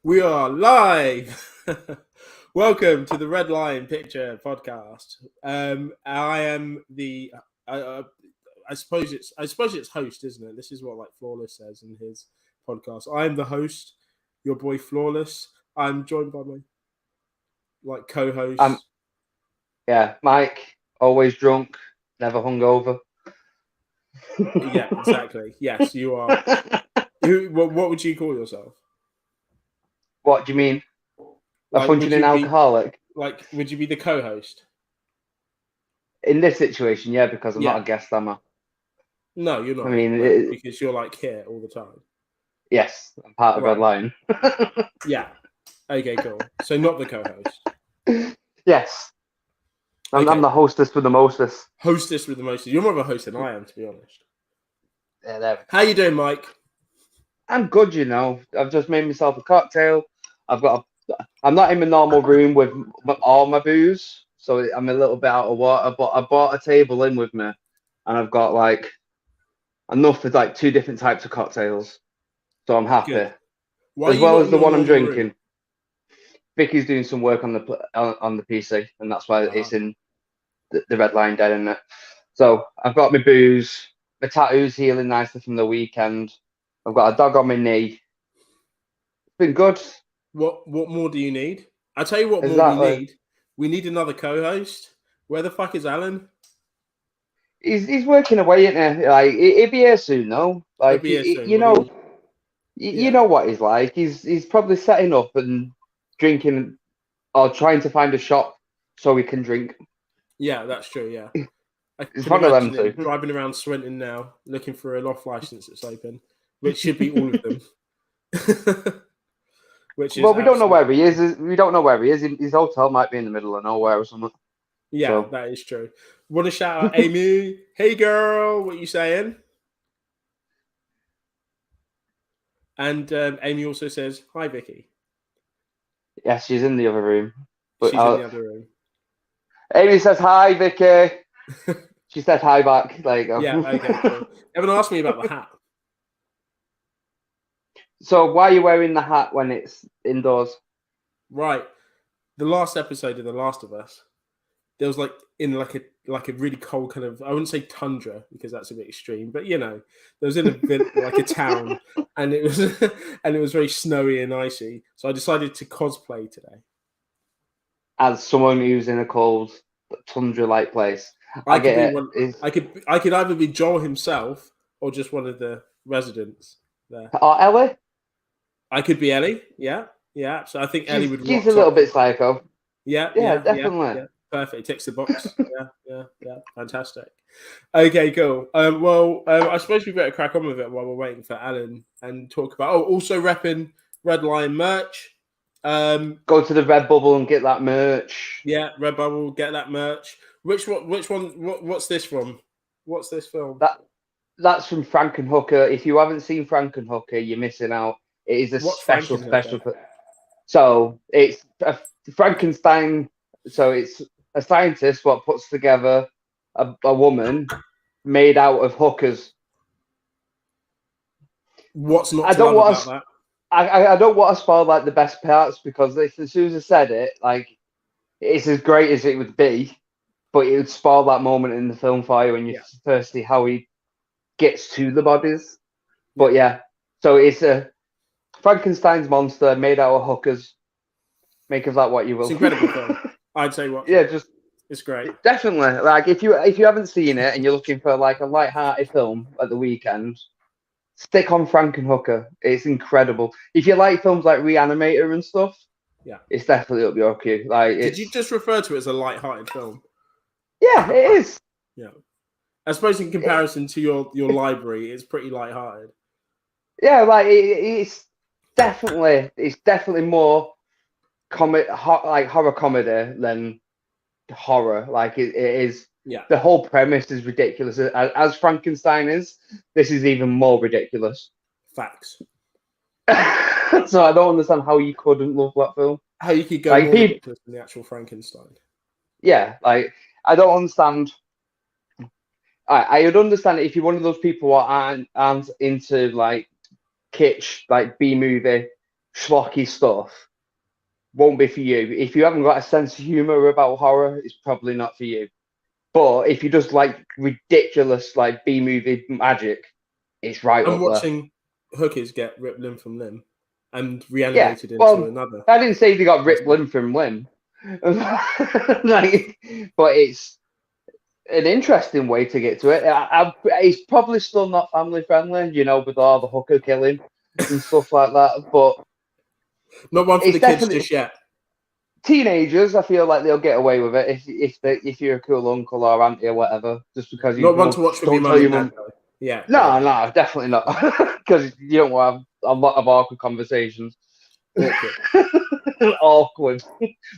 We are live. Welcome to the Red Line Picture Podcast. I am the. I suppose it's host, isn't it? This is what Flawless says in his podcast. I am the host, your boy Flawless. I'm joined by my co-host. Yeah, Mike, always drunk, never hungover. Yeah, exactly. Yes, you are. What would you call yourself? What do you mean? A Would functioning you alcoholic? would you be the co-host? In this situation, yeah, because I'm Yeah. not a guest, am I? No, you're not. I mean, because you're here all the time. Yes, I'm part of Red Line. Yeah. Okay, cool. So not the co-host. Yes. I'm the hostess with the mostest. Hostess with the mostest. You're more of a host than I am, to be honest. Yeah, there we go. How you doing, Mike? I'm good, you know. I've just made myself a cocktail. I'm not in my normal room with all my booze, so I'm a little bit out of water. But I bought a table in with me, and I've got enough for 2 different types of cocktails. So I'm happy. Good. As well as the one I'm drinking. Room? Vicky's doing some work on the PC, and that's why it's in the Red Line Den, isn't it? So I've got my booze, my tattoo's healing nicely from the weekend. I've got a dog on my knee. It's been good. What more do you need? I'll tell you what more we need. We need another co-host. Where the fuck is Alan? He's working away, isn't he? He'll be here soon, though. You know what he's like. He's probably setting up and drinking or trying to find a shop so we can drink. Yeah, that's true. Yeah, it's one of them two. Driving around Swinton now, looking for a loft license that's open, which should be all of them. We don't know where he is. We don't know where he is. His hotel might be in the middle of nowhere or something. Yeah, That is true. Want to shout out Amy? Hey, girl, what you saying? And Amy also says, hi, Vicky. Yes, she's in the other room. She's in the other room. Amy says, hi, Vicky. She said hi back. There you go. Yeah, okay, cool. Everyone asked me about the hat. So why are you wearing the hat when it's indoors? Right. The last episode of The Last of Us, there was in a really cold kind of, I wouldn't say tundra because that's a bit extreme, but there was in a town, and it was very snowy and icy. So I decided to cosplay today. As someone who's in a cold tundra-like place, I could either be Joel himself or just one of the residents there. Or Ellie. I could be Ellie. Yeah. So I think Ellie would. She's a little bit psycho. Yeah, definitely. Yeah. Perfect. Ticks the box. Yeah. Fantastic. Okay, cool. I suppose we better crack on with it while we're waiting for Alan and talk about. Also repping Red Line merch. Go to the Redbubble and get that merch. Yeah, Redbubble, get that merch. Which one? What's this from? What's this film? That's from Frankenhooker. If you haven't seen Frankenhooker, you're missing out. It is a special. So it's a Frankenstein. So it's a scientist what puts together a woman made out of hookers. What's not? I don't want to. I don't want to spoil the best parts because as soon as I said it, it's as great as it would be, but it would spoil that moment in the film for you when you first see how he gets to the bodies. But yeah, so it's a Frankenstein's monster made out of hookers. Make of that what you will. It's incredible film. I'd say what. Yeah, it's great. Definitely. If you haven't seen it and you're looking for a light-hearted film at the weekend, stick on Frankenhooker. It's incredible. If you like films like Reanimator and stuff, it's definitely up your queue. Did you just refer to it as a light-hearted film? Yeah, it is. Yeah. I suppose in comparison to your library, it's pretty light-hearted. Yeah, it's definitely more horror comedy than horror. It is. Yeah. The whole premise is ridiculous. As Frankenstein is, this is even more ridiculous. Facts. So I don't understand how you couldn't love that film. How you could go more ridiculous than the actual Frankenstein. Yeah, I don't understand. I would understand it if you're one of those people who aren't into kitsch, B movie schlocky stuff won't be for you. If you haven't got a sense of humor about horror, it's probably not for you. But if you just like ridiculous like B-movie magic, it's right I'm up there. watching hookers get ripped limb from limb and Yeah, reanimated well, into another. I didn't say they got ripped limb from limb, like, but it's an interesting way to get to it. It's probably still not family friendly, you know, with all the hooker killing and stuff like that. But not one for it's the kids definitely just yet. teenagers. I feel like they'll get away with it if you're a cool uncle or auntie or whatever, just because you Not one to watch with your don't mum tell your and mum. dad, though. Yeah. No, no, definitely not, because you don't want to have a lot of awkward conversations. Awkward.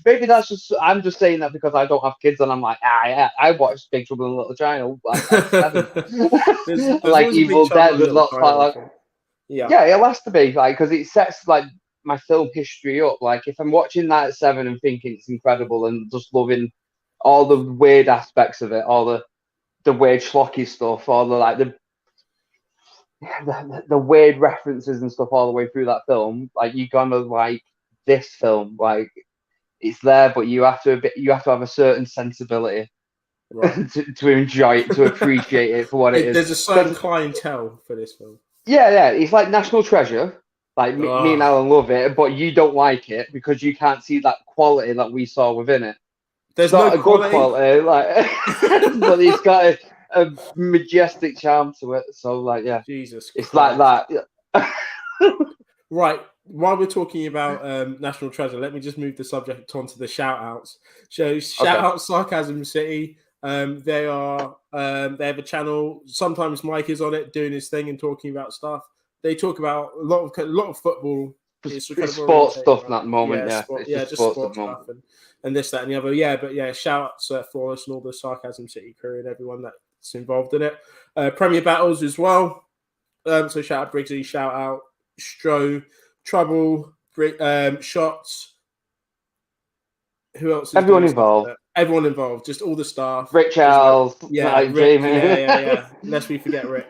Maybe that's just I'm just saying that because I don't have kids and I'm like, yeah, I watched Big Trouble in Little China like at 7. There's Like always a Big Evil Trouble Dead in and Little lots China, like yeah, it has to be like because it sets like my film history up. Like if I'm watching that at 7 and thinking it's incredible and just loving all the weird aspects of it, all the weird schlocky stuff, all the like the weird references and stuff all the way through that film, like you're gonna like this film. Like it's there, but you have to have a certain sensibility right. to enjoy it, to appreciate it for what it is. There's a certain clientele for this film. Yeah, it's like National Treasure. Like me and Oh, Alan love it, but you don't like it because you can't see that quality that we saw within it. there's It's not no a good quality, like, but it's got a majestic charm to it. So, like, yeah, Jesus it's Christ. like that. Right. While we're talking about National Treasure, let me just move the subject onto the shout outs. So shout out Sarcasm City. They have a channel. Sometimes Mike is on it doing his thing and talking about stuff. They talk about a lot of football. It's sports stuff at the moment, yeah. It's Just sports stuff and this, that, and the other. Yeah, but yeah, shout out to Flawless and all the Sarcasm City crew and everyone that's involved in it. Premier Battles as well. So shout out Briggsy, shout out Stro, Trouble, Shots. Who else? Everyone involved. Everyone involved. Just all the staff. Rick Charles. Yeah, like Rick, Jamie. yeah. Lest we forget Rick.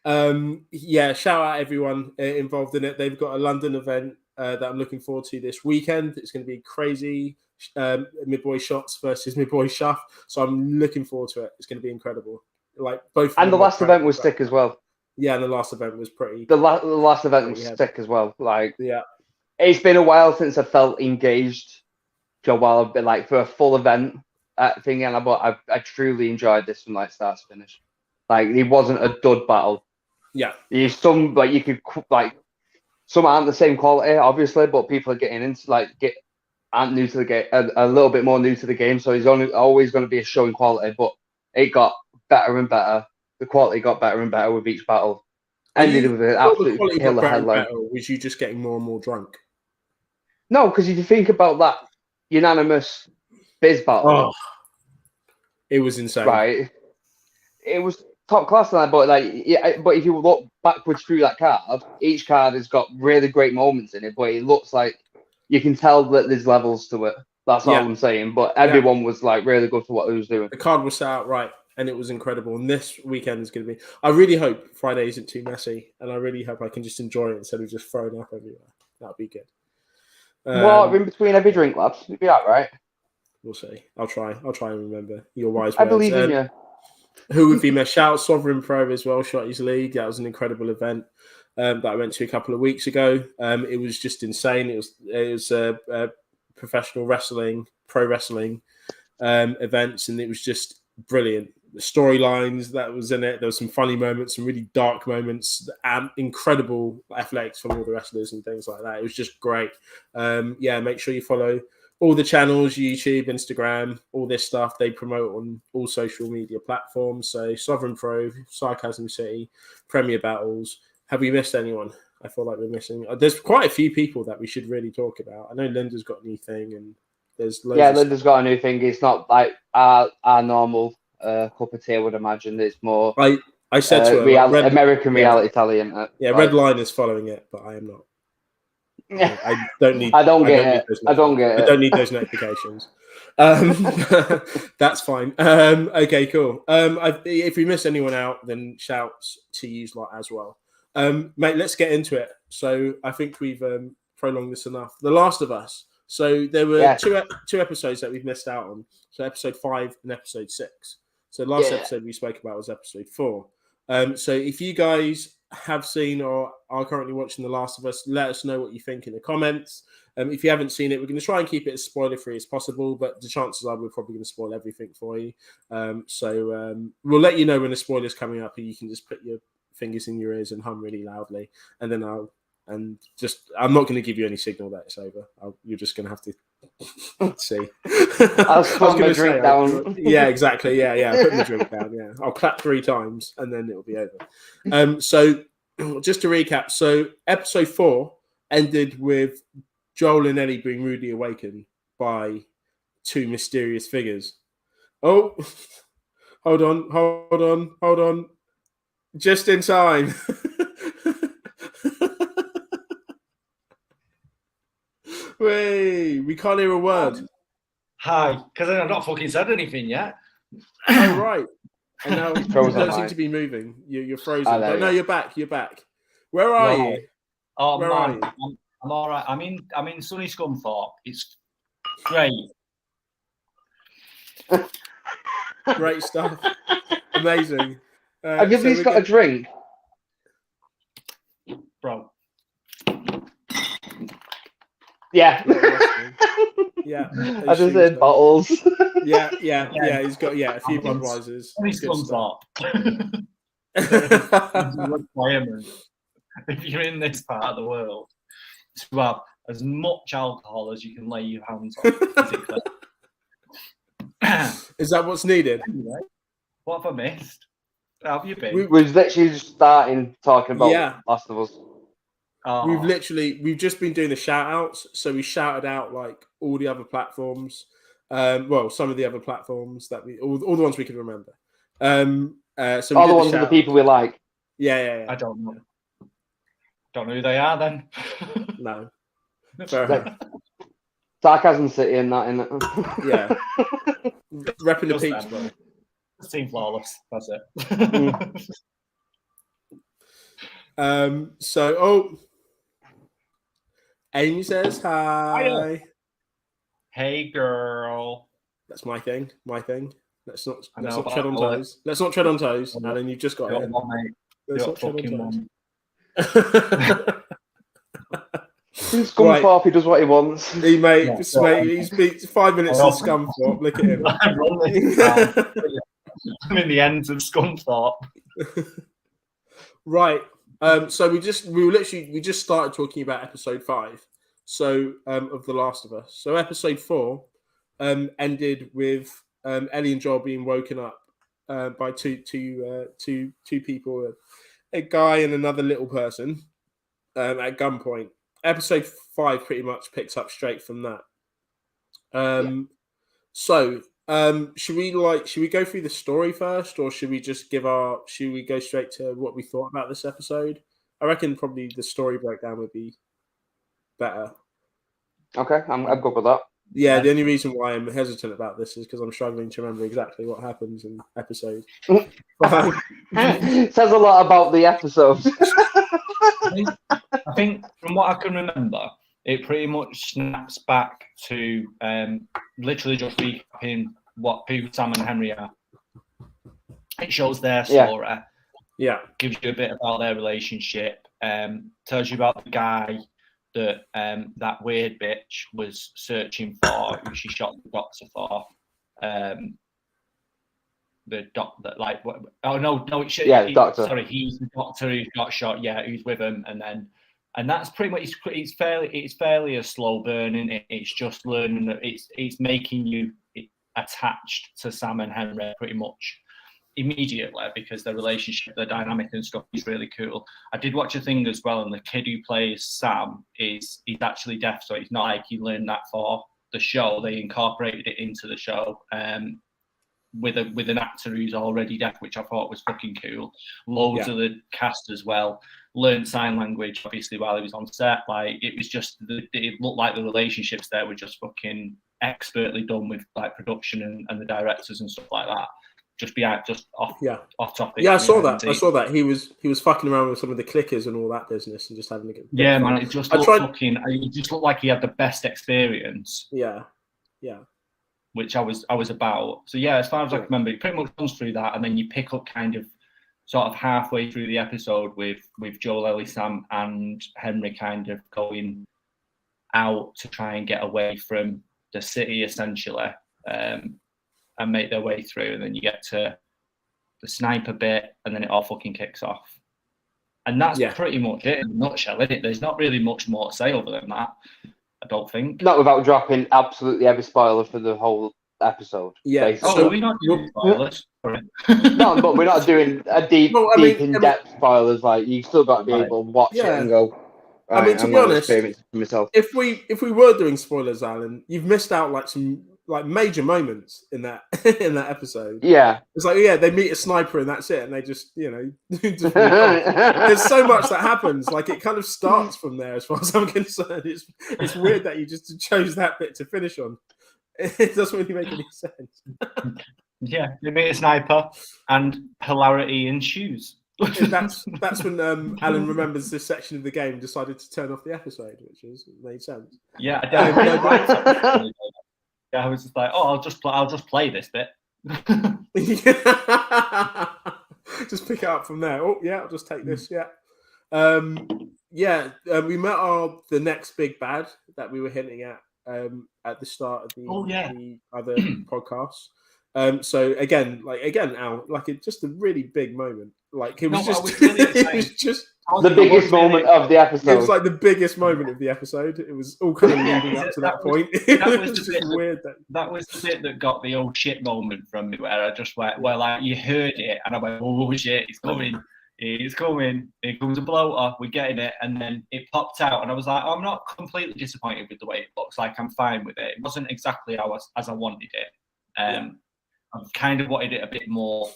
Shout out everyone involved in it. They've got a London event that I'm looking forward to this weekend. It's going to be crazy. Midboy Shots versus Midboy Shuff. So I'm looking forward to it. It's going to be incredible. Like both. And the last event was sick as well. Yeah, and the last event was pretty. The last event was sick as well. Like, yeah, it's been a while since I felt engaged. For a while, I've been like for a full event thing, and I truly enjoyed this from like start to finish. Like, it wasn't a dud battle. Yeah, some aren't the same quality, obviously, but people are getting into aren't new to the game, a little bit more new to the game. So it's always going to be a showing quality, but it got better and better. The quality got better and better with each battle. Ended with an absolute killer headline. Was you just getting more and more drunk? No, because if you think about that unanimous biz battle, it was insane. Right, it was top class on that. But but if you look backwards through that card, each card has got really great moments in it. But it looks like you can tell that there's levels to it. That's all I'm saying. But everyone was like really good for what he was doing. The card was set out right. And it was incredible. And this weekend is going to be. I really hope Friday isn't too messy, and I really hope I can just enjoy it instead of just throwing up everywhere. That'd be good. What in between every drink, lads? You'll be all right. We'll see. I'll try and remember your wise words. I believe in you. Who would be my shout? Sovereign Pro as well. Shotty's League. That was an incredible event that I went to a couple of weeks ago. It was just insane. It was professional wrestling, pro wrestling events, and it was just brilliant. The storylines that was in it, there were some funny moments, some really dark moments, and incredible athletics from all the wrestlers and things like that. It was just great. Make sure you follow all the channels, YouTube, Instagram, all this stuff. They promote on all social media platforms. So Sovereign Pro, Sarcasm City, Premier Battles. Have we missed anyone? I feel like we're missing. There's quite a few people that we should really talk about. I know Linda's got a new thing, and there's loads. Yeah, Linda's got a new thing. It's not like our normal cup of tea, I would imagine. It's more. I said to her, American reality talent. Red Line is following it, but I am not. I don't need. I don't get it. I don't need those notifications. That's fine. Okay, cool. If we miss anyone out, then shouts to you lot as well. Mate, let's get into it. So I think we've prolonged this enough. The Last of Us. So there were two episodes that we've missed out on. So episode 5 and episode 6. So the last episode we spoke about was episode 4. So if you guys have seen or are currently watching The Last of Us, let us know what you think in the comments. If you haven't seen it, we're going to try and keep it as spoiler-free as possible, but the chances are we're probably going to spoil everything for you. So we'll let you know when the spoiler's coming up, and you can just put your fingers in your ears and hum really loudly, and then I'm not going to give you any signal that it's over. You're just going to have to see. I'll put my drink down. Yeah, exactly. Yeah. Put my drink down. Yeah, I'll clap 3 times and then it'll be over. So just to recap, so episode 4 ended with Joel and Ellie being rudely awakened by 2 mysterious figures. Oh, hold on. Just in time. Wait, we can't hear a word. Hi, because I've not fucking said anything yet. Oh, right. And now you don't seem to be moving. You're frozen. Oh, but no, you're back. Where are you? Oh, Where man, are you? I'm all right. I'm in sunny Scunthorpe. It's great. Great stuff. Amazing. Have you at least got a drink? Bro. Yeah. Yeah. I just said bottles. Yeah. He's got a few Budweisers. Sunny Scunthorpe. Requirement if you're in this part of the world to have as much alcohol as you can lay your hands on physically. Is that what's needed? Anyway, what have I missed? How have you been? We was literally just starting talking about Last of Us. Oh. We've just been doing the shout outs. So we shouted out like all the other platforms. Some of the other platforms that all the ones we can remember. So all the ones with the people we like. Yeah. I don't know. Don't know who they are then. No. Fair enough. Sarcasm City and that, innit? Yeah. Repping the peaks, bro. Team flawless. That's it. Amy says hi. Hey, girl. That's my thing. Let's not tread on toes. Let's not tread on toes. And then you've just got it. Let's not tread on toes. He's Scunthorpe, he does what he wants. He's 5 minutes in Scunthorpe. Look at him. I'm in the ends of Scunthorpe. Right. So we just started talking about episode 5. So of The Last of Us. So episode 4 ended with Ellie and Joel being woken up by two people, a guy and another little person at gunpoint. Episode 5 pretty much picks up straight from that. So should we go through the story first, or should we go straight to what we thought about this episode? I reckon probably the story breakdown would be better. Okay, I'm good with that. Yeah, the only reason why I'm hesitant about this is because I'm struggling to remember exactly what happens in episode 5. Says a lot about the episode. I think from what I can remember, it pretty much snaps back to literally just recapping who Sam and Henry are. It shows their story. Yeah. Gives you a bit about their relationship. Tells you about the guy that that weird bitch was searching for, who she shot the doctor for. The doctor, like, what? Oh no, the doctor. Sorry, he's the doctor who got shot. Yeah, who's with him, and that's pretty much it's fairly a slow burn, isn't it? It's just learning that it's making you attached to Sam and Henry pretty much immediately, because their relationship, their dynamic and stuff is really cool. I did watch a thing as well, and the kid who plays Sam he's actually deaf, so it's not like he learned that for the show. They incorporated it into the show. With an actor who's already deaf, which I thought was fucking cool. Loads of the cast as well learned sign language, obviously, while he was on set. Like, it was just, it looked like the relationships there were just fucking expertly done with like production and the directors and stuff like that. just off topic. Yeah, I saw that. He was fucking around with some of the clickers and all that business and just having a good. Yeah, man, it just looked like he had the best experience. Yeah. Which I was about. So yeah, as far as I can remember, it pretty much comes through that, and then you pick up kind of sort of halfway through the episode with Joel, Ellie, Sam, and Henry kind of going out to try and get away from the city essentially, and make their way through, and then you get to the sniper bit, and then it all fucking kicks off. And that's pretty much it in a nutshell, isn't it? There's not really much more to say other than that, I don't think. Not without dropping absolutely every spoiler for the whole episode. Yeah. Basically. So we're not doing spoilers. No, but we're not doing a deep in-depth spoilers. Like, you've still got to be able to watch it and go. I mean, to be honest, if we were doing spoilers, Alan, you've missed out like some like major moments in that episode. Yeah, it's like they meet a sniper and that's it, and they just just there's so much that happens. Like, it kind of starts from there, as far as I'm concerned. It's weird that you just chose that bit to finish on. It doesn't really make any sense. Yeah, they meet a sniper and hilarity ensues. That's when Alan remembers this section of the game and decided to turn off the episode, which made sense. Yeah, I was just like, I'll just play this bit. Just pick it up from there. Oh yeah, I'll just take this. Yeah, we met the next big bad that we were hinting at the start of the other podcasts. So again, Al, like just a really big moment. Like it was just the biggest moment of the episode. It was like the biggest moment of the episode. It was all kind of leading up to that point. That was just weird. That was the bit that got the old shit moment from me, where I just went, well, like, you heard it, and I went, oh shit, it's coming. It's coming. Here comes a bloater. We're getting it, and then it popped out, and I was like, I'm not completely disappointed with the way it looks. Like, I'm fine with it. It wasn't exactly as I wanted it. I kind of wanted it a bit more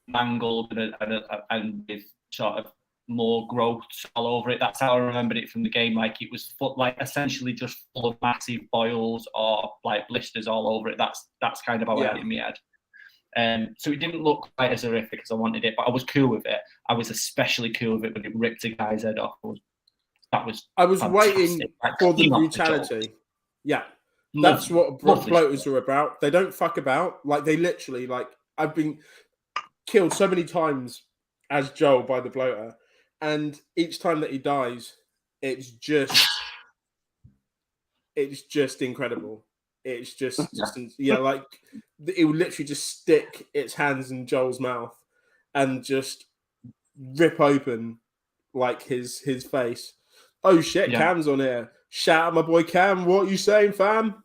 mangled and with sort of more growth all over it. That's how I remembered it from the game. Like, it was essentially just full of massive boils or like blisters all over it. That's kind of how I had it in my head. So it didn't look quite as horrific as I wanted it, but I was cool with it. I was especially cool with it when it ripped a guy's head off. I was fantastic. Waiting for the brutality. Yeah. That's what bloaters are about. They don't fuck about. Like, they literally, like, I've been killed so many times as Joel by the bloater, and each time that he dies, it's just incredible. It's just like it would literally just stick its hands in Joel's mouth and just rip open like his face. Oh shit, Cam's on here. Shout out my boy Cam. What are you saying, fam?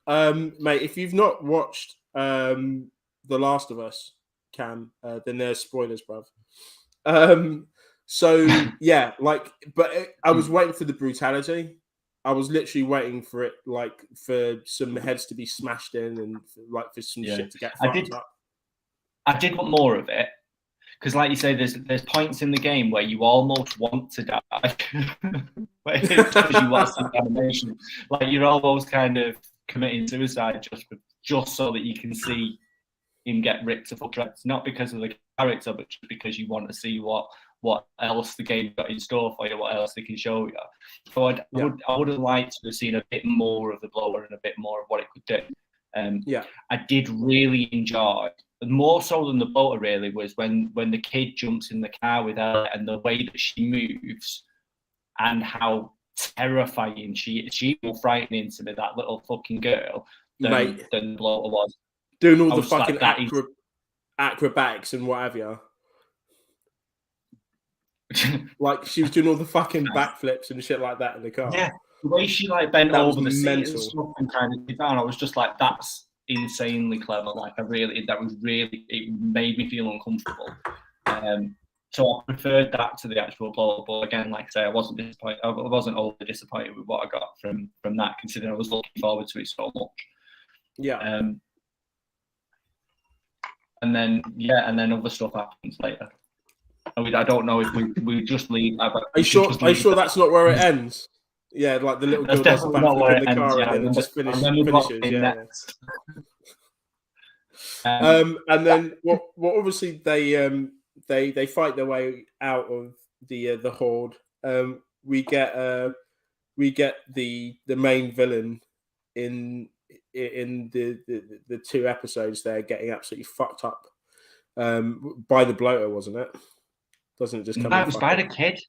Mate, if you've not watched The Last of Us, Cam, then there's spoilers, bruv. I was waiting for the brutality. I was literally waiting for it, like, for some heads to be smashed in and like for some shit to get fucked up. I did want more of it, because, like you say, there's points in the game where you almost want to die, because you want some animation. Like, you're almost kind of committing suicide just so that you can see him get ripped to fuck shreds. Not because of the character, but just because you want to see what else the game got in store for you, what else they can show you. So I would have liked to have seen a bit more of the blower and a bit more of what it could do. I did really enjoy, more so than the bloater really, was when the kid jumps in the car with her and the way that she moves and how terrifying she more frightening to me, that little fucking girl, than the bloater was. Doing all the fucking acrobatics and what have you. Like, she was doing all the fucking backflips and shit like that in the car. Yeah, the way she like bent over the seat and stuff and kind of did down, I was just like, that's insanely clever. Like, it made me feel uncomfortable. So I preferred that to the actual blow. But again, like I say, I wasn't disappointed. I wasn't overly disappointed with what I got from that, considering I was looking forward to it so much. Yeah. And then other stuff happens later. I don't know if we just leave. Are you sure that's not where it ends? Yeah, like the little girl does backflip in the car and then just finishes. Yeah. And then what obviously they fight their way out of the horde. We get the main villain in the 2 episodes there getting absolutely fucked up by the bloater, wasn't it? Doesn't it just come? No, it was by the kid.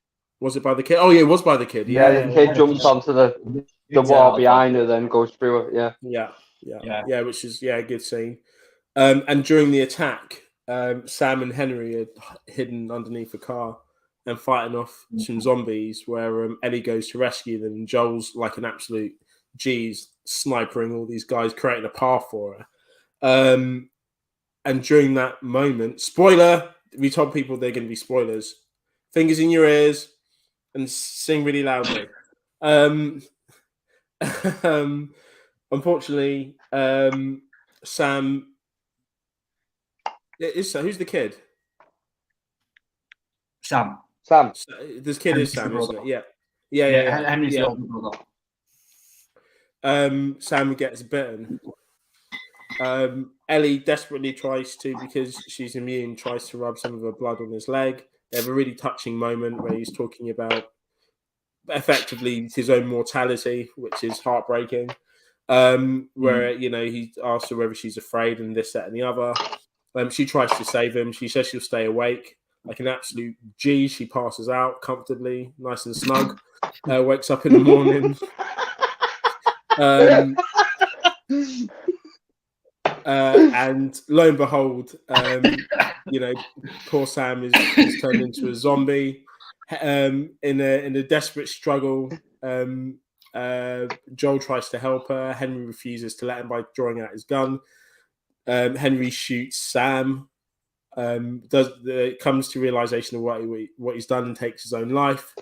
Was it by the kid? Oh yeah, it was by the kid. Yeah, the kid jumps onto the wall behind her, then goes through it. Yeah, which is a good scene. And during the attack, Sam and Henry are hidden underneath a car and fighting off some zombies. Where Ellie goes to rescue them, and Joel's like an absolute G's snipering all these guys, creating a path for her. And during that moment, spoiler, we told people they're going to be spoilers. Fingers in your ears and sing really loudly. Unfortunately, Sam. Who's the kid? Sam. This kid is Sam, isn't it? Yeah. Henry's the older brother. Sam gets bitten. Ellie desperately tries to, because she's immune, tries to rub some of her blood on his leg. They have a really touching moment where he's talking about effectively his own mortality, which is heartbreaking. Where he asks her whether she's afraid and this, that, and the other. She tries to save him. She says she'll stay awake. Like an absolute G, she passes out comfortably, nice and snug. Wakes up in the morning. And lo and behold, poor Sam is turned into a zombie. In a desperate struggle, Joel tries to help her. Henry refuses to let him by drawing out his gun. Henry shoots Sam. Comes to realization of what he's done and takes his own life.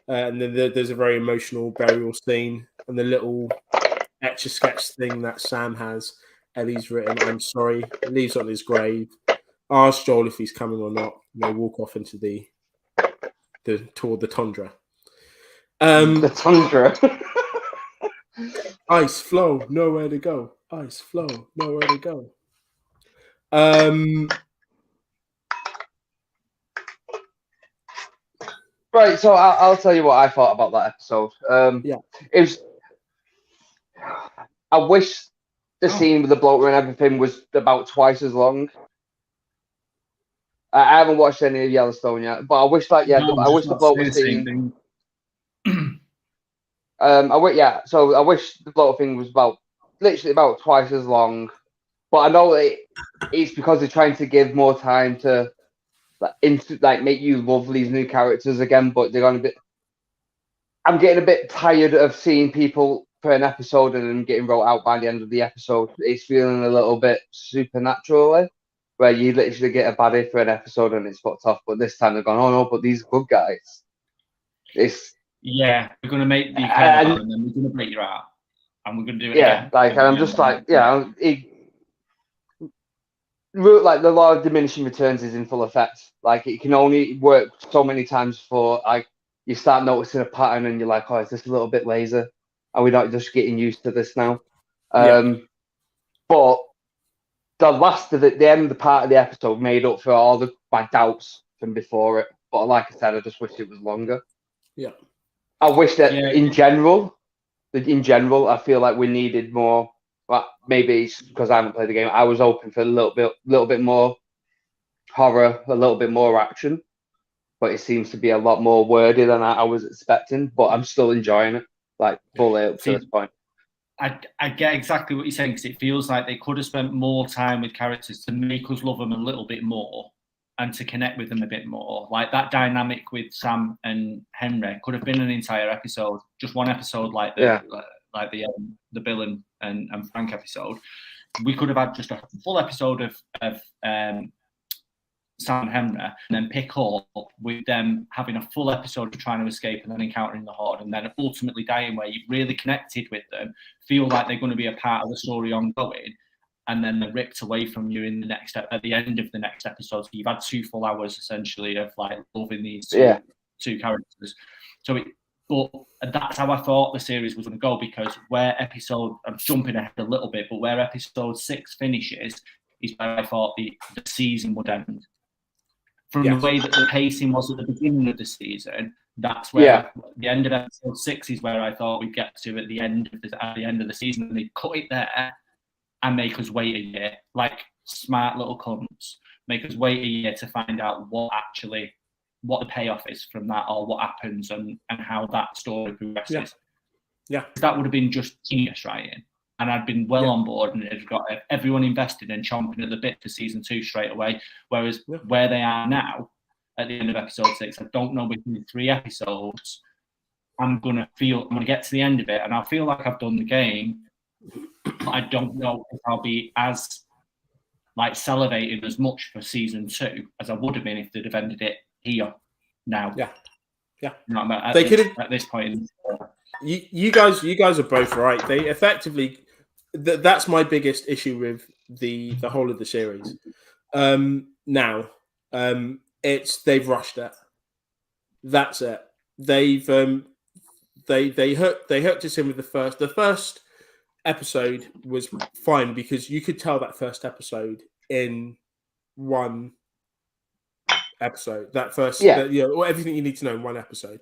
And then there's a very emotional burial scene, and the little etch-a-sketch thing that Sam has. Ellie's written, "I'm sorry," leaves on his grave. Asks Joel if he's coming or not. And they walk off into toward the tundra. The tundra. Ice flow, nowhere to go. Ice flow, nowhere to go. Right, so I'll tell you what I thought about that episode. It was. I wish the scene with the bloater and everything was about twice as long. I haven't watched any of Yellowstone yet, but I wish I wish the bloater scene. I wish the bloater thing was literally about twice as long. But I know it's because they're trying to give more time to make you love these new characters again. But they're going I'm getting a bit tired of seeing people for an episode and then getting wrote out by the end of the episode. It's feeling a little bit supernatural, where you literally get a baddie for an episode and it's fucked off. But this time they're going, oh no, but these are good guys. We're going to make the and then we're going to break you out, and we're going to do it. Yeah, again. and I'm just the law of diminishing returns is in full effect. Like, it can only work so many times before you start noticing a pattern and you're like, oh, is this a little bit lazy? Are we not just getting used to this now? But the end of the part of the episode made up for all my doubts from before it. But like I said, I just wish it was longer. Yeah. I wish that in general, I feel like we needed more. Well, maybe it's because I haven't played the game. I was hoping for a little bit more horror, a little bit more action, but it seems to be a lot more wordy than I was expecting. But I'm still enjoying it, fully up to this point. I get exactly what you're saying, because it feels like they could have spent more time with characters to make us love them a little bit more and to connect with them a bit more. Like that dynamic with Sam and Henry could have been an entire episode, just one episode, like the Bill and Frank episode. We could have had just a full episode of Sam and Henry, and then pick up with them having a full episode of trying to escape and then encountering the horde, and then ultimately dying, where you've really connected with them, feel like they're going to be a part of the story ongoing, and then they're ripped away from you at the end of the next episode. So you've had 2 full hours essentially of loving these two characters. But that's how I thought the series was going to go, because I'm jumping ahead a little bit, but where episode 6 finishes, is where I thought the season would end. From the way that the pacing was at the beginning of the season, that's where the end of episode 6 is where I thought we'd get to at the end of the season, and they cut it there and make us wait a year, like smart little cunts, make us wait a year to find out what the payoff is from that, or what happens and how that story progresses. Yeah. That would have been just genius writing. And I'd been well on board, and it had got everyone invested and chomping at the bit for season 2 straight away. Whereas where they are now, at the end of episode 6, I don't know between 3 episodes, I'm gonna get to the end of it, and I'll feel like I've done the game. But I don't know if I'll be as like salivating as much for season 2 as I would have been if they'd have ended it here now. Yeah. You know what I mean? They could have at this point. You guys are both right. They effectively, that's my biggest issue with the whole of the series. It's they've rushed it. That's it. They've they hooked us in with the first episode was fine because you could tell that first episode in one episode. That first, everything you need to know in one episode.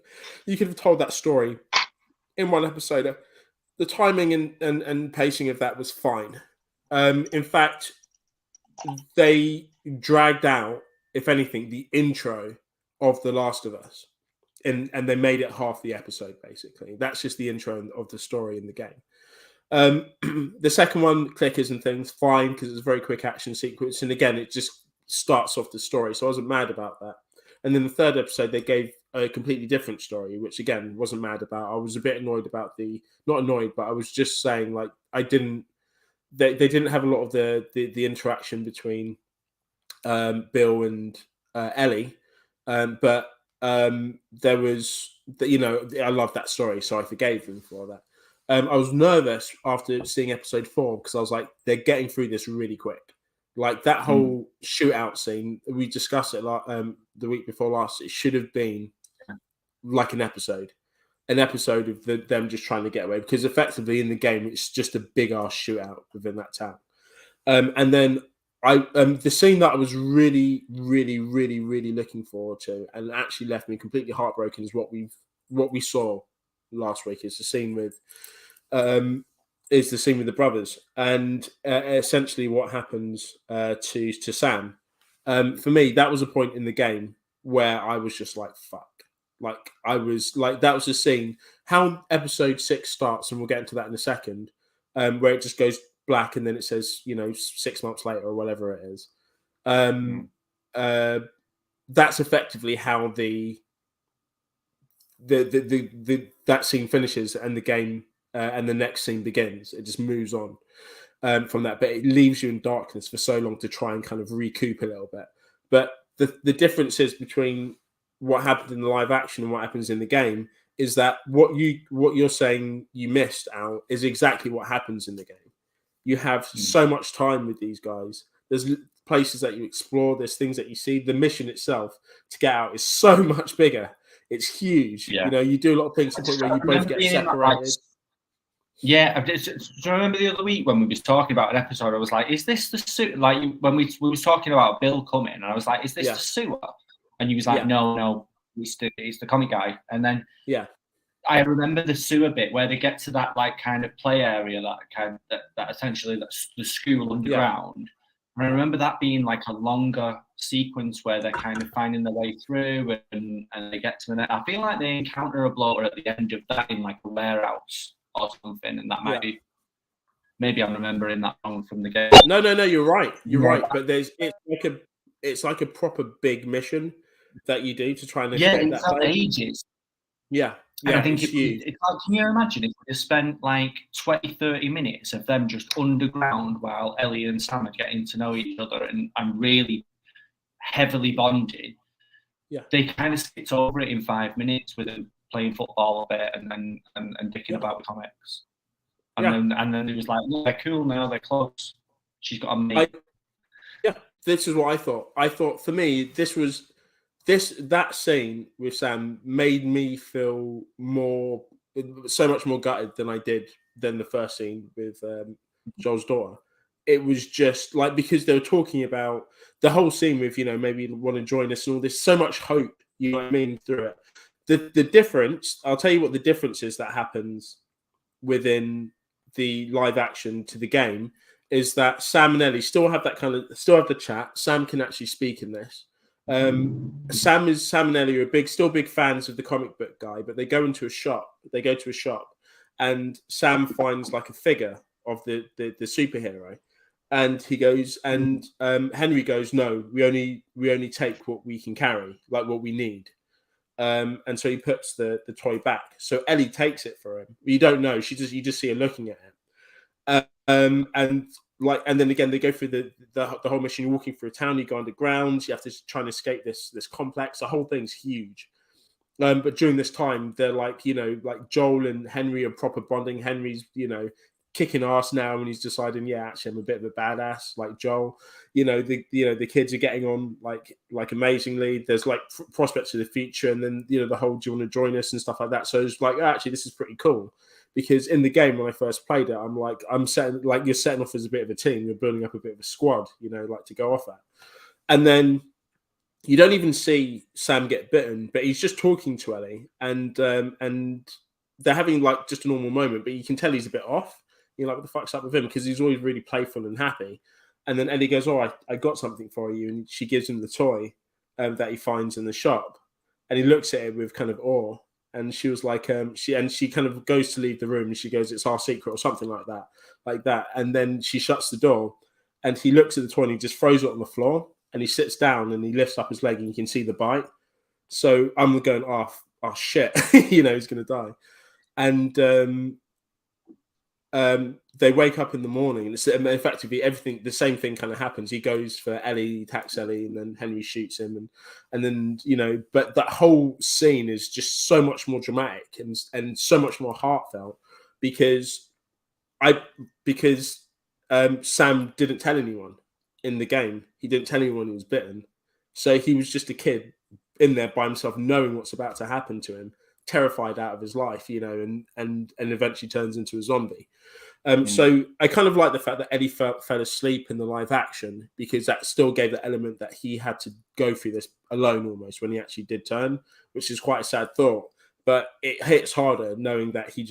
You could have told that story in one episode. The timing and pacing of that was fine. In fact, they dragged out, if anything, the intro of The Last of Us, and they made it half the episode, basically. That's just the intro of the story in the game. The second one, clickers and things, fine, because it's a very quick action sequence. And again, it just starts off the story. So I wasn't mad about that. And then the third episode, they gave a completely different story, which again, wasn't mad about. I was a bit annoyed about not annoyed, but I was just saying, like, they didn't have a lot of the interaction between Bill and Ellie. But there was, I love that story, so I forgave them for that. I was nervous after seeing episode 4 because I was like, they're getting through this really quick. Like that whole shootout scene, we discussed it the week before last. It should have been like an episode of them just trying to get away, because effectively in the game it's just a big ass shootout within that town. And then the scene that I was really, really, really, really looking forward to, and actually left me completely heartbroken, is what we saw last week. Is the scene with the brothers, and essentially what happens to Sam. For me, that was a point in the game where I was just like, fuck. Like, I was like, that was the scene. How episode 6 starts, and we'll get into that in a second, where it just goes black and then it says, 6 months later or whatever it is. That's effectively how that scene finishes, and the game and the next scene begins. It just moves on from that, but it leaves you in darkness for so long to try and kind of recoup a little bit. But the difference is between what happened in the live action and what happens in the game is that what you're saying you missed out is exactly what happens in the game. You have so much time with these guys. There's places that you explore. There's things that you see. The mission itself to get out is so much bigger. It's huge. Yeah. You do a lot of things to the point where you both get separated. Yeah, do you remember the other week when we was talking about an episode? I was like, "Is this the suit?" Like when we was talking about Bill coming, and I was like, "Is this the sewer?" And he was like, "No, he's the comic guy." And then I remember the sewer bit where they get to that like kind of play area, that essentially that's the school underground. And I remember that being like a longer sequence where they're kind of finding their way through and they get to I feel like they encounter a bloater at the end of that in like a warehouse or something, and that might be, maybe I'm remembering that wrong from the game. No, you're right. You're right. But it's like a proper big mission that you do to try and escape that place. Ages. Yeah. And I think it's like, can you imagine if we spent like 20-30 minutes of them just underground while Ellie and Sam are getting to know each other and really heavily bonded? Yeah. They kind of skipped over it in 5 minutes with them playing football a bit and dicking about with comics. And then it was like, oh, they're cool now, they're close. She's got a mate. This is what I thought. I thought for me, that scene with Sam made me feel so much more gutted than I did than the first scene with Joel's daughter. it was just like, because they were talking about the whole scene with, maybe you want to join us and all this, so much hope, you know what I mean, through it. The difference, I'll tell you what the difference is that happens within the live action to the game, is that Sam and Ellie still have the chat. Sam can actually speak in this. Sam and Ellie are still big fans of the comic book guy, but they go to a shop, and Sam finds like a figure of the superhero, and he goes, and Henry goes, no, we only take what we can carry, like what we need. And so he puts the toy back. So Ellie takes it for him. You don't know. You just see her looking at it. And then again, they go through the whole mission. You're walking through a town. You go underground. You have to try and escape this complex. The whole thing's huge. But during this time, they're like Joel and Henry are proper bonding. Henry's kicking ass now, and he's deciding, yeah, actually, I'm a bit of a badass like Joel. The kids are getting on like amazingly. There's like prospects of the future, and then the whole, do you want to join us and stuff like that. So it's like, actually, this is pretty cool, because in the game when I first played it, I'm setting, like, you're setting off as a bit of a team, you're building up a bit of a squad, like to go off at, and then you don't even see Sam get bitten, but he's just talking to Ellie, and they're having like just a normal moment, but you can tell he's a bit off. You're like, what the fuck's up with him? Because he's always really playful and happy. And then Ellie goes, oh, I got something for you. And she gives him the toy that he finds in the shop. And he looks at it with kind of awe. And she was like, she kind of goes to leave the room, and she goes, it's our secret, or something like that. And then she shuts the door, and he looks at the toy, and he just throws it on the floor, and he sits down, and he lifts up his leg, and you can see the bite. So I'm going, oh shit, he's going to die. And they wake up in the morning, and it's effectively everything. The same thing kind of happens. He goes for Ellie, attacks Ellie, and then Henry shoots him, and then But that whole scene is just so much more dramatic and so much more heartfelt, because Sam didn't tell anyone in the game. He didn't tell anyone he was bitten, so he was just a kid in there by himself, knowing what's about to happen to him, terrified out of his life, and eventually turns into a zombie. So I kind of like the fact that Eddie fell asleep in the live action, because that still gave the element that he had to go through this alone almost when he actually did turn, which is quite a sad thought. But it hits harder knowing that he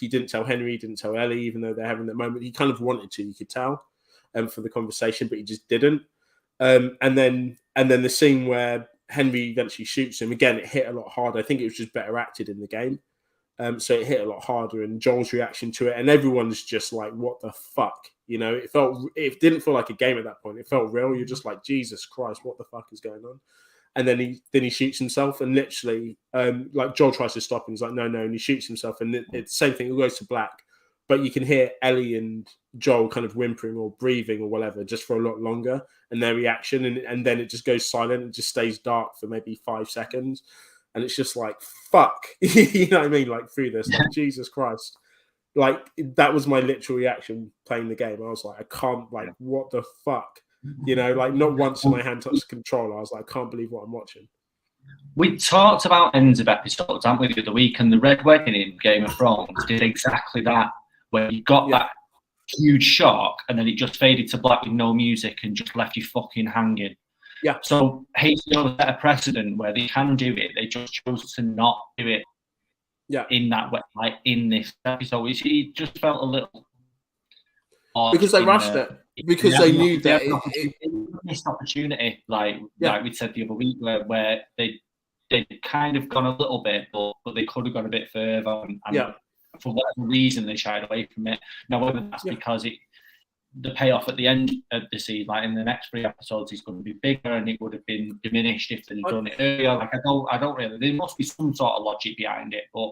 didn't tell Henry, he didn't tell Ellie, even though they're having that moment. He kind of wanted to, you could tell, for the conversation, but he just didn't. And then the scene where Henry eventually shoots him, again, it hit a lot harder. I think it was just better acted in the game. So it hit a lot harder, and Joel's reaction to it, and everyone's just like, what the fuck? It didn't feel like a game at that point. It felt real. You're just like, Jesus Christ, what the fuck is going on? And then he shoots himself, and literally, like, Joel tries to stop him. He's like, no, and he shoots himself, and it's the same thing. It goes to black, but you can hear Ellie and Joel kind of whimpering or breathing or whatever just for a lot longer, and their reaction, and then it just goes silent and just stays dark for maybe 5 seconds. And it's just like, fuck, you know what I mean? Like, through this, like, Jesus Christ. Like, that was my literal reaction playing the game. I was like, I can't, like, what the fuck? Like, not once in my hand touched the controller. I was like, I can't believe what I'm watching. We talked about ends of episodes, haven't we, the other week? And the Red Wedding in Game of Thrones did exactly that, where you got that huge shock, and then it just faded to black with no music and just left you fucking hanging. Yeah. So HBO set a precedent where they can do it. They just chose to not do it. Yeah. In that way, like in this episode, it just felt a little odd because they rushed it. Because they knew that it missed opportunity. Like we said the other week, where they kind of gone a little bit, but they could have gone a bit further. And for whatever reason, they shied away from it. Now, whether that's because the payoff at the end of the season, like in the next 3 episodes, is going to be bigger, and it would have been diminished if they'd done it earlier. Like, I don't really. There must be some sort of logic behind it, but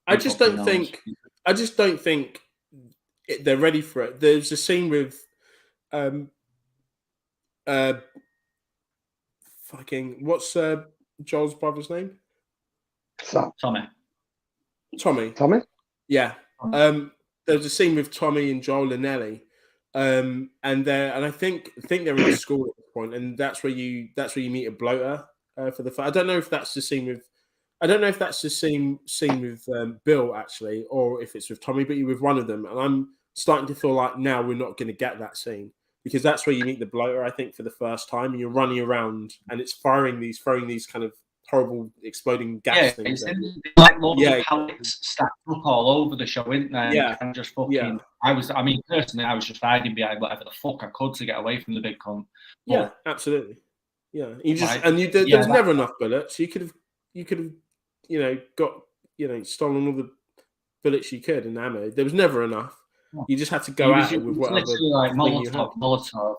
I just don't think they're ready for it. There's a scene with, what's Joel's brother's name? Tommy. Yeah. There's a scene with Tommy and Joel and Ellie. And I think they're in school at this point, and that's where you meet a bloater for the. I don't know if that's the scene with. I don't know if that's the same scene with Bill actually, or if it's with Tommy, but you're with one of them, and starting to feel like now we're not going to get that scene, because that's where you meet the bloater, I think, for the first time, and you're running around and it's throwing these kind of horrible exploding gas things. It's like loads of pallets stacked up all over the show, isn't there? Yeah, and just fucking. Personally, I was just hiding behind whatever the fuck I could to get away from the big cunt. Yeah, absolutely. Yeah, there was never enough bullets. You could have, got stolen all the bullets you could and ammo. There was never enough. You just had to go at it with whatever. Like Molotov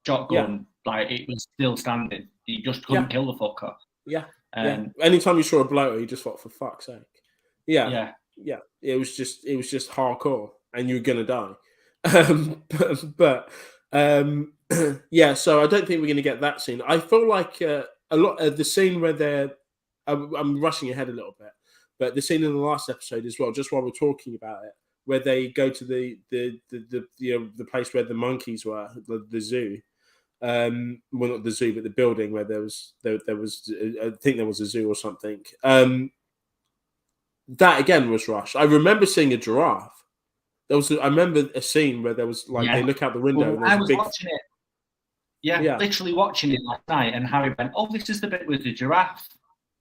shotgun, like it was still standing. You just couldn't kill the fucker. Yeah. Anytime you saw a bloater, you just thought, for fuck's sake. Yeah. It was just hardcore, and you were gonna die. So I don't think we're gonna get that scene. I feel like a lot of the scene where I'm rushing ahead a little bit, but the scene in the last episode as well, just while we're talking about it, where they go to the place where the monkeys were, the zoo. Well, not the zoo, but the building where there was I think there was a zoo or something. That again was rushed. I remember seeing a giraffe. I remember a scene where there was they look out the window. Well, and I was watching it. Yeah, literally watching it last night, and Harry went, "Oh, this is the bit with the giraffe."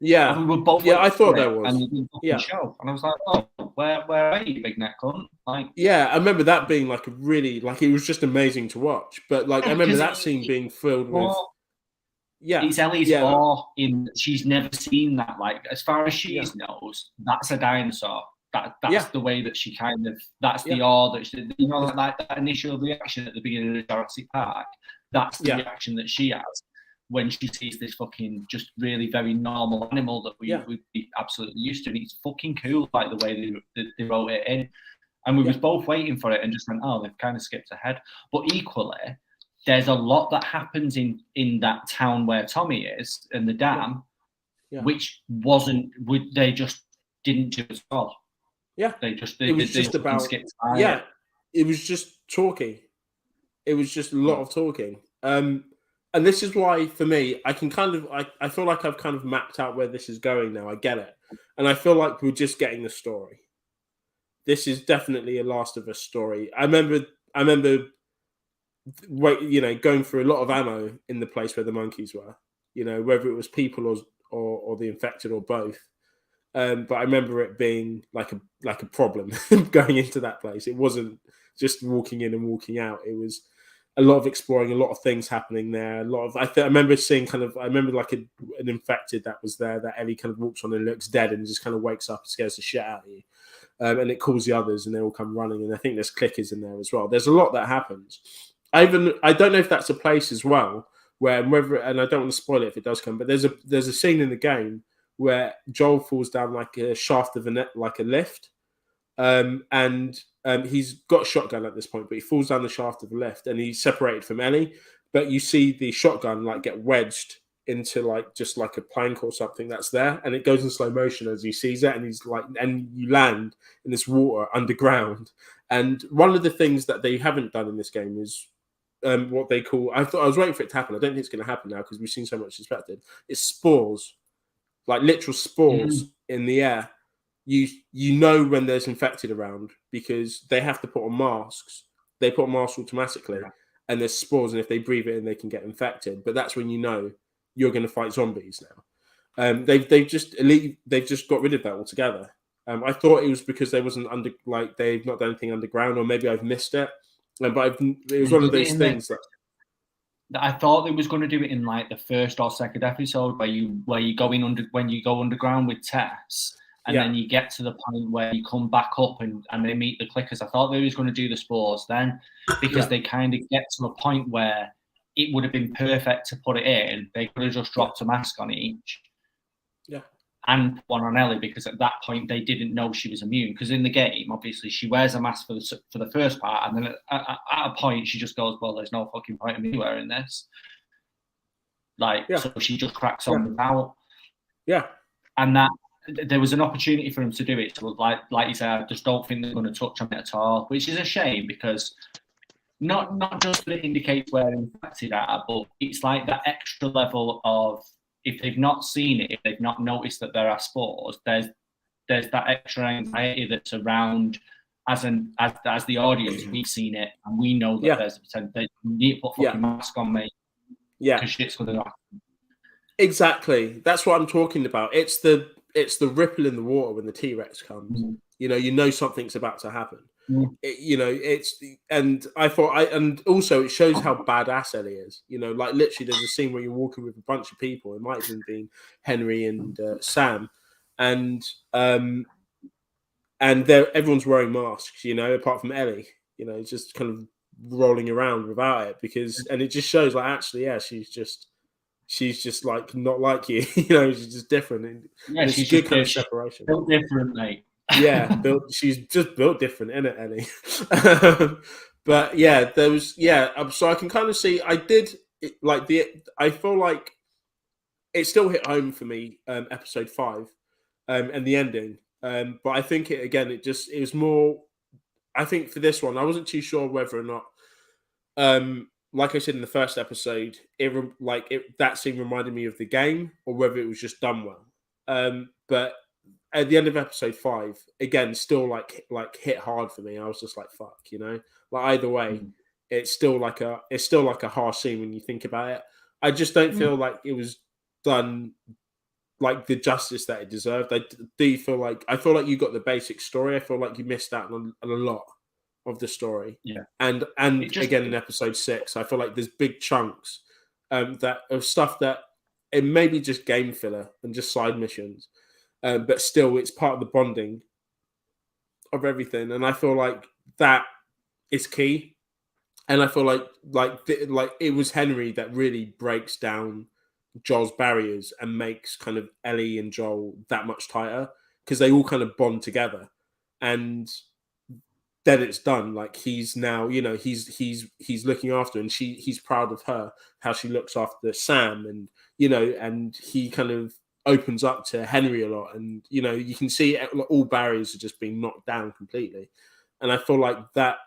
Yeah, and we were both. Yeah, I thought there was. And show, and I was like, "Oh, where are you, big neck cunt?" Like, yeah, I remember that being like a really it was just amazing to watch. But I remember that scene being filled with. Yeah, it's Ellie's awe in. She's never seen that. Like, as far as she knows, that's a dinosaur. That's the way that she kind of. That's the awe that she. Like that initial reaction at the beginning of Jurassic Park. That's the reaction that she has when she sees this fucking just really very normal animal that we'd be absolutely used to. And it's fucking cool, like the way they wrote it in. And we was both waiting for it and just went, oh, they've kind of skipped ahead. But equally, there's a lot that happens in that town where Tommy is, in the dam, which they just didn't do at all. Yeah. It was just talking. It was just a lot of talking. And this is why, for me, I can I feel like I've kind of mapped out where this is going now. I get it. And I feel like we're just getting the story. This is definitely a Last of Us story. I remember going through a lot of ammo in the place where the monkeys were, whether it was people or the infected or both. But I remember it being like a problem going into that place. It wasn't just walking in and walking out. It was a lot of exploring, a lot of things happening there. I remember seeing like an infected that was there that Ellie kind of walks on and looks dead and just kind of wakes up and scares the shit out of you. And it calls the others and they all come running. And I think there's clickers in there as well. There's a lot that happens. I don't know if that's a place as well and I don't want to spoil it if it does come, but there's a scene in the game where Joel falls down like a shaft of like a lift. And he's got a shotgun at this point, but he falls down the shaft of the lift and he's separated from Ellie. But you see the shotgun get wedged into just like a plank or something that's there, and it goes in slow motion as he sees it, and he's and you land in this water underground. And one of the things that they haven't done in this game is what they call. I was waiting for it to happen. I don't think it's going to happen now because we've seen so much expected. It's spores, like literal spores in the air. You know when there's infected around because they have to put on masks. They put on masks automatically, and there's spores, and if they breathe it in, they can get infected. But that's when you know you're going to fight zombies now. They've just got rid of that altogether. I thought it was because they wasn't they've not done anything underground, or maybe I've missed it. But it was one of those things that I thought they was going to do it in the first or second episode where you go underground with Tess. And then you get to the point where you come back up and they meet the clickers. I thought they was going to do the spores then because they kind of get to a point where it would have been perfect to put it in. They could have just dropped a mask on each. Yeah. And one on Ellie because at that point they didn't know she was immune. Because in the game, obviously, she wears a mask for the first part. And then at a point, she just goes, well, there's no fucking point in me wearing this. So she just cracks on without. Yeah. And that. There was an opportunity for him to do it. So like you said, I just don't think they're going to touch on it at all, which is a shame because not just that it indicates where infected are, but it's like that extra level of if they've not seen it, if they've not noticed that there are spores, there's that extra anxiety that's around as the audience, we've seen it and we know that there's a potential. They need to put fucking mask on, mate. Yeah, because shit's gonna happen. Exactly. That's what I'm talking about. It's the ripple in the water when the T-Rex comes. You know something's about to happen. And also it shows how badass Ellie is. Like literally, there's a scene where you're walking with a bunch of people. It might have even been Henry and Sam, and everyone's wearing masks. Apart from Ellie. Just kind of rolling around without it and it just shows like actually, she's just like not like you. She's just different. And she's good just kind of separation. Built different, mate. She's just built different, isn't it, Ellie? But yeah, there was so I can kind of see I feel like it still hit home for me, episode 5, and the ending. But I think it was more. I think for this one, I wasn't too sure whether or not, like I said in the first episode, that scene reminded me of the game, or whether it was just done well. But at the end of episode 5, again, still like hit hard for me. I was just like, fuck, like either way, it's still like a harsh scene when you think about it. I just don't feel like it was done like the justice that it deserved. I feel like you got the basic story. I feel like you missed out on a lot of the story. Yeah. And again in episode 6, I feel like there's big chunks of stuff that it may be just game filler and just side missions. But still, it's part of the bonding of everything, and I feel like that is key. And I feel like it was Henry that really breaks down Joel's barriers and makes kind of Ellie and Joel that much tighter, because they all kind of bond together, and then it's done. Like he's now, he's looking after her, and he's proud of her, how she looks after Sam, and and he kind of opens up to Henry a lot, and you can see all barriers are just being knocked down completely, and I feel like that's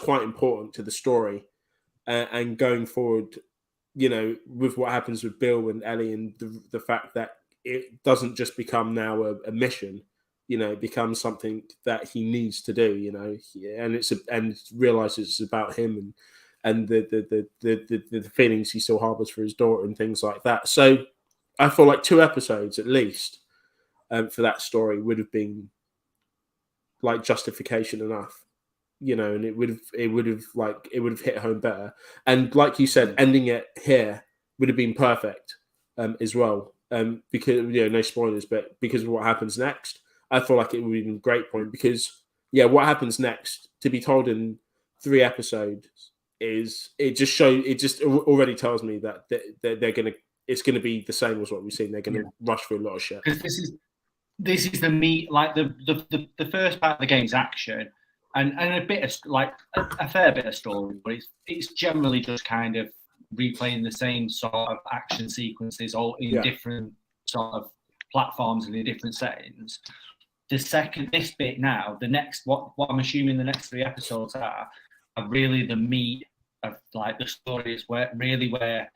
quite important to the story, and going forward, with what happens with Bill and Ellie, and the fact that it doesn't just become now a mission, it becomes something that he needs to do, and realizes it's about him, and the feelings he still harbors for his daughter and things like that. So I feel like 2 episodes at least for that story would have been like justification enough, and it would have hit home better. And like you said, ending it here would have been perfect as well. Because no spoilers, but because of what happens next, I feel like it would have been a great point, because what happens next, to be told in 3 episodes, it just already tells me that they're gonna. It's going to be the same as what we've seen. They're going to rush through a lot of shit. Because this is the meat. Like the first part of the game's action, and a bit of like a fair bit of story, but it's generally just kind of replaying the same sort of action sequences, all in different sort of platforms and in different settings. This bit now, the next what I'm assuming the next 3 episodes are really the meat of like the story, is where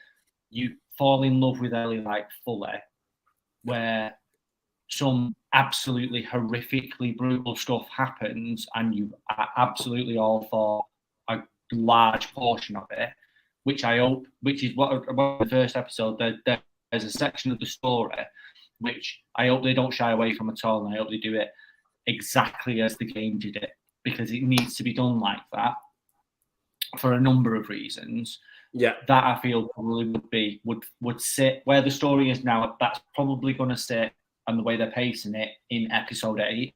you fall in love with Ellie like fully, where some absolutely horrifically brutal stuff happens, and you are absolutely all for a large portion of it, which is what the first episode, there's a section of the story which I hope they don't shy away from at all, and I hope they do it exactly as the game did it, because it needs to be done like that for a number of reasons. Yeah, that I feel probably would sit where the story is now. That's probably going to sit, and the way they're pacing it, in episode 8,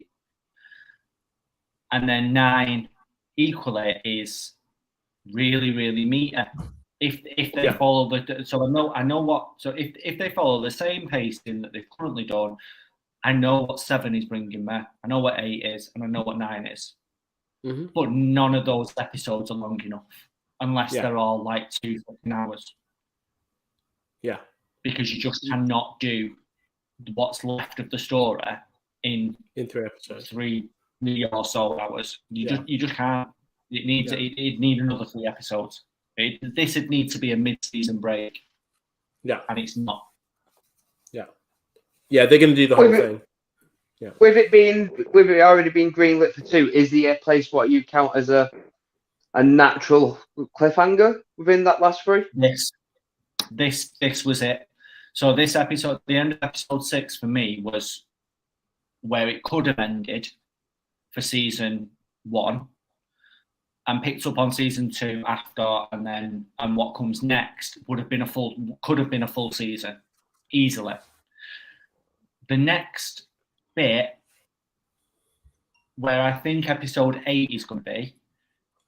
and then 9 equally is really, really meaty. If they follow I know what. So if they follow the same pacing that they've currently done, I know what 7 is bringing me. I know what 8 is, and I know what 9 is. Mm-hmm. But none of those episodes are long enough, unless they're all like 2 fucking hours. Yeah. Because you just cannot do what's left of the story in 3 episodes, 3 or so hours. You just can't. It needs it need another 3 episodes. This would need to be a mid-season break. Yeah, and it's not. Yeah, they're going to do the whole thing. Yeah. With it already being greenlit for 2, is the place what you count as a natural cliffhanger within that last 3? This was it. So this episode, the end of episode 6 for me was where it could have ended for season 1 and picked up on season 2 after, and what comes next could have been a full season easily. The next bit, where I think episode 8 is going to be,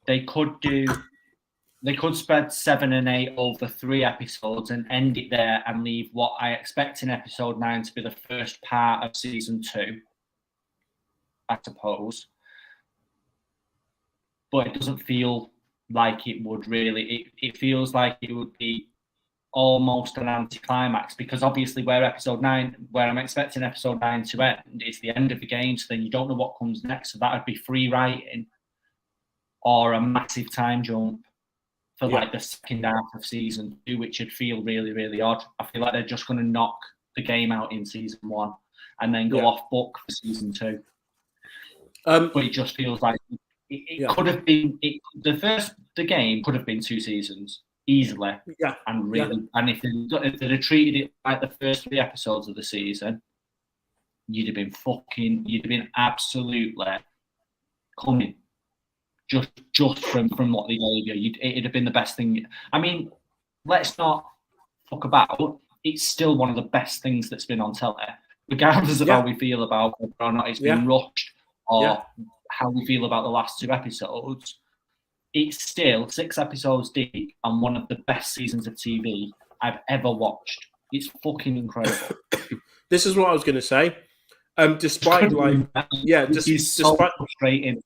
they could spread 7 and 8 over 3 episodes and end it there and leave what I expect in episode 9 to be the first part of season 2, I suppose. But it doesn't feel like it would really. It feels like it would be almost an anticlimax, because obviously where I'm expecting episode 9 to end, is the end of the game. So then you don't know what comes next. So that would be free writing or a massive time jump for like the second half of season 2, which would feel really, really odd. I feel like they're just going to knock the game out in season 1 and then go off book for season 2. But it just feels like it could have been the game could have been 2 seasons easily. Yeah. And really, and if they'd have treated it like the first 3 episodes of the season, you'd have been absolutely coming. Just from what they gave you, it'd have been the best thing. I mean, let's not fuck about. It's still one of the best things that's been on telly, regardless of how we feel about whether or not it's been rushed or how we feel about the last 2 episodes. It's still 6 episodes deep and one of the best seasons of TV I've ever watched. It's fucking incredible. This is what I was going to say. Despite despite frustrating.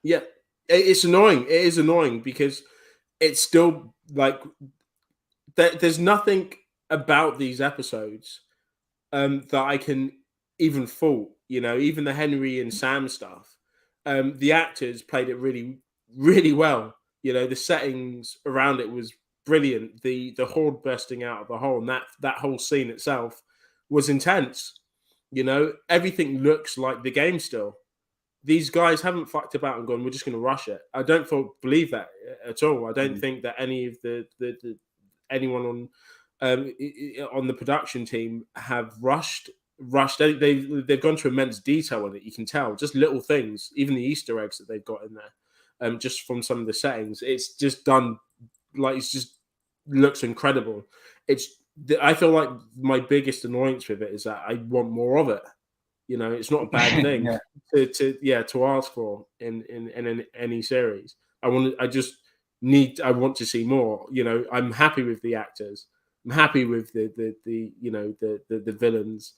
Yeah, it's annoying. It is annoying because it's still like there's nothing about these episodes that I can even fault. You know, even the Henry and Sam stuff. The actors played it really, really well. You know, the settings around it was brilliant. The horde bursting out of the hole, and that whole scene itself was intense. You know, everything looks like the game still. These guys haven't fucked about and gone, we're just going to rush it. I don't believe that at all. I don't think that any of the anyone on the production team have rushed. They've gone to immense detail on it. You can tell just little things, even the Easter eggs that they've got in there, just from some of the settings. It's just done like it just looks incredible. I feel like my biggest annoyance with it is that I want more of it. You know, it's not a bad thing to ask for in any series. I want to see more. You know, I'm happy with the actors. I'm happy with the villains.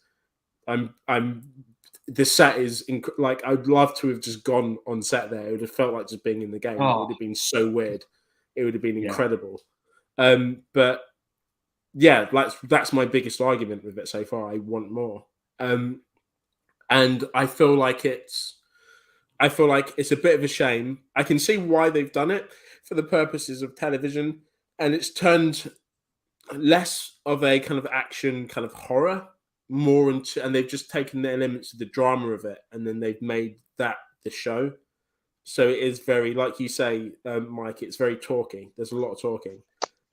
The set is like I'd love to have just gone on set there. It would have felt like just being in the game. It would have been so weird. It would have been incredible. But yeah, that's my biggest argument with it so far. I want more. And I feel like it's a bit of a shame. I can see why they've done it for the purposes of television, and it's turned less of a kind of action, kind of horror, more into, and they've just taken the elements of the drama of it, and then they've made that the show. So it is very, like you say, Mike, it's very talking. There's a lot of talking.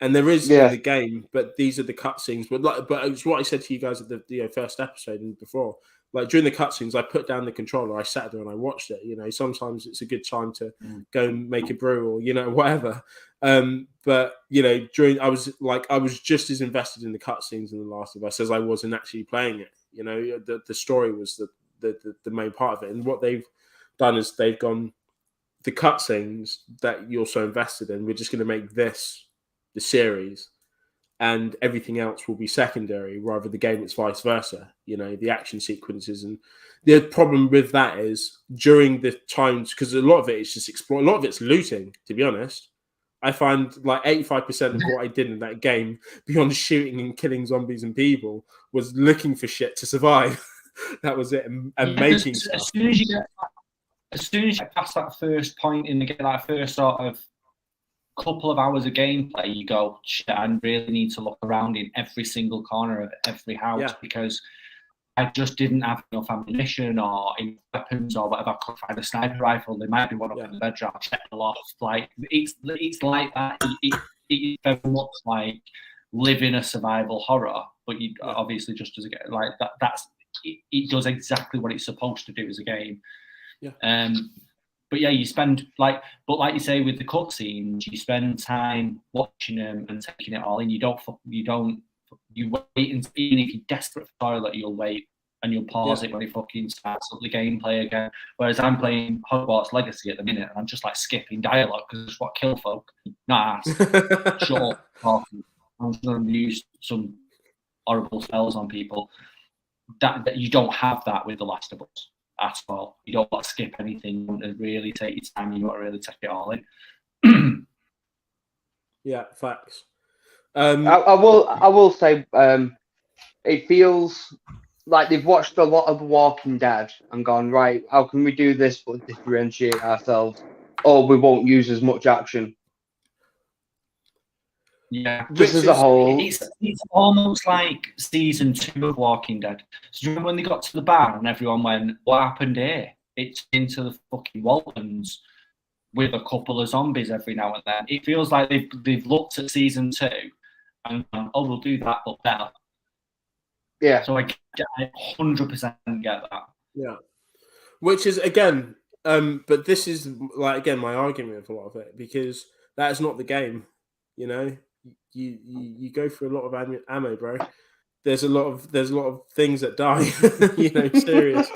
And there is in the game, but these are the cutscenes. But it's what I said to you guys at the first episode and before. Like during the cutscenes, I put down the controller, I sat there and I watched it. You know, sometimes it's a good time to go and make a brew or whatever. But I was just as invested in the cutscenes in The Last of Us as I was in actually playing it. You know, the story was the main part of it, and what they've done is they've gone the cutscenes that you're so invested in. We're just going to make this the series, and everything else will be secondary. Rather, the game it's vice versa. You know, the action sequences, and the problem with that is during the times, because a lot of it is just explore. A lot of it's looting. To be honest, I find like 85% of what I did in that game, beyond shooting and killing zombies and people, was looking for shit to survive. That was it, and making stuff. As soon as you get past that first point in the game, that first sort of couple of hours of gameplay, you go, shit, I really need to look around in every single corner of every house, because I just didn't have enough ammunition or weapons or whatever. I couldn't find a sniper rifle. There might be one up in the bedroom. I'll check the loft. Like it's like that. It's very much like living a survival horror, but you obviously just as a game like that. It does exactly what it's supposed to do as a game. Yeah. But yeah, you spend like you say with the cutscenes, you spend time watching them and taking it all in. You wait, and even if you're desperate for toilet, you'll wait and you'll pause it when it fucking starts up the gameplay again. Whereas I'm playing Hogwarts Legacy at the minute, and I'm just like skipping dialogue because it's what kill folk. Not ask. Shut up. I'm just going to use some horrible spells on people. That you don't have that with The Last of Us at all. You don't want to skip anything. You want to really take your time. You want to really take it all in. Yeah, facts. I will say it feels like they've watched a lot of Walking Dead and gone, right, how can we do this but differentiate ourselves? Or we won't use as much action. Yeah, just as a whole. It's almost like season 2 of Walking Dead. So remember when they got to the bar and everyone went, what happened here? It's into the fucking Waltons with a couple of zombies every now and then. It feels like they've looked at season 2 and gone, oh, we'll do that, but better. Yeah. So I 100% get that. Yeah. Which is, again, but this is, like, again, my argument with a lot of it, because that is not the game, you know? You go through a lot of ammo, bro. There's a lot of things that die, you know, serious.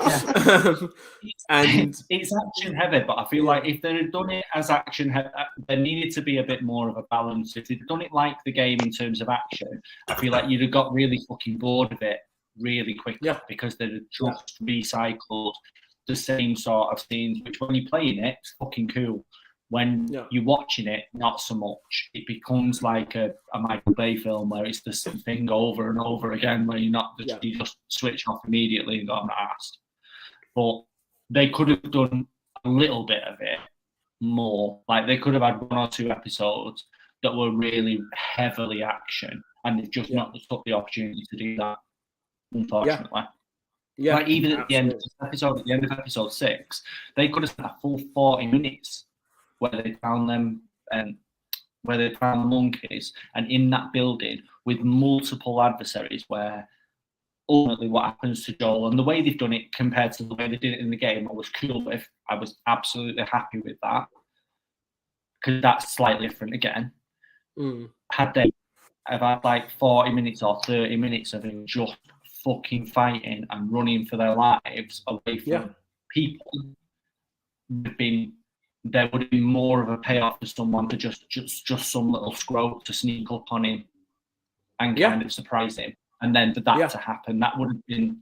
And it's action heavy, but I feel like if they had done it as action heavy, there needed to be a bit more of a balance. If they'd done it like the game in terms of action, I feel like you'd have got really fucking bored of it really quickly because they'd have just recycled the same sort of scenes, which when you're playing it, it's fucking cool. When you're watching it, not so much. It becomes like a Michael Bay film where it's the same thing over and over again, where you just switch off immediately and go, I'm not asked. But they could have done a little bit of it more. Like they could have had 1 or 2 episodes that were really heavily action, and they've just not took the opportunity to do that, unfortunately. Yeah. Like even at the end of episode 6, they could have spent a full 40 minutes where they found them where they found the monkeys, and in that building with multiple adversaries, where ultimately what happens to Joel and the way they've done it compared to the way they did it in the game, I was cool with. I was absolutely happy with that because that's slightly different again. Had they have had like 40 minutes or 30 minutes of them just fucking fighting and running for their lives away from people, there would have been more of a payoff for someone to just some little scroll to sneak up on him and kind of surprise him. And then for that to happen, that would have been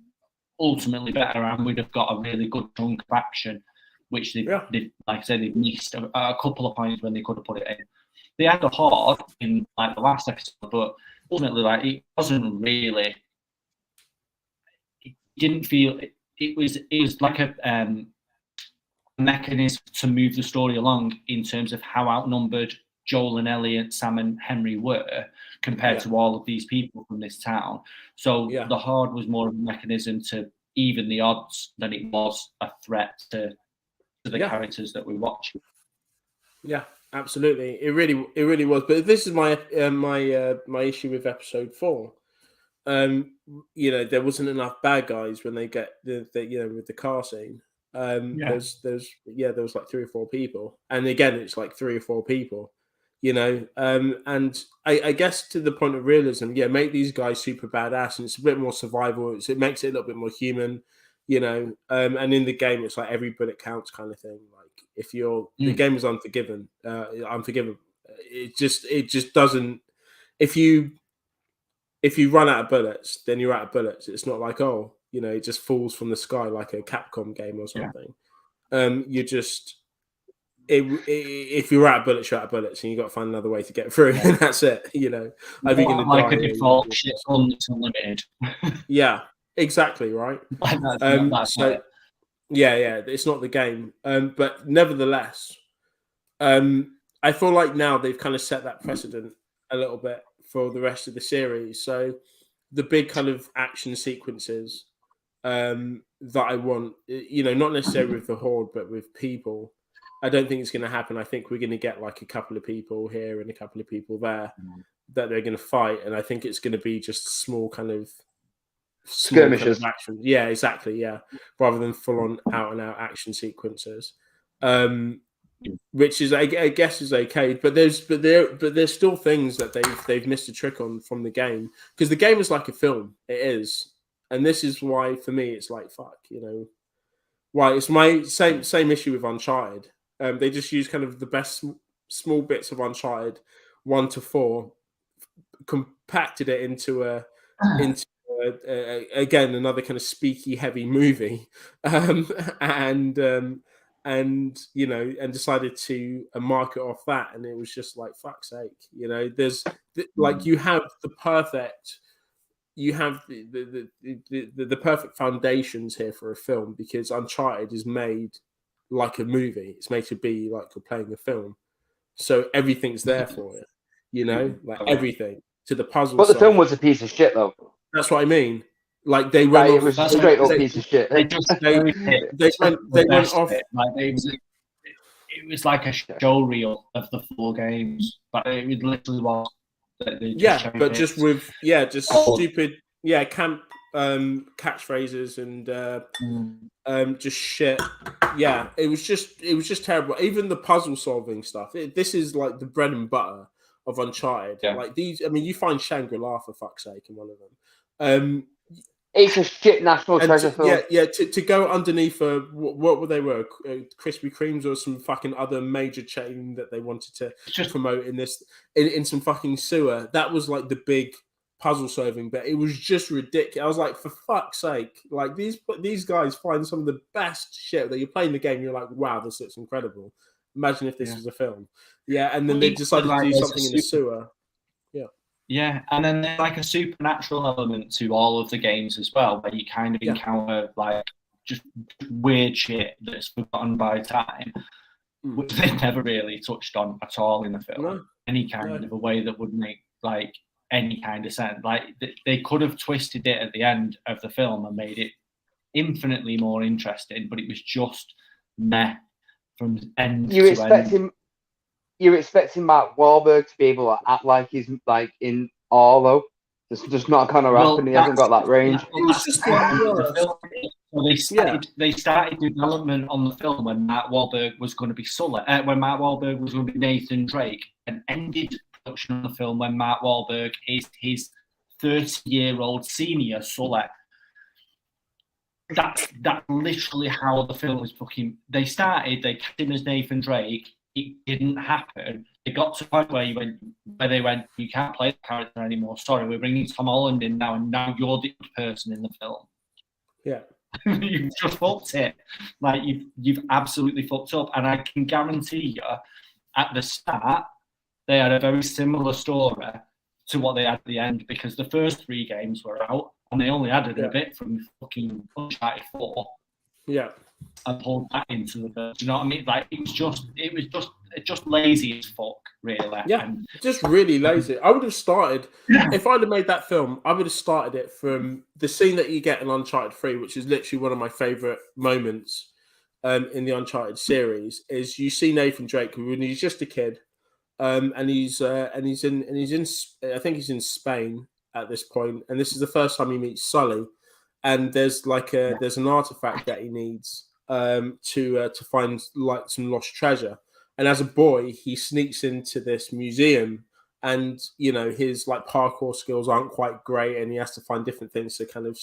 ultimately better, and we'd have got a really good chunk of action, which they like I said, they missed a couple of points when they could have put it in. They had a hard in like the last episode, but ultimately, like it wasn't really. It didn't feel. It was like a mechanism to move the story along in terms of how outnumbered Joel and Elliot, Sam and Henry were compared to all of these people from this town. So the horde was more of a mechanism to even the odds than it was a threat to the characters that we watch. Yeah, absolutely. It really was. But this is my my issue with episode 4. You know, there wasn't enough bad guys when they get the with the car scene. There was like 3 or 4 people, and again it's like 3 or 4 people, you know, and I guess to the point of realism, make these guys super badass, and it's a bit more survival. It makes it a little bit more human, you know, and in the game it's like every bullet counts kind of thing. Like if the game is Unforgiven, it just doesn't. If you run out of bullets, then you're out of bullets. It's not like, oh, you know, it just falls from the sky like a Capcom game or something. You just, if you're out of bullets, you're out of bullets, and you got to find another way to get through, and that's it. You know, either you're like a default shit unlimited. Yeah, exactly right. It's not the game, but nevertheless, I feel like now they've kind of set that precedent a little bit for the rest of the series. So the big kind of action sequences that I want. You know, not necessarily with the Horde, but with people. I don't think it's going to happen. I think we're going to get like a couple of people here and a couple of people there that they're going to fight, and I think it's going to be just small kind of skirmishes. Action. Yeah, exactly. Yeah, rather than full on out and out action sequences, which is I guess is okay. But there's still things that they've missed a trick on from the game, because the game is like a film. It is, and this is why for me it's like fuck. You know, why it's my same issue with Uncharted. They just use kind of the best small bits of Uncharted 1 to 4, compacted it into again another kind of speaky heavy movie, and you know, and decided to market off that, and it was just like fuck's sake, you know. There's like you have the perfect perfect foundations here for a film, because Uncharted is made like a movie. It's made to be like you're playing a film, so everything's there for it, you know, like everything to the puzzle. But the film was a piece of shit, though. That's what I mean. Like they went. It was a straight up piece of shit. They went off. Like it was like a show reel of the 4 games, but it literally was. Just with stupid camp catchphrases and just shit. Yeah, it was just terrible. Even the puzzle solving stuff. This is like the bread and butter of Uncharted. Yeah. Like these, I mean, you find Shangri-La for fuck's sake in one of them. It's a shit national treasure film. Yeah. To go underneath what were they were Krispy Kremes or some fucking other major chain that they wanted to promote in some fucking sewer. That was like the big puzzle solving, but it was just ridiculous. I was like, for fuck's sake, like these guys find some of the best shit that you're playing the game. You're like, wow, this looks incredible. Imagine if this was a film. Yeah, and then they decided to do something in the sewer. Yeah, and then there's like a supernatural element to all of the games as well, where you kind of encounter like just weird shit that's forgotten by time, which they never really touched on at all in the film. No. Any kind of a way that would make like any kind of sense. Like they could have twisted it at the end of the film and made it infinitely more interesting, but it was just meh from end to end. You're expecting Mark Wahlberg to be able to act like he's like in awe, though. It's just not kind of happen. He hasn't got that range. They started development on the film when Mark Wahlberg was going to be Sully, when Mark Wahlberg was going to be Nathan Drake, and ended production on the film when Mark Wahlberg is his 30-year-old senior Sully. That's literally how the film was fucking. They cast him as Nathan Drake. It didn't happen. It got to the point where they went, you can't play the character anymore. Sorry, we're bringing Tom Holland in now, and now you're the person in the film. Yeah, you've just fucked it. Like you've absolutely fucked up. And I can guarantee you, at the start, they had a very similar story to what they had at the end, because the first 3 games were out, and they only added a bit from fucking Uncharted 4. Yeah. And pulled that into the first. Do you know what I mean? Like it was just lazy as fuck, really. Yeah, just really lazy. I would have started if I'd have made that film. I would have started it from the scene that you get in Uncharted 3, which is literally one of my favorite moments in the Uncharted series. Is you see Nathan Drake when he's just a kid, and he's in I think he's in Spain at this point, and this is the first time he meets Sully, and there's an artifact that he needs to find like some lost treasure. And as a boy, he sneaks into this museum, and you know his like parkour skills aren't quite great, and he has to find different things to kind of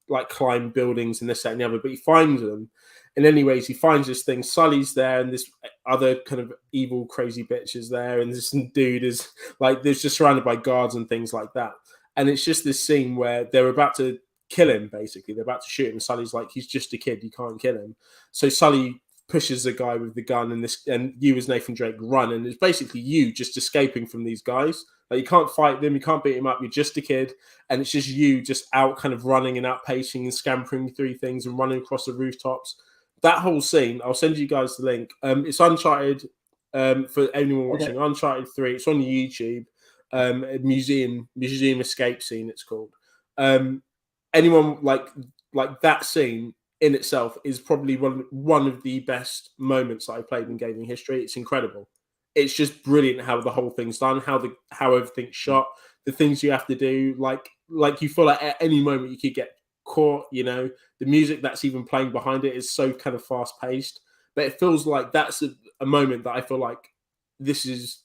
like climb buildings and this, that, and the other. But he finds them, and anyways, he finds this thing. Sully's there, and this other kind of evil, crazy bitch is there, and this dude is like there's just surrounded by guards and things like that. And it's just this scene where they're about to kill him. Basically, they're about to shoot him. And Sully's like, he's just a kid, you can't kill him. So Sully pushes the guy with the gun, and you as Nathan Drake run, and it's basically you just escaping from these guys. Like you can't fight them, you can't beat him up. You're just a kid, and it's just you just out kind of running and outpacing and scampering through things and running across the rooftops. That whole scene, I'll send you guys the link. It's Uncharted for anyone watching. Uncharted 3. It's on YouTube. A museum escape scene. It's called. Anyone like like that scene in itself is probably one of the best moments that I've played in gaming history. It's incredible. It's just brilliant how the whole thing's done, how everything's shot, the things you have to do. Like you feel like at any moment you could get caught. You know, the music that's even playing behind it is so kind of fast paced, but it feels like that's a moment that I feel like this is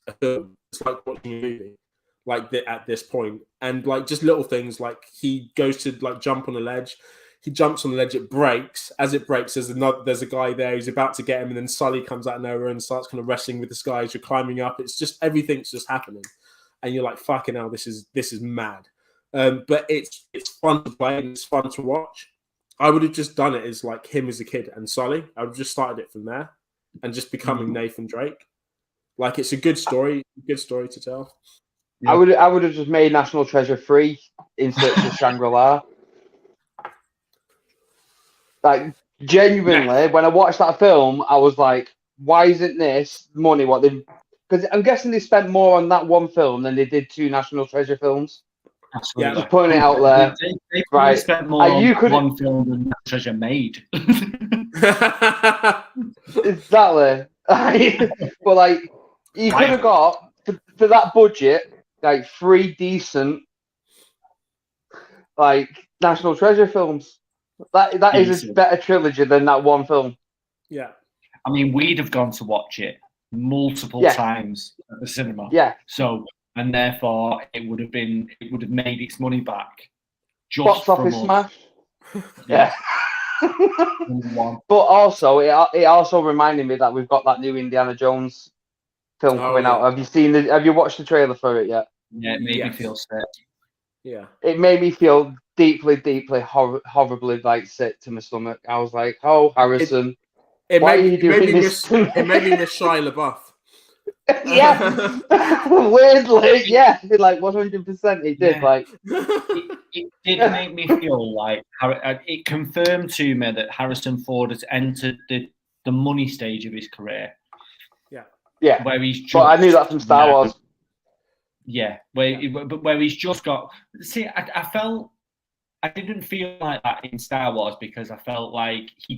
a film. It's like watching a movie, like at this point, and like just little things like he goes to like jump on a ledge. He jumps on the ledge, it breaks. As it breaks, there's a guy there who's about to get him, and then Sully comes out of nowhere and starts kind of wrestling with this guy as you're climbing up. It's just everything's just happening, and you're like, "Fucking hell, this is mad." But it's fun to play and it's fun to watch. I would have just done it as like him as a kid and Sully. I would have just started it from there and just becoming Nathan Drake. Like it's a good story to tell. Yeah. I would have just made National Treasure 3 in Search of Shangri-La. Like, genuinely, when I watched that film, I was like, why isn't this money what they've... Because I'm guessing they spent more on that one film than they did 2 National Treasure films. Absolutely. Just putting it out there. They right. spent more on one film than Treasure made. Exactly. But, like, you could have got, for that budget, like, 3 decent, like, National Treasure films. That is a better trilogy than that one film. Yeah. I mean, we'd have gone to watch it multiple times at the cinema. Yeah. So, and therefore, it would have made its money back. Just Box office from smash. Yeah. One. But also, it also reminded me that we've got that new Indiana Jones film coming out. Have you watched the trailer for it yet? Yeah, it made me feel sick. Yeah. It made me feel deeply, horribly like sick to my stomach. I was like, "Oh, Harrison, why are you doing this?" It made me miss Shia LaBeouf. Yeah, weirdly, yeah, like 100%. It did. Like, it did make me feel like it confirmed to me that Harrison Ford has entered the money stage of his career. Yeah, where he's. But I knew that from Star Wars. Yeah, where he's just got. See, I didn't feel like that in Star Wars because I felt like he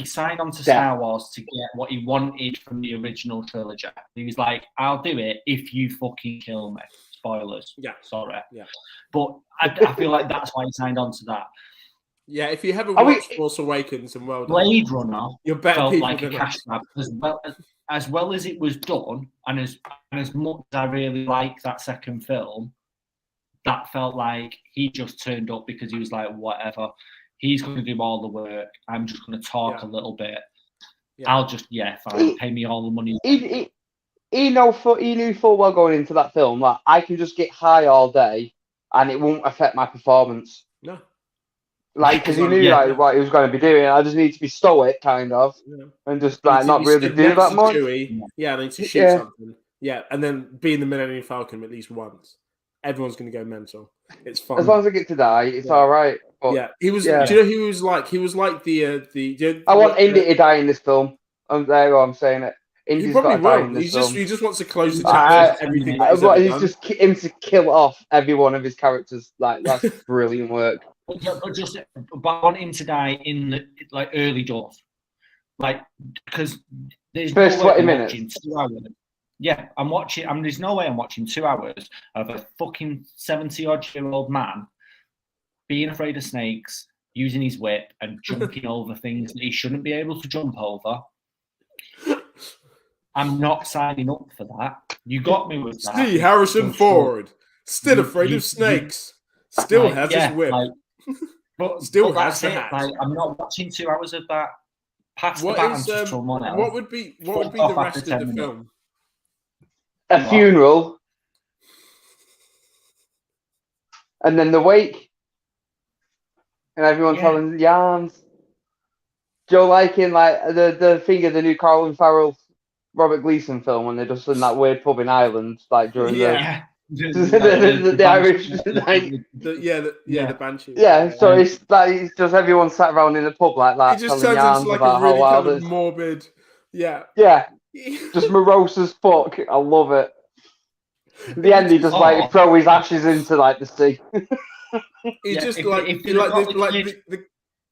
signed on to Star Wars to get what he wanted from the original trilogy. He was like, "I'll do it if you fucking kill me." Spoilers. Yeah, sorry. Yeah, but I feel like that's why he signed on to that. Yeah, if you haven't watched Force Awakens and Blade Runner, you're better felt people like a than cash grab as well as it was done, and as much as I really like that second film, that felt like he just turned up because he was like, whatever, he's going to do all the work. I'm just going to talk a little bit. Yeah. I'll just fine, pay me all the money. He knew full well going into that film that I can just get high all day and it won't affect my performance. No. Like, because he knew like what he was going to be doing. I just need to be stoic, kind of, and just like not really do that much. Yeah, I need to shoot something. Yeah, and then be in the Millennium Falcon at least once. Everyone's going to go mental. It's fun. As long as I get to die, it's all right. But, he was. Do you know who he was like? He was like the. I want Indy to die in this film. I'm saying it. Indy's got to die in this film. He just wants to close the chapter. Everything. He's just him to kill off every one of his characters. Like, that's brilliant work. But I want him to die in the early doors, because there's first no way 20 minutes. 2 hours. Yeah, I'm watching. There's no way I'm watching 2 hours of a fucking 70-odd-year-old man being afraid of snakes, using his whip and jumping over things that he shouldn't be able to jump over. I'm not signing up for that. You got me with that. See Harrison Ford, still afraid of snakes, still has his whip. But still has the hat. I'm not watching 2 hours of that. Pass the baton to someone else. What would be the rest of the film? A funeral, and then the wake, and everyone telling yarns. Joe liking the thing of the new Colin Farrell, Robert Gleason film when they're just in that weird pub in Ireland, during the Irish, the Banshee. Yeah, so it's just everyone sat around in the pub like that. It just turns into like a really kind of morbid. Yeah. Yeah. Just morose as fuck. I love it. At the end, he just throw his ashes into the sea. It's just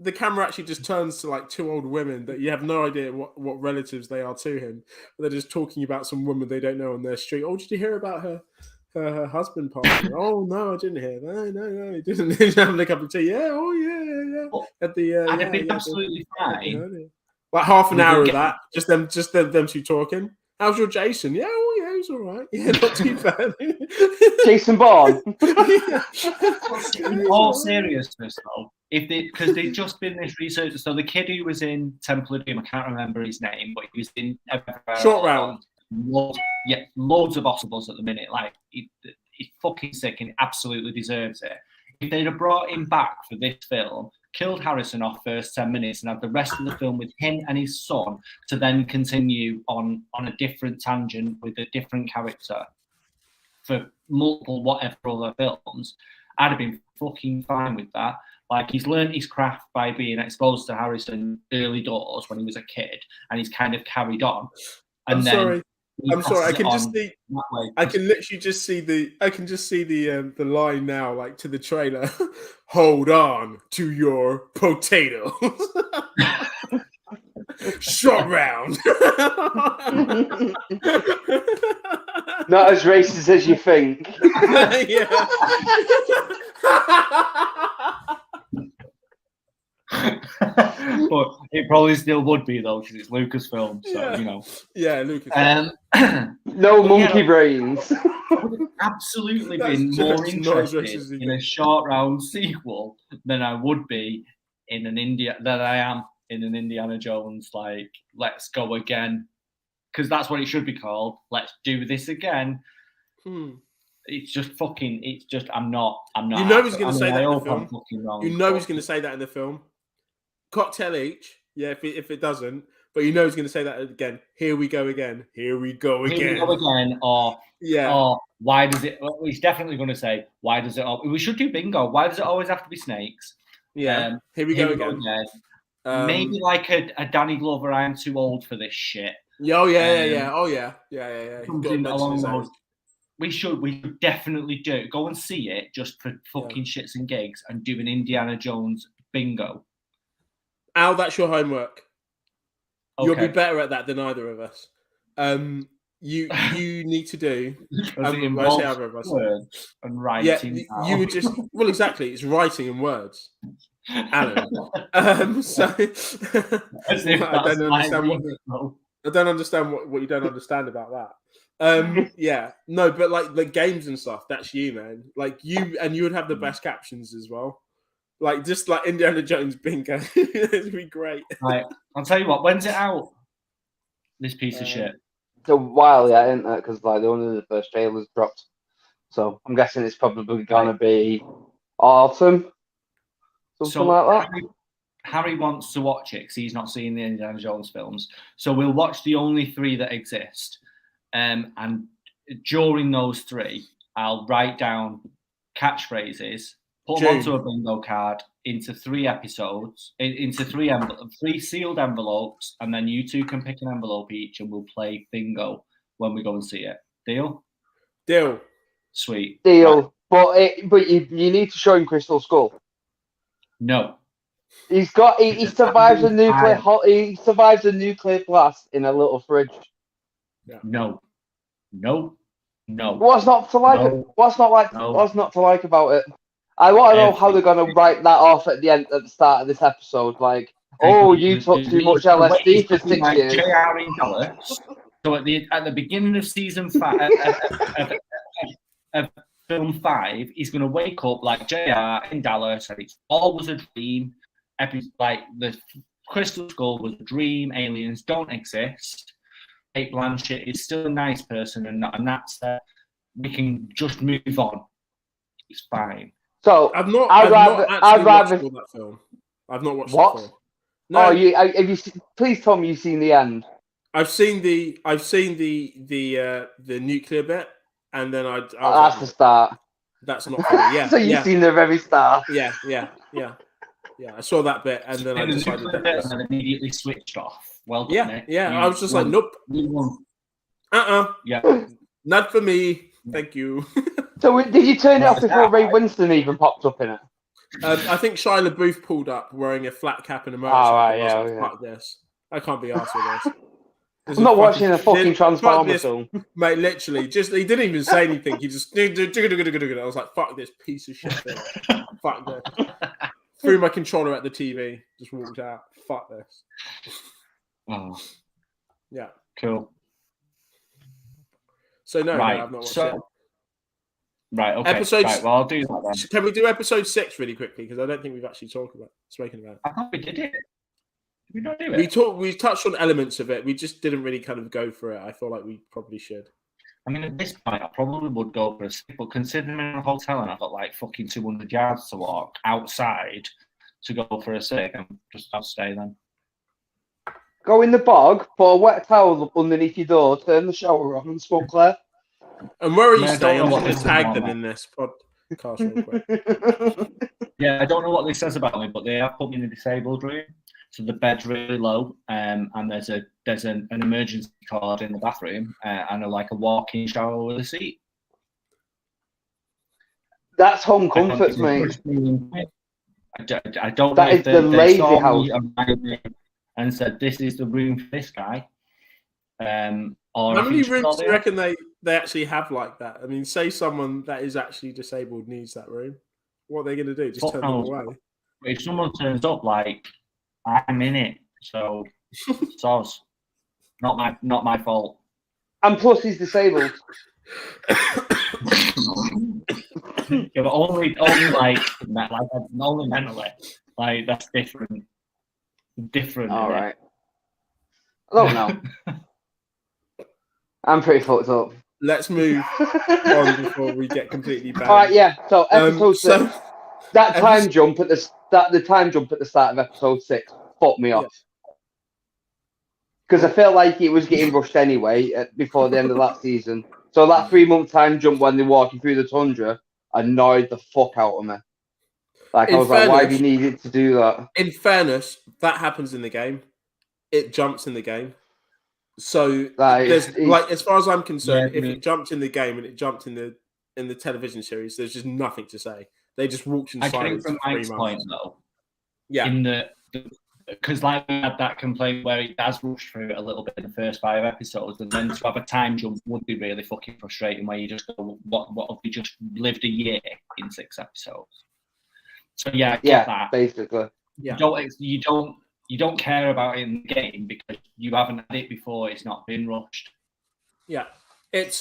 the camera actually just turns to like two old women that you have no idea what relatives they are to him. They're just talking about some woman they don't know on their street. Oh, did you hear about her husband passing? Oh no, I didn't hear. No, he didn't. He's having a cup of tea. Yeah, oh yeah. Well, At the I'd be absolutely fine. Like half an hour of that, just them two talking. How's your Jason? Yeah, oh yeah, he's all right. Yeah, not too bad. Jason Bourne. In all seriousness, though, because they've just been this research. So the kid who was in Temple of Doom, I can't remember his name, but he was in Short Round. Loads of Oscars at the minute. Like he's fucking sick and absolutely deserves it. If they'd have brought him back for this film, killed Harrison off first 10 minutes and had the rest of the film with him and his son to then continue on a different tangent with a different character for multiple whatever other films, I'd have been fucking fine with that. Like, he's learned his craft by being exposed to Harrison early doors when he was a kid, and he's kind of carried on. And I'm sorry. I can just see. I can literally just see the. I can just see the line now, like to the trailer. Hold on to your potatoes. Short round. Not as racist as you think. Yeah. But it probably still would be though, because it's Lucasfilm, so you know. Yeah, Lucasfilm. No monkey brains. I would have absolutely been more interested in a short round sequel than I would be in an Indiana Jones, like, let's go again. Because that's what it should be called. Let's do this again. It's just fucking. It's just. I'm not. You know he's going to say that in the film. You know he's going to say that in the film. Cocktail each. Yeah, if it doesn't, but you know he's going to say that again. Here we go again. Here we go again. Here we go again. Or yeah. Or why does it? Well, he's definitely going to say why does it? We should do bingo. Why does it always have to be snakes? Yeah. Here we go again. Maybe like a Danny Glover. I am too old for this shit. Oh yeah. Oh yeah. We should definitely do. Go and see it just for fucking shits and gigs and do an Indiana Jones bingo. Al, that's your homework. Okay. You'll be better at that than either of us. You need to do. And writing. Yeah, you would just. Well, exactly. It's writing and words, Alan. So I don't understand what you don't understand about that. Yeah, no, but like the games and stuff, that's you, man. Like you would have the best captions as well. Like just like Indiana Jones bingo, it'd be great. Right, I'll tell you what. When's it out? This piece of shit. It's a while yet, isn't it? Because like only the first trailer's dropped, so I'm guessing it's probably gonna be autumn, something like that. Harry wants to watch it because he's not seen the Indiana Jones films. So we'll watch the only 3 that exist. And during those 3, I'll write down catchphrases, put them onto a bingo card into 3 episodes, into 3 sealed envelopes, and then you 2 can pick an envelope each and we'll play bingo when we go and see it. Deal? Deal. Sweet. Deal. Right. But you need to show him Crystal Skull. No. He survives a nuclear blast in a little fridge. Yeah. No. What's not to like? What's not to like about it? I want to know how they're going to write that off at the start of this episode. Like, you took too much LSD for 6 years. JR in Dallas. So at the beginning of season 5 of film 5, he's going to wake up like JR in Dallas, and it's always a dream. Like the Crystal Skull was a dream. Aliens don't exist. Kate Blanchett is still a nice person, and that's we can just move on. It's fine. So I'd rather watched that film. I've not watched that film. No. Oh, please tell me you've seen the end. I've seen the nuclear bit, and then I that's the start. That's not funny. Yeah. So you've seen the very start. Yeah. I saw that bit, and then I decided that. And then immediately switched off. Well, I was just like, nope. Yeah, not for me. Thank you. So did you turn it off before Ray Winston even popped up in it? I think Shia LaBeouf pulled up wearing a flat cap and a motorcycle. Oh, right, I was yeah. like, fuck this. I can't be arsed with this. I'm not watching a fucking Transformer film. Mate, literally. He didn't even say anything. He just... I was like, fuck this piece of shit thing. Fuck this. Threw my controller at the TV. Just walked out. Fuck this. Oh. Yeah. Cool. So, no, right. I've not watched it. Right, okay. Right, well, I'll do that then. Can we do episode 6 really quickly? Because I don't think we've actually spoken about it. I thought we did it. Did we not do it? We touched on elements of it. We just didn't really kind of go for it. I feel like we probably should. I mean, at this point, I probably would go for a 6, but considering I'm in a hotel and I've got like fucking 200 yards to walk outside to go for a 6, I'll stay then. Go in the bog, put a wet towel up underneath your door, turn the shower on, and smoke Claire. And where are you staying? I'm going to tag them in this podcast real quick. Yeah, I don't know what this says about me, but they have put me in a disabled room, so the bed's really low, and there's an emergency cord in the bathroom, and a walk-in shower with a seat. That's home comforts, mate. I don't know that if is the lazy saw house. Me and said this is the room for this guy. How many rooms do you reckon they actually have like that? I mean, say someone that is actually disabled needs that room. What are they going to do? Just turn them away? If someone turns up, like, I'm in it. So, soz. Not my fault. And plus, he's disabled. Yeah, but only mentally. Like, that's different. All right. I don't know. I'm pretty fucked up. Let's move on before we get completely bad. All right, yeah. So episode 6, that time jump at the time jump at the start of episode 6 fucked me off because I felt like it was getting rushed anyway before the end of that season. So that 3-month time jump when they're walking through the tundra annoyed the fuck out of me. Like I was like, why have you needed to do that? In fairness, that happens in the game. It jumps in the game. So as far as I'm concerned, if it jumped in the game and it jumped in the television series, there's just nothing to say. They just walked in silence. I think from Mike's point though, yeah, because like we had that complaint where it does rush through it a little bit in the first 5 episodes, and then to have a time jump would be really fucking frustrating. Where you just go, what have we just lived a year in 6 episodes? So yeah, that basically. Yeah, you don't care about it in the game because you haven't had it before. It's not been rushed. Yeah, it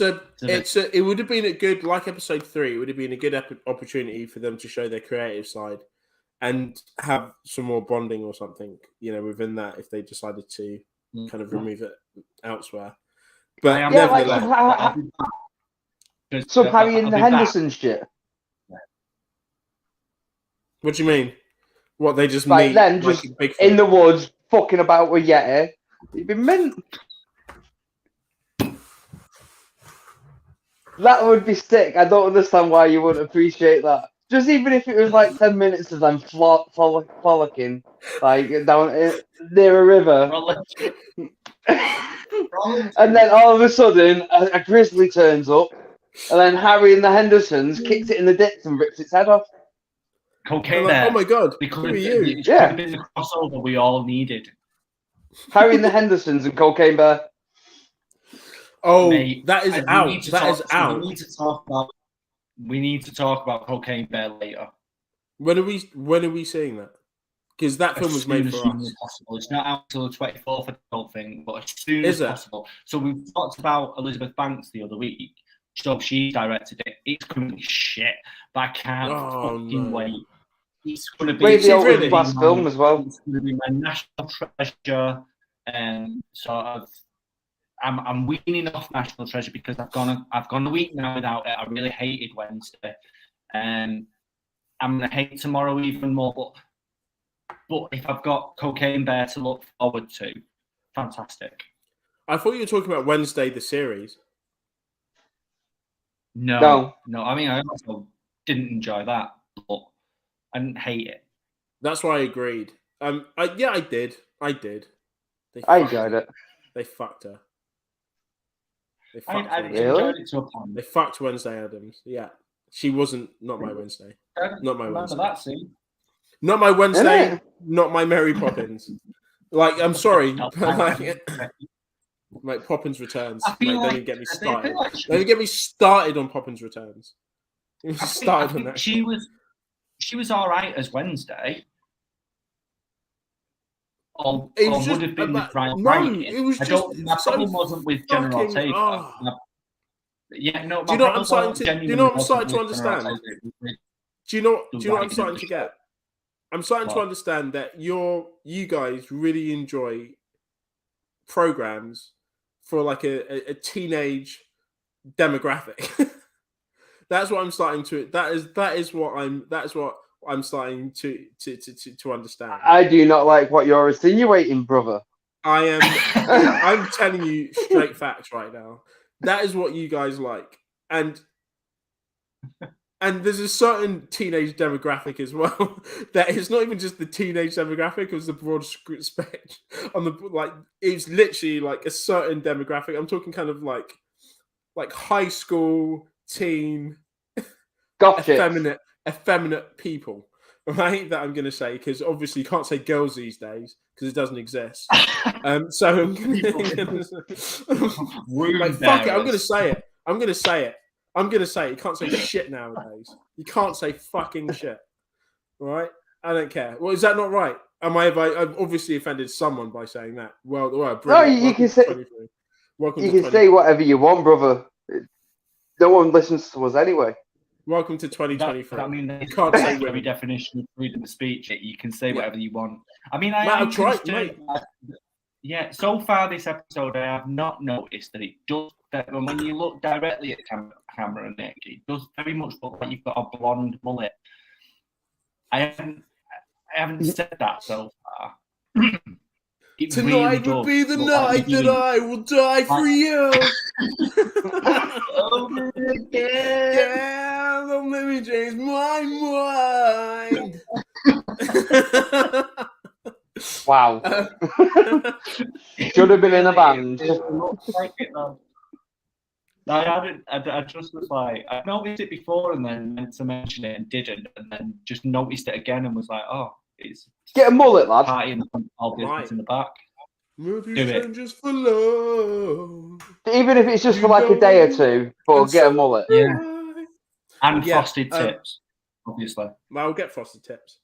would have been a good, like episode 3. It would have been a good opportunity for them to show their creative side and have some more bonding or something, within that if they decided to kind of remove it elsewhere. But some Harry and the Henderson shit. What do you mean? What, they just like meet then just in the woods fucking about with Yeti? You've been meant. That would be sick. I don't understand why you wouldn't appreciate that. Just even if it was like 10 minutes of them frolicking, like down near a river. And then all of a sudden, a grizzly turns up, and then Harry and the Hendersons kicks it in the dicks and rips its head off. Cocaine like, oh my god, who are you? It could have been the crossover we all needed. Harry and the Hendersons and Cocaine Bear. Oh, mate, that is out. That is out. We need to talk about Cocaine Bear later. When are we seeing that? Because that film was made for us. Possible. It's not out until the 24th, I don't think, but as soon as possible. So we talked about Elizabeth Banks the other week. So she directed it. It's going to be shit, but I can't fucking wait. It's going to be really last film as well. It's going to be my national treasure, and sort of. I'm weaning off National Treasure because I've gone a week now without it. I really hated Wednesday, and I'm gonna hate tomorrow even more. But if I've got Cocaine Bear to look forward to, fantastic. I thought you were talking about Wednesday the series. No. I mean, I also didn't enjoy that, but I didn't hate it. That's why I agreed. I did. I enjoyed it. They fucked her. I enjoyed it to a point. They fucked Wednesday Addams. Yeah. She wasn't. Not my Wednesday. Not my Remember Wednesday. that scene? Not my Wednesday. Innit? Not my Mary Poppins. Like, I'm sorry, Not but my like, mate, Poppins Returns. I Mate, feel don't like- even get me I started. feel like Don't even get me started on Poppins Returns. I Started on think that. she was all right as Wednesday. Or It was would just have been with about- Ryan no, Writing. it was I just don't. My so problem wasn't with General fucking- Ortega. oh. Yeah, no. Do you know what I'm starting to? Do you know what I'm starting to understand? Do you know what I'm starting to get? I'm starting to What? understand that you guys really enjoy programs for like a teenage demographic. That's what I'm starting to. That is what I'm starting to understand. I do not like what you're insinuating, brother. I am. I'm telling you straight facts right now. That is what you guys like, and there's a certain teenage demographic as well. That it's not even just the teenage demographic; it's the broad spectrum. On the like, it's literally like a certain demographic. I'm talking kind of like high school teen, Goth chicks. effeminate people, right? That I'm going to say, because obviously you can't say girls these days because it doesn't exist. So I'm going to like, fuck it. I'm going to say it. I'm going to say it. You can't say shit nowadays. You can't say fucking shit. All right? I don't care. Well, is that not right? I've obviously offended someone by saying that. Well, No, brilliant. you can say Welcome you to can say whatever you want, brother. No one listens to us anyway. Welcome to 2023. I mean, You can't say that's the very women. definition of freedom of speech. You can say Yeah. whatever you want. I mean, I Mate, am I've tried, concerned. Yeah, so far this episode, I have not noticed that it does. That when you look directly at the camera, Nick, it does very much look like you've got a blonde mullet. I haven't said that so far. It Tonight really will be the does look night like you're that doing- I will die for you. Over again. Yeah, don't let me change my mind. Wow. Should have been in a band. It looks like it, though. I just was like, I noticed it before and then meant to mention it and didn't, and then just noticed it again and was like, oh, it's Get a mullet, lad. party in the front, all business Right. in the back. Movie Do it. strangers for love. Even if it's just for like a day or two, but get a mullet. Yeah. And Yeah, frosted tips, obviously. I'll get frosted tips.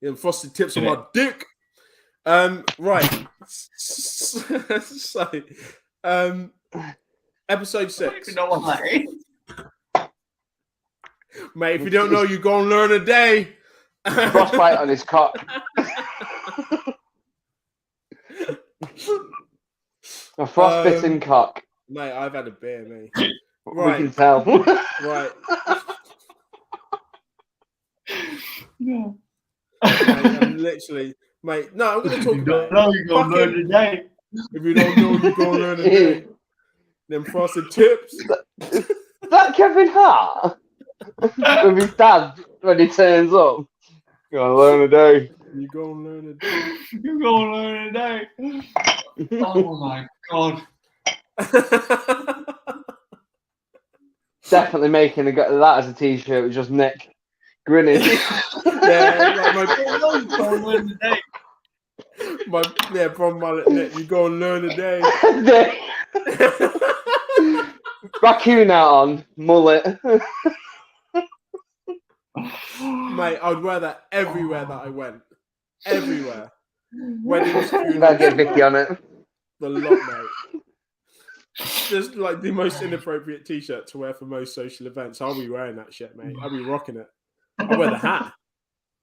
Yeah, frosted tips Do on my dick. Right. So, episode I don't 6. even know what that is. Mate, if you don't know, you're going to learn a day. Frostbite on his cock. A frostbitten cock. Mate, I've had a beer, mate. We Right. can tell. Right. No. Mate, I'm literally... Mate, no, I'm going to talk You about don't know, you're going to learn today. If you don't know, you're going to learn a day. Them frosted tips. Is that Kevin Hart? With his dad when he turns up. Gonna learn a day. You're going to learn a day. You're going to learn today. Oh my god. Definitely making that as a t-shirt with just Nick grinning. Yeah, like You're going to learn today. my from mullet net. You go and learn a day. Raccoon out on, mullet. Mate, I'd wear that everywhere that I went. Everywhere. Weddings, You better get Vicky on it. the lot, mate. Just like the most inappropriate t-shirt to wear for most social events. I'll be wearing that shit, mate. I'll be rocking it. I'll wear the hat.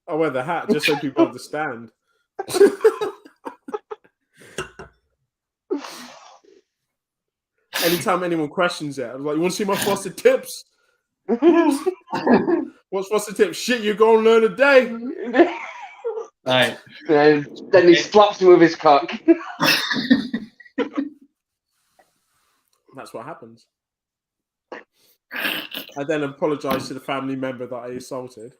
I'll wear the hat just so people understand. Anytime anyone questions it, I'm like, you want to see my frosted tips? What's frosted tips? Shit, you're going to learn a day. Right. Then he slaps him with his cock. That's what happens. I then apologise to the family member that I assaulted.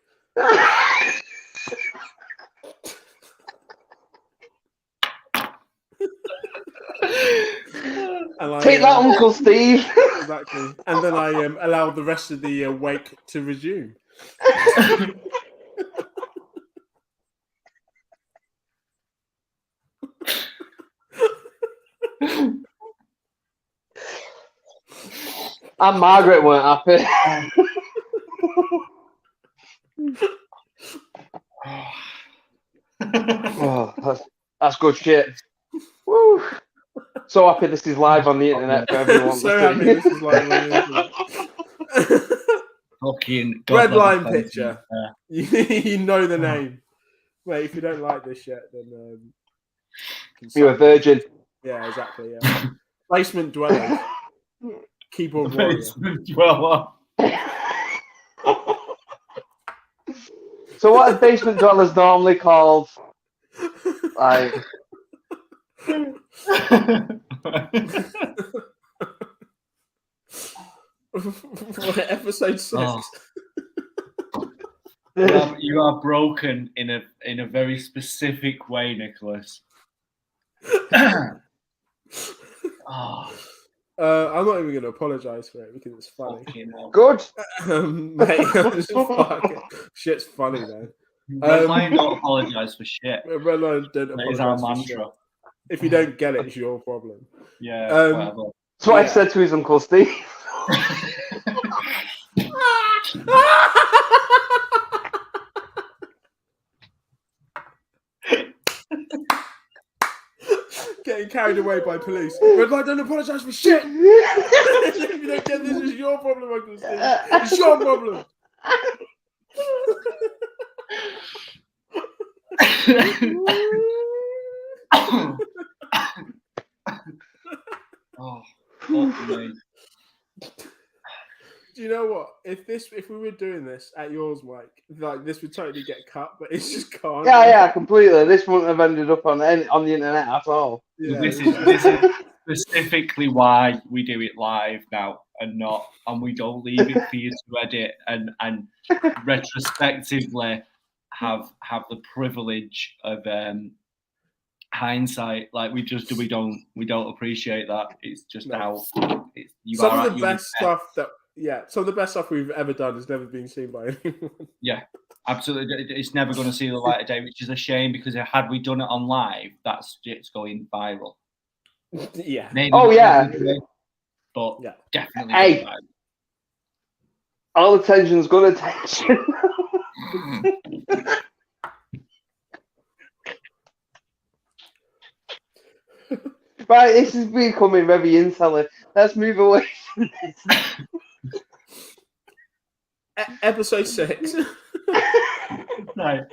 And Take that, Uncle Steve. exactly. And then I allow the rest of the wake to resume. And Margaret weren't happy. Oh, that's good shit. Woo. So happy this is live on the internet for everyone So to happy see. this is live on the internet. Fucking Red God line level picture. You know the name. Wait, if you don't like this shit, then You're a virgin. Yeah, exactly. Yeah. Basement dweller. Keyboard warrior. Basement dweller. So what are basement dwellers normally called? Like, Episode 6. Oh. You are broken in a very specific way, Nicholas. Oh, I'm not even going to apologise for it because it's funny. good. Mate, shit's funny, man. Red line don't apologise for shit. Red line don't That is our apologise for shit. mantra. If you don't get it, it's your problem. Yeah, whatever. That's what I said to his Uncle Steve. Getting carried away by police. Red line don't apologise for shit. If you don't get this, it's your problem, Uncle Steve. It's your problem. Oh, fuck me. Do you know what? If we were doing this at yours, Mike, like this would totally get cut, but it's just can't. Yeah, completely. This wouldn't have ended up on the internet at all. Yeah, this is specifically why we do it live now and we don't leave it for you to edit and retrospectively have the privilege of hindsight. Like we don't appreciate that. It's just how some of the best stuff some of the best stuff we've ever done has never been seen by anyone. Yeah, absolutely. It's never going to see the light of day, which is a shame because had we done it on live, it's going viral. Yeah. Maybe but yeah, definitely. Hey, all attention's good attention. Right, this is becoming very intelligent. Let's move away from this. Episode 6. Right.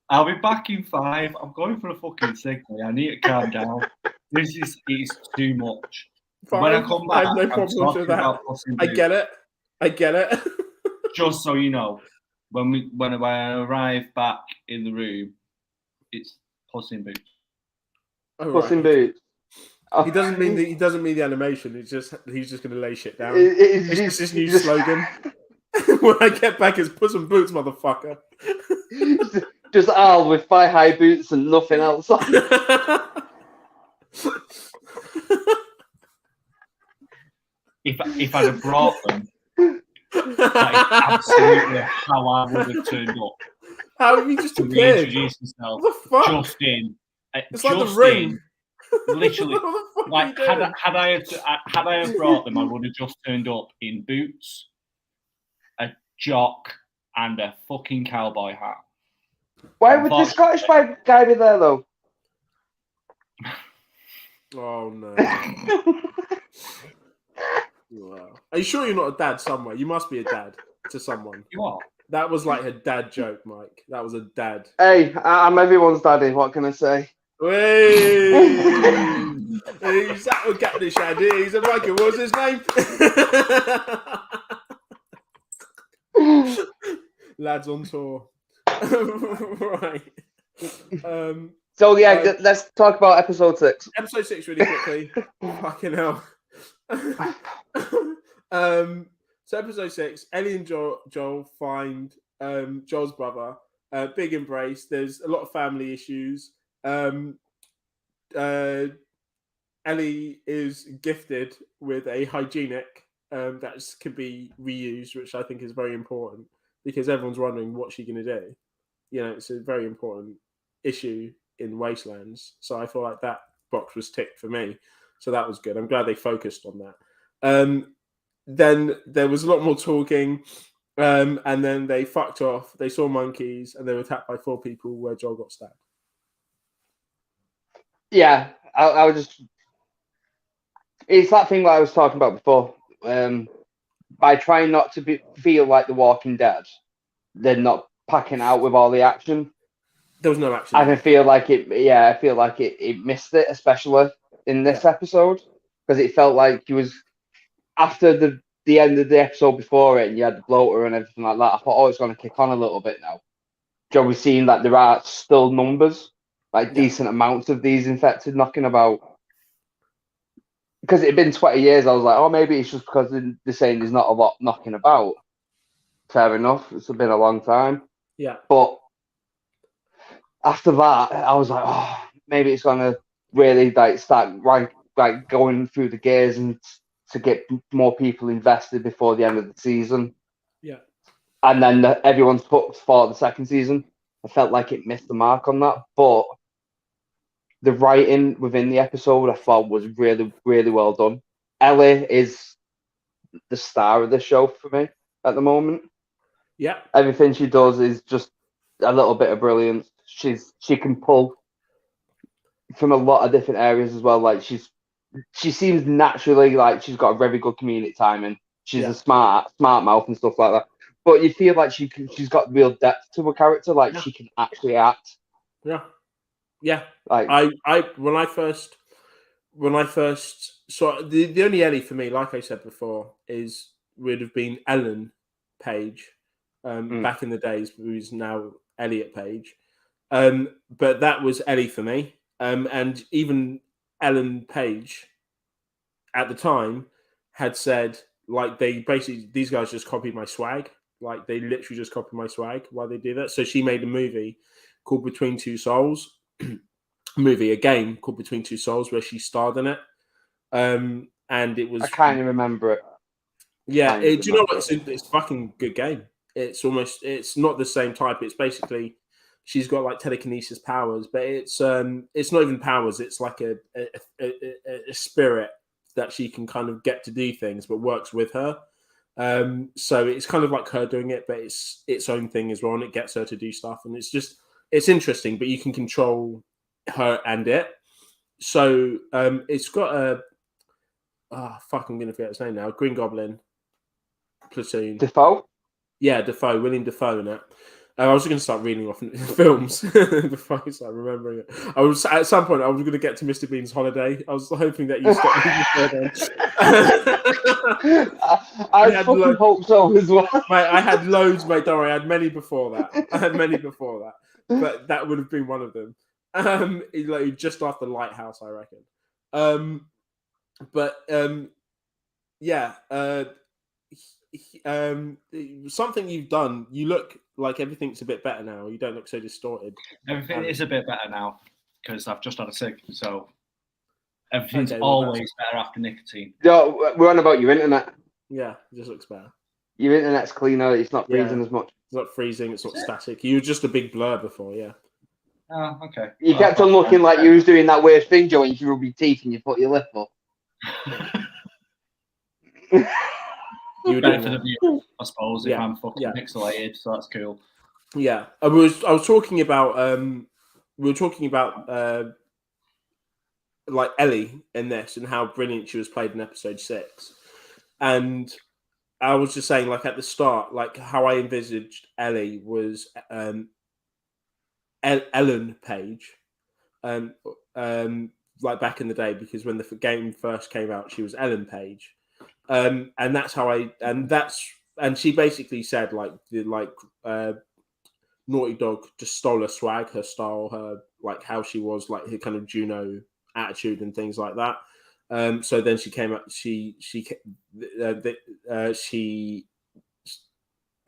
I'll be back in 5. I'm going for a fucking signal. I need to calm down. It's too much. Fine. When I come back, I have no problem with that. I get it. Just so you know, when I arrive back in the room, it's Puss in Boots. Oh, Puss in Boots. Oh. He doesn't mean the animation. He's just going to lay shit down. It's just his new slogan. When I get back, it's Puss in Boots, motherfucker. Just Al with thigh-high boots and nothing else on. If I'd have brought them, that is absolutely how I would have turned up. How have you just appeared? Introduce yourself. What the fuck? Just in. It's like the Ring. Literally, like had I have brought them, I would have just turned up in boots, a jock, and a fucking cowboy hat. Why would the Scottish guy be there though? Oh no! Wow. Are you sure you're not a dad somewhere? You must be a dad to someone. You are. That was like a dad joke, Mike. That was a dad. Hey, I'm everyone's daddy. What can I say? Hey! He's that will get the shady. He's a Michael. What's his name? Lads on tour. Right. So yeah, let's talk about episode 6. Episode 6 really quickly. Fucking hell. So episode 6, Ellie and Joel find Joel's brother. Big embrace. There's a lot of family issues. Ellie is gifted with a hygienic that could be reused, which I think is very important because everyone's wondering what's she going to do. You know, it's a very important issue in Wastelands. So I feel like that box was ticked for me. So that was good. I'm glad they focused on that. Then there was a lot more talking. And then they fucked off. They saw monkeys and they were attacked by 4 people where Joel got stabbed. Yeah, I was just. It's that thing that I was talking about before. By trying not to feel like The Walking Dead, they're not packing out with all the action. There was no action. I feel like it. Yeah, I feel like it missed it, especially in this episode, because it felt like he was after the end of the episode before it, and you had the bloater and everything like that. I thought, oh, it's going to kick on a little bit now. Joe, we've seen that there are still numbers, like decent amounts of these infected knocking about. Because it had been 20 years, I was like, oh, maybe it's just because they're saying there's not a lot knocking about. Fair enough. It's been a long time. Yeah. But after that, I was like, oh, maybe it's going to really start going through the gears and to get more people invested before the end of the season. Yeah. And then everyone's hooked for the second season. I felt like it missed the mark on that. But the writing within the episode, I thought, was really, really well done. Ellie is the star of the show for me at the moment. Yeah. Everything she does is just a little bit of brilliance. She can pull from a lot of different areas as well. Like she seems naturally like she's got a very good comedic timing. She's a smart mouth and stuff like that. But you feel like she's got real depth to her character. Like she can actually act. Yeah. Yeah. Like when I first saw the only Ellie for me, like I said before, would have been Ellen Page, back in the days, who's now Elliot Page. But that was Ellie for me. And even Ellen Page at the time had said, like, these guys just copied my swag. Like, they literally just copied my swag while they do that. So she made a movie called Between Two Souls, a game called Between Two Souls, where she starred in it. And it was... I can't even remember it. Yeah, do you know what? It's a fucking good game. It's not the same type. It's basically... She's got like telekinesis powers, but it's not even powers. It's like a spirit that she can kind of get to do things, but works with her. So it's kind of like her doing it, but it's its own thing as well, and it gets her to do stuff. And it's interesting, but you can control her and it. So it's got a I'm gonna forget his name now. Green Goblin platoon. Defoe? Yeah, Defoe, William Defoe in it. I was going to start reading off films before I start remembering it. At some point, I was going to get to Mr. Bean's Holiday. I was hoping that you stopped me before then. I fucking hope so as well. Mate, I had loads, mate. Don't worry, I had many before that. But that would have been one of them. Like just after Lighthouse, I reckon. Something you've done, you look like everything's a bit better now. You don't look so distorted. Everything is a bit better now because I've just had a cig, so everything's always better after nicotine. No, we're on about your internet. Yeah, it just looks better. Your internet's cleaner. It's not freezing as much. It's not freezing. It's not static. You were just a big blur before, yeah. Oh, okay. You kept on looking like you was doing that weird thing, Joe, and you rub your teeth and you put your lip up. You were better for the view, I suppose, if I'm fucking pixelated, so that's cool. Yeah. I was talking about like Ellie in this and how brilliant she was played in episode 6. And I was just saying, like, at the start, like how I envisaged Ellie was Ellen Page. Like back in the day, because when the game first came out, she was Ellen Page. And that's how and she basically said Naughty Dog just stole her swag, her style, her like how she was, like her kind of Juno attitude and things like that. So then she came up, she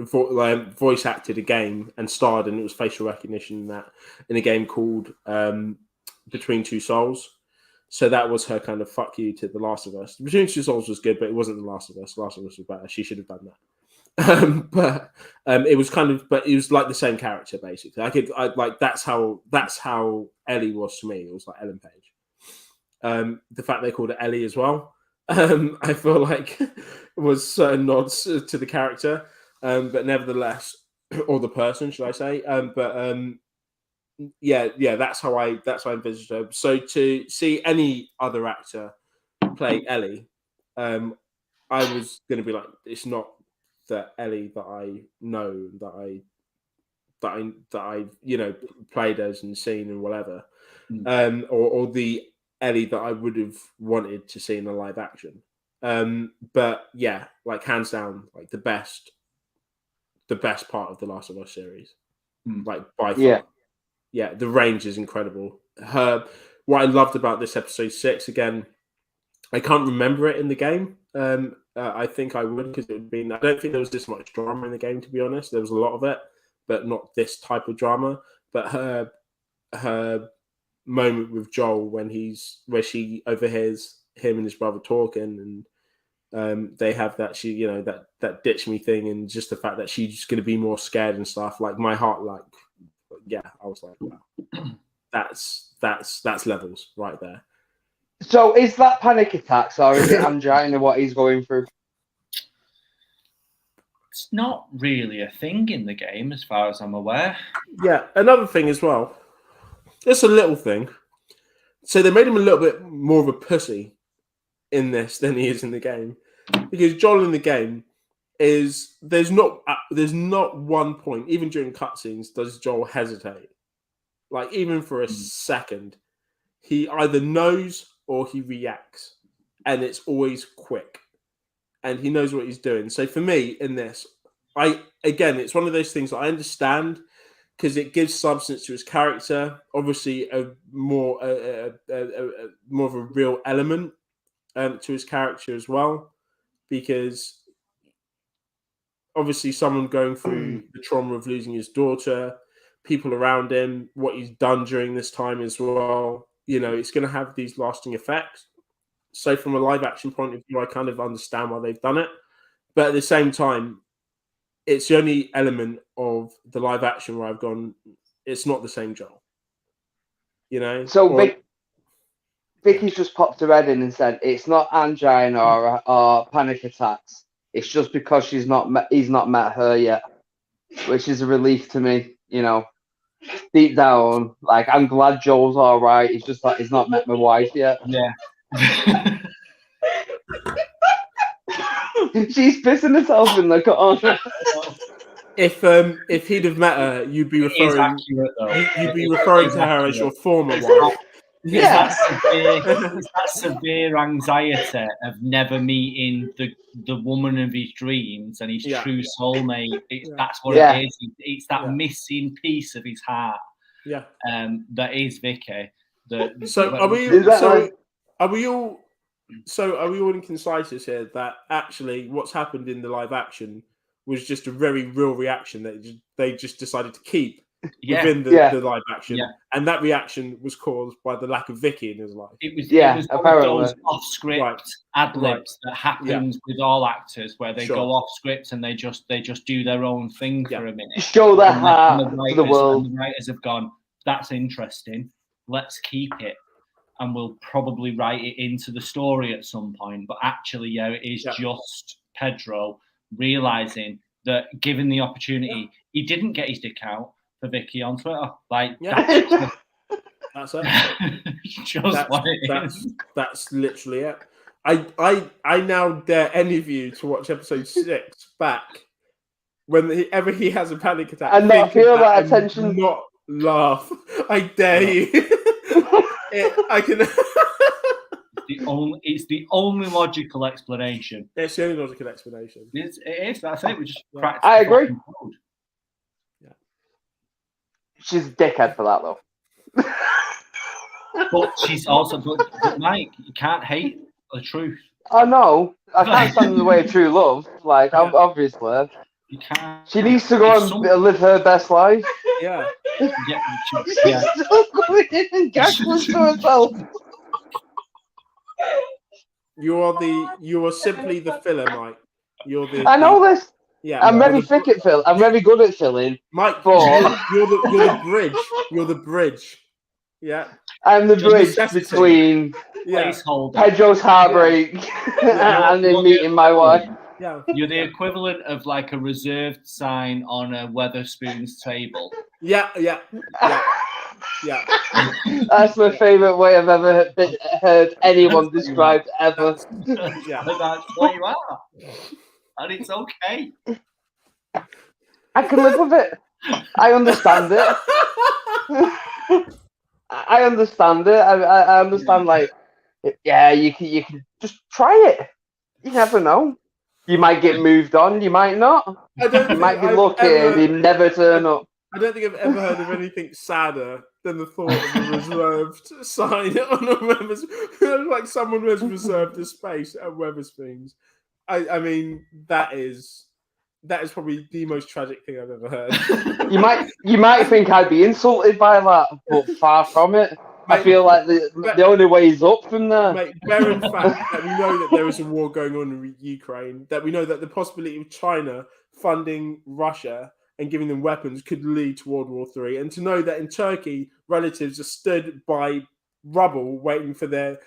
voice acted a game and starred, and it was facial recognition in a game called Between Two Souls. So that was her kind of fuck you to The Last of Us. Between Two Souls was good, but it wasn't The Last of Us. The Last of Us was better. She should have done that. It was kind of, but it was like the same character basically. That's how Ellie was to me. It was like Ellen Page. The fact they called it Ellie as well, I feel like was certain nods to the character, but nevertheless, or the person, should I say? Yeah, that's how I envisaged her. So to see any other actor play Ellie, I was going to be like, it's not the Ellie that I know, that I played as and seen and whatever, or the Ellie that I would have wanted to see in a live action. But yeah, like hands down, like the best part of the Last of Us series, like by far. Yeah, the range is incredible. What I loved about this episode 6, again, I can't remember it in the game. I think I would, because it would be. I don't think there was this much drama in the game, to be honest. There was a lot of it, but not this type of drama. But her moment with Joel where she overhears him and his brother talking, and they have that that ditch me thing, and just the fact that she's going to be more scared and stuff. Like my heart, like. Yeah, I was like, wow, that's levels right there. So is that panic attacks or is it angina what he's going through? It's not really a thing in the game, as far as I'm aware. Yeah, another thing as well. It's a little thing. So they made him a little bit more of a pussy in this than he is in the game, because Joel in the game is there's not one point, even during cutscenes, does Joel hesitate. Like even for a second, he either knows or he reacts, and it's always quick, and he knows what he's doing. So for me in this, it's one of those things that I understand because it gives substance to his character. Obviously, more of a real element to his character as well, because. Obviously, someone going through the trauma of losing his daughter, people around him, what he's done during this time as well, it's going to have these lasting effects. So from a live action point of view, I kind of understand why they've done it. But at the same time, it's the only element of the live action where I've gone, it's not the same Joel. So Vicky's just popped her head in and said, it's not angina or panic attacks. It's just because he's not met her yet, which is a relief to me. Deep down, like I'm glad Joel's all right. It's just like he's not met my wife yet. Yeah. She's pissing herself in the corner. If he'd have met her, you'd be referring to her as your former wife. Yeah, that severe anxiety of never meeting the woman of his dreams and his true soulmate. That's what it is. It's that missing piece of his heart. Yeah. That is Vicky. Are we all in consensus here that actually what's happened in the live action was just a very real reaction that they just decided to keep within the live action, and that reaction was caused by the lack of Vicky in his life. It was apparently those off-script ad-libs that happens with all actors, where they go off-script and they just do their own thing for a minute. Show their heart to the world. And the writers have gone, that's interesting. Let's keep it, and we'll probably write it into the story at some point. But actually, it is just Pedro realizing that, given the opportunity, he didn't get his dick out for Vicky on Twitter. Like, that's it. That's literally it. I now dare any of you to watch episode 6 back whenever he has a panic attack and not feel that attention, not laugh. I dare you. I can. It's the only logical explanation. It's the only logical explanation. It is. That's it. We just practice. I agree. She's a dickhead for that, though. But she's also, but Mike, you can't hate the truth. I know. I can't stand in the way of true love. Like, obviously. You can't. She needs to go and live her best life. Yeah. She's still going in and gagging to herself. You are simply the filler, Mike. You're the. I know this. Yeah, I'm very you're thick at fill. I'm very good at filling. Mike, But you're the bridge. You're the bridge. Yeah. I'm the bridge necessity. between Placeholder. Pedro's heartbreak and then meeting my wife. Yeah. You're the equivalent of like a reserved sign on a Weatherspoon's table. Yeah. That's my favourite way I've ever heard anyone described ever. That's what you are. And it's okay. I can live with it. I understand it. I understand it. I understand, like, you can just try it. You never know. You might get moved on. You might not. You might be lucky and you never turn up. I don't think I've ever heard of anything sadder than the thought of a reserved sign on a Weatherspoons. Like someone has reserved a space at Weatherspoons. I mean, that is probably the most tragic thing I've ever heard. You might think I'd be insulted by that, but far from it. Mate, I feel like the only way is up from there. Mate, bear in fact that we know that there is a war going on in Ukraine, that we know that the possibility of China funding Russia and giving them weapons could lead to World War III, and to know that in Turkey, relatives are stood by rubble waiting for their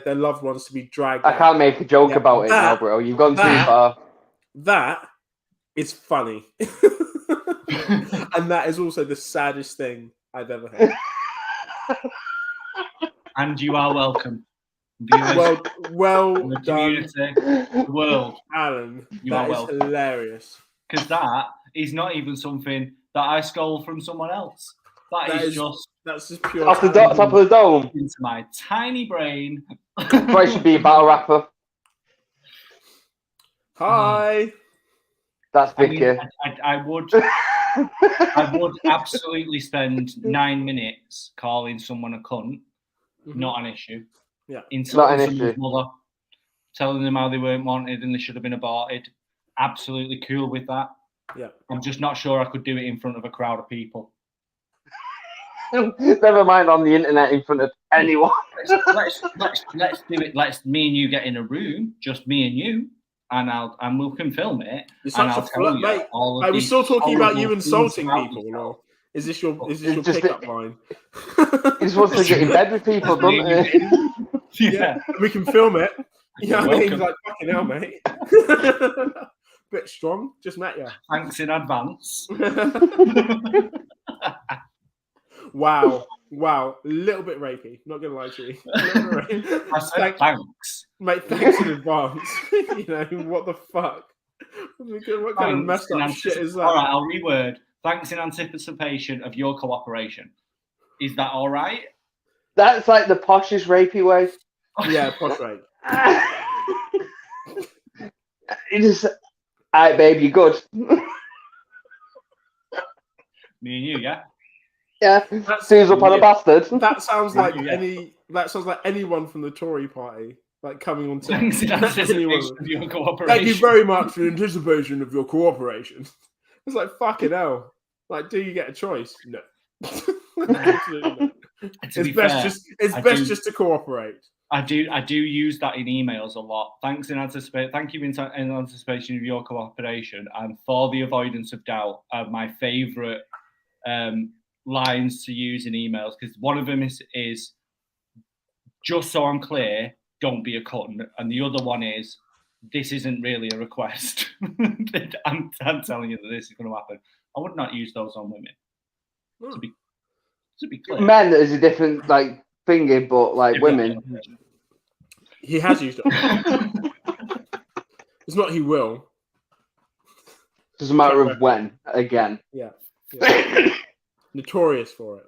loved ones to be dragged I can't make a joke about it now, bro. You've gone too far. That is funny. And that is also the saddest thing I've ever heard. And you are welcome. Well the done. The world. Alan, you that are is welcome. Hilarious. Because that is not even something that I stole from someone else. That's just pure off the top of the dome. Into my tiny brain. Probably should be a battle rapper. Hi. That's Vicky. I would absolutely spend 9 minutes calling someone a cunt. Mm-hmm. Not an issue. Yeah. Insulting someone's mother, telling them how they weren't wanted and they should have been aborted. Absolutely cool with that. Yeah. I'm just not sure I could do it in front of a crowd of people. Never mind on the internet in front of anyone. Let's do it. Let's me and you get in a room, just me and you, and we can film it. And I'll tell you, mate. Are we still talking about you insulting people? Or is this your pickup line? He just wants to get in bed with people, doesn't he? Yeah, we can film it. Yeah, I mean, like fucking hell, mate. Bit strong. Just met you. Thanks in advance. Wow. A little bit rapey. Not gonna lie to you. I said thanks. Mate, thanks in advance. You know, what the fuck? What kind of messed up shit is that? Alright, I'll reword. Thanks in anticipation of your cooperation. Is that alright? That's like the poshest rapey way. Yeah, posh rape. It is. Alright, babe, you good? Me and you, yeah. Yeah, Sue's up on a bastard. That sounds like anyone from the Tory party, like coming on to. Thanks in anticipation of your cooperation. Thank you very much for anticipation of your cooperation. It's like fucking hell. Like, do you get a choice? No. Absolutely not. It's best just to cooperate. I do use that in emails a lot. Thank you in anticipation of your cooperation, and for the avoidance of doubt, my favourite lines to use in emails, because one of them is just so I'm clear, don't be a cunt, and the other one is this isn't really a request. I'm telling you that this is going to happen. I would not use those on women. To be clear, men is a different like thingy, but like women, he has used it. It's not he will. It's a matter of when. Again, yeah. Notorious for it.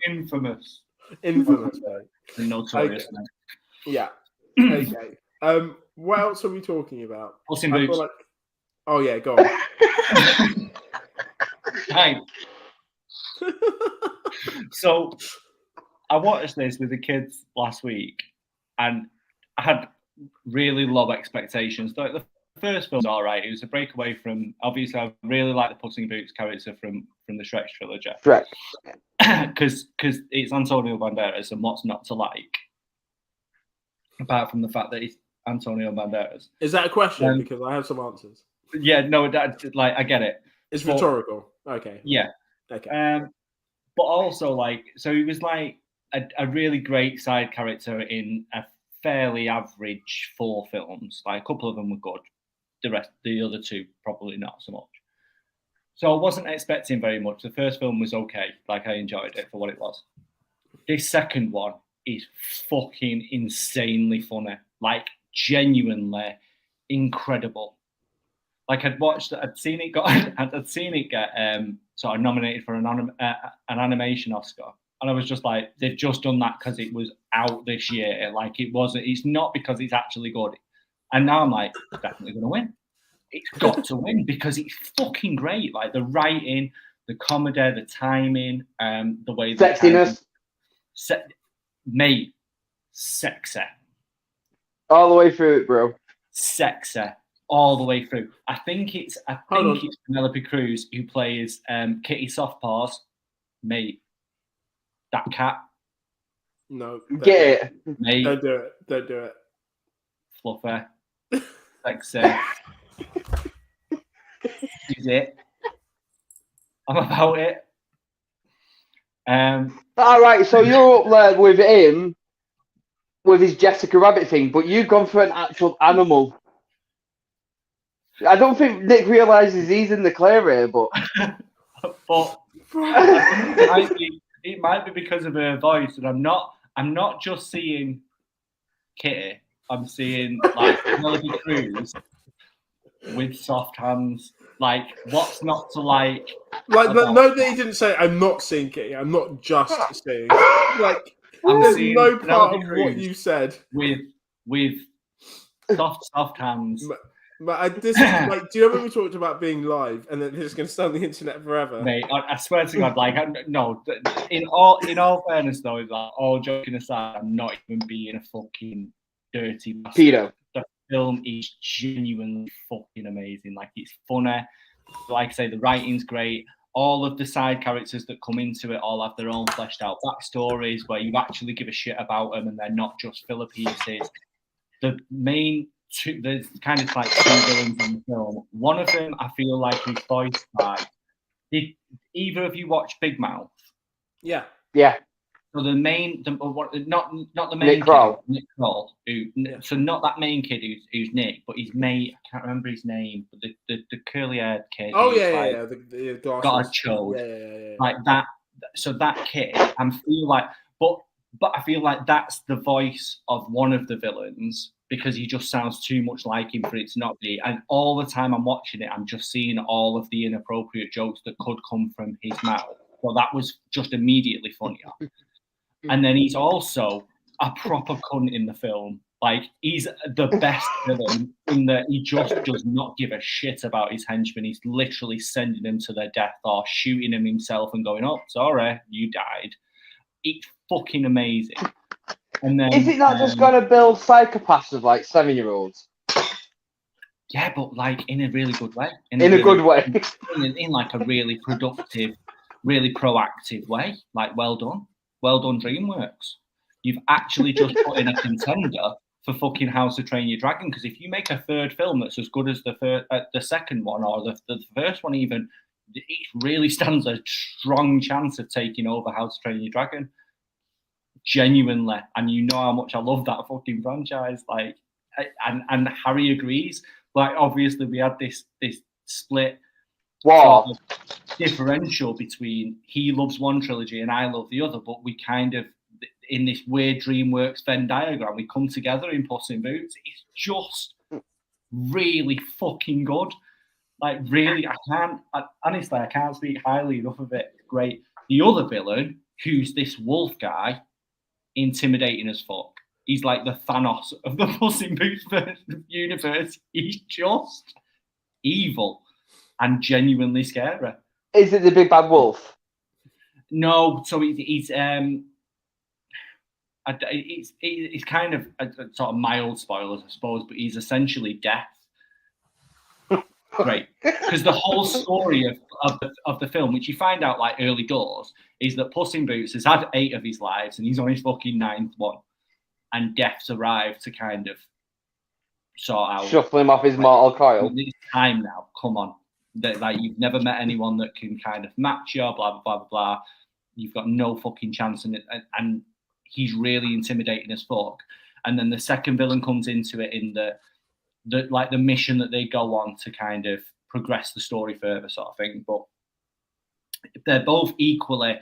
Infamous, mate. Notorious. Okay. Yeah. Okay. What else are we talking about? Puss in Boots. Oh yeah, go on. Hey. So I watched this with the kids last week, and I had really low expectations. Like the first film was all right. It was a breakaway from, obviously, I really like the Puss in Boots character from the Shrek trilogy. Shrek. Because it's Antonio Banderas, and what's not to like? Apart from the fact that it's Antonio Banderas. Is that a question? Because I have some answers. Yeah, no, like I get it. It's rhetorical. Okay. Yeah. Okay. But also, like, so he was like a really great side character in a fairly average 4 films. Like, a couple of them were good. The other 2 probably not so much. So I wasn't expecting very much. The first film was okay. Like, I enjoyed it for what it was. This second one is fucking insanely funny. Like, genuinely incredible. Like, I'd seen it get sort of nominated for an animation Oscar, and I was just like, they've just done that because it was out this year. Like, it's not because it's actually good. And now I'm like, it's definitely going to win. It's got to win because it's fucking great. Like, the writing, the comedy, the timing, the way sexiness, mate, sexy all the way through it, bro. Sexy all the way through. I think it's Penelope Cruz who plays Kitty Softpaws. Mate, that cat. No. Get it. Mate. Don't do it. Don't do it. Fluffy. Sexy. Is it? I'm about it. All right, so you're up there with him, with his Jessica Rabbit thing, but you've gone for an actual animal. I don't think Nick realizes he's in the clear here, but it might be because of her voice, and I'm not just seeing Kitty. I'm seeing like Penelope Cruz with soft hands. Like, what's not to like? Like, no, that he didn't say, I'm not seeing Kitty. I'm not just seeing. Like, there's no part of what you said with soft hands. This is like, do you remember we talked about being live and then it's going to stay on the internet forever? Mate, I swear to God, like, no. In all fairness, though, like, all joking aside, I'm not even being a fucking dirty pedo. The film is genuinely fucking amazing. Like, it's funny. Like I say, the writing's great. All of the side characters that come into it all have their own fleshed out backstories where you actually give a shit about them and they're not just filler pieces. The main there's kind of like 2 villains in the film. One of them, I feel like, is voiced by. Did either of you watch Big Mouth? Yeah. So the main, not the main Nick Kroll. Nick Kroll. So not that main kid who's Nick, but his mate. I can't remember his name, but the curly-haired kid. Oh yeah. The got a chode. Yeah. Like that. So that kid, I feel like, but I feel like that's the voice of one of the villains, because he just sounds too much like him for it to not be. And all the time I'm watching it, I'm just seeing all of the inappropriate jokes that could come from his mouth. So that was just immediately funnier. And then he's also a proper cunt in the film. Like, he's the best villain in that he just does not give a shit about his henchmen. He's literally sending them to their death or shooting them himself and going, oh, sorry, you died. It's fucking amazing. And then, is it not just going to build psychopaths of like 7-year-olds? Yeah, but like in a really good way. In a good way. In like a really productive, really proactive way. Like, well done. Well done, DreamWorks. You've actually just put in a contender for fucking How to Train Your Dragon. Because if you make a third film that's as good as the second one or the first one even, it really stands a strong chance of taking over How to Train Your Dragon. Genuinely. And you know how much I love that fucking franchise. Like, and Harry agrees. Like, obviously we had this split sort of differential between he loves one trilogy and I love the other, but we kind of, in this weird DreamWorks Venn diagram, we come together in Puss in Boots. It's just really fucking good. Like, really, honestly, I can't speak highly enough of it. Great. The other villain, who's this wolf guy, intimidating as fuck. He's like the Thanos of the Puss in Boots universe. He's just evil and genuinely scary. Is it the big bad wolf? No, so he's kind of a sort of mild spoilers, I suppose, but he's essentially death. Great, because the whole story of the film, which you find out like early doors, is that Puss in Boots has had 8 of his lives and he's on his fucking 9th one, and death's arrived to kind of sort out, shuffle him off his mortal coil. It's time now. Come on, like you've never met anyone that can kind of match you. Blah blah blah blah blah. You've got no fucking chance, and he's really intimidating as fuck. And then the second villain comes into it in the mission that they go on to kind of progress the story further, sort of thing. But they're both equally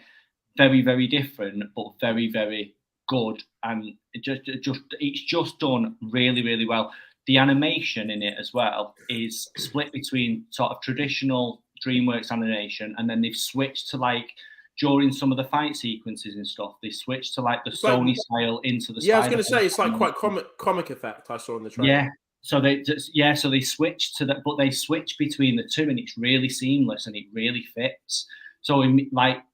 very, very different, but very, very good. And it's just done really, really well. The animation in it as well is split between sort of traditional DreamWorks animation, and then they've switched to like during some of the fight sequences and stuff, they switched to like the Sony style into the. Yeah, I was going to say it's like quite comic effect. I saw in the trailer. Yeah. So they switched to that, but they switch between the two, and it's really seamless and it really fits. So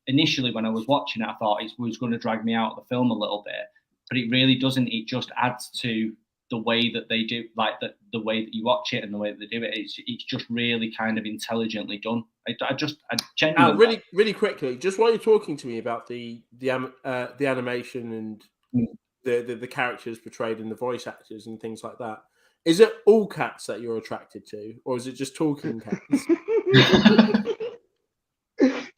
initially when I was watching it, I thought it was going to drag me out of the film a little bit, but it really doesn't. It just adds to the way that they do, like the way that you watch it and the way that they do it. It's just really kind of intelligently done. I genuinely. Really, really quickly, just while you're talking to me about the animation and the characters portrayed and the voice actors and things like that. Is it all cats that you're attracted to, or is it just talking cats?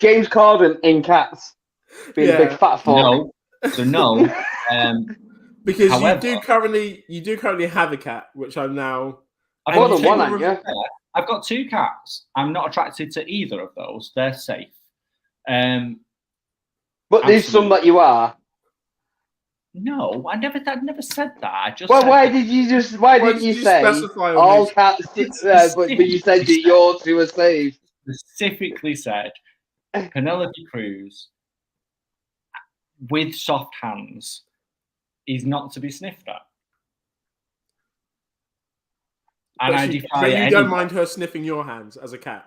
James Corden in Cats, being a big fat fuck. No. Because however, you do currently have a cat, which I'm now. I've more than one, haven't you? I've got 2 cats. I'm not attracted to either of those. They're safe. But there's some that you are. No, I never said that. I just. Well, why didn't you say all cats? But you said that your 2 are safe. Specifically said Penelope Cruz with soft hands is not to be sniffed at. And I defy you don't mind her sniffing your hands as a cat?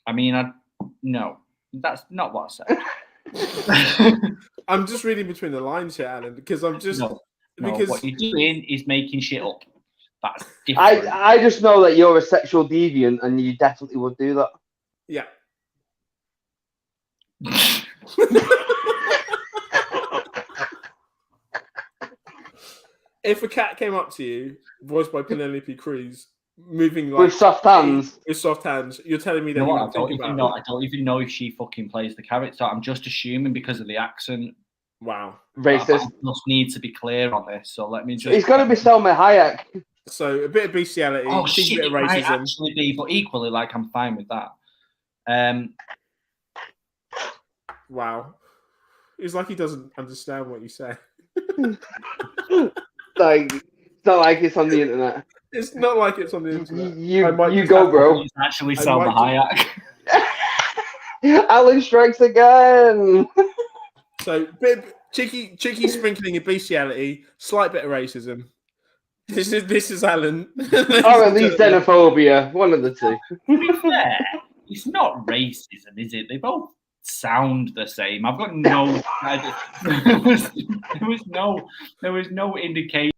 I mean, no, that's not what I said. I'm just reading between the lines here, Alan, because I'm just because what you're doing is making shit up. That's different. I just know that you're a sexual deviant, and you definitely would do that. Yeah. If a cat came up to you, voiced by Penelope Cruz, moving like with soft hands, you're telling me that I don't even know if she fucking plays the character. I'm just assuming because of the accent. Wow, racist. I just need to be clear on this. So let me just. It's got to be Selma Hayek. So a bit of bestiality, a bit of racism. Might actually be, but equally, like I'm fine with that. Wow, it's like he doesn't understand what you say. Like, it's not like it's on the internet. It's not like it's on the internet. You go, bro. It's actually Selma Hayek. Alan strikes again. So, cheeky sprinkling of bestiality, slight bit of racism. This is Alan. Or at least xenophobia. One of the two. To be fair, it's not racism, is it? They both sound the same. I've got no. There was no indication.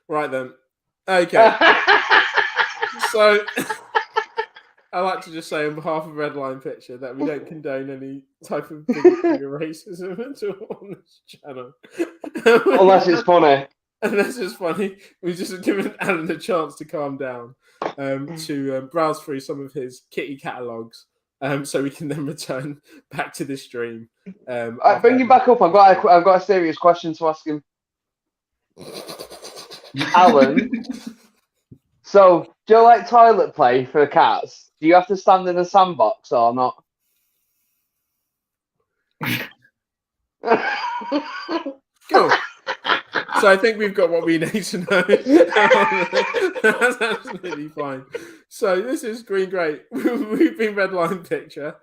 Right then. Okay. So I like to just say on behalf of Red Line Picture that we don't condone any type of racism at all on this channel. Unless it's funny. Unless it's funny. We've just given Alan a chance to calm down, to browse through some of his kitty catalogues, so we can then return back to the stream. Bring him back up. I've got a serious question to ask him. Alan, so do you like toilet play for cats? Do you have to stand in a sandbox or not? Cool. So I think we've got what we need to know. That's absolutely fine. So this is Green Great. We've been Red Line Picture.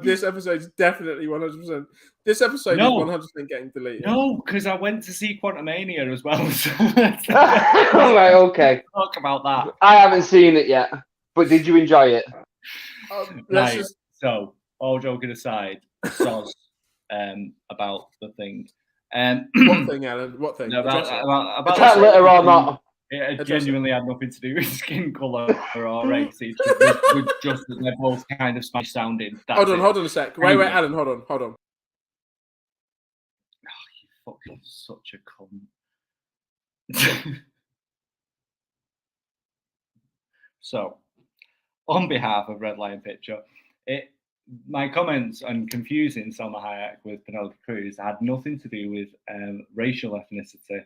This episode is definitely 100%. This episode is 100% getting deleted. No, because I went to see Quantumania as well. So all right, okay. Talk about that. I haven't seen it yet, but did you enjoy it? So, all joking aside, about the thing. What thing, Alan? What thing? About cat litter or not? It genuinely had nothing to do with skin colour or race. It's just that they're both kind of Spanish sounding. Hold on a sec. Wait, Alan, hold on. Oh, you fucking such a cunt. So, on behalf of Red Lion Picture, my comments on confusing Salma Hayek with Penelope Cruz had nothing to do with racial ethnicity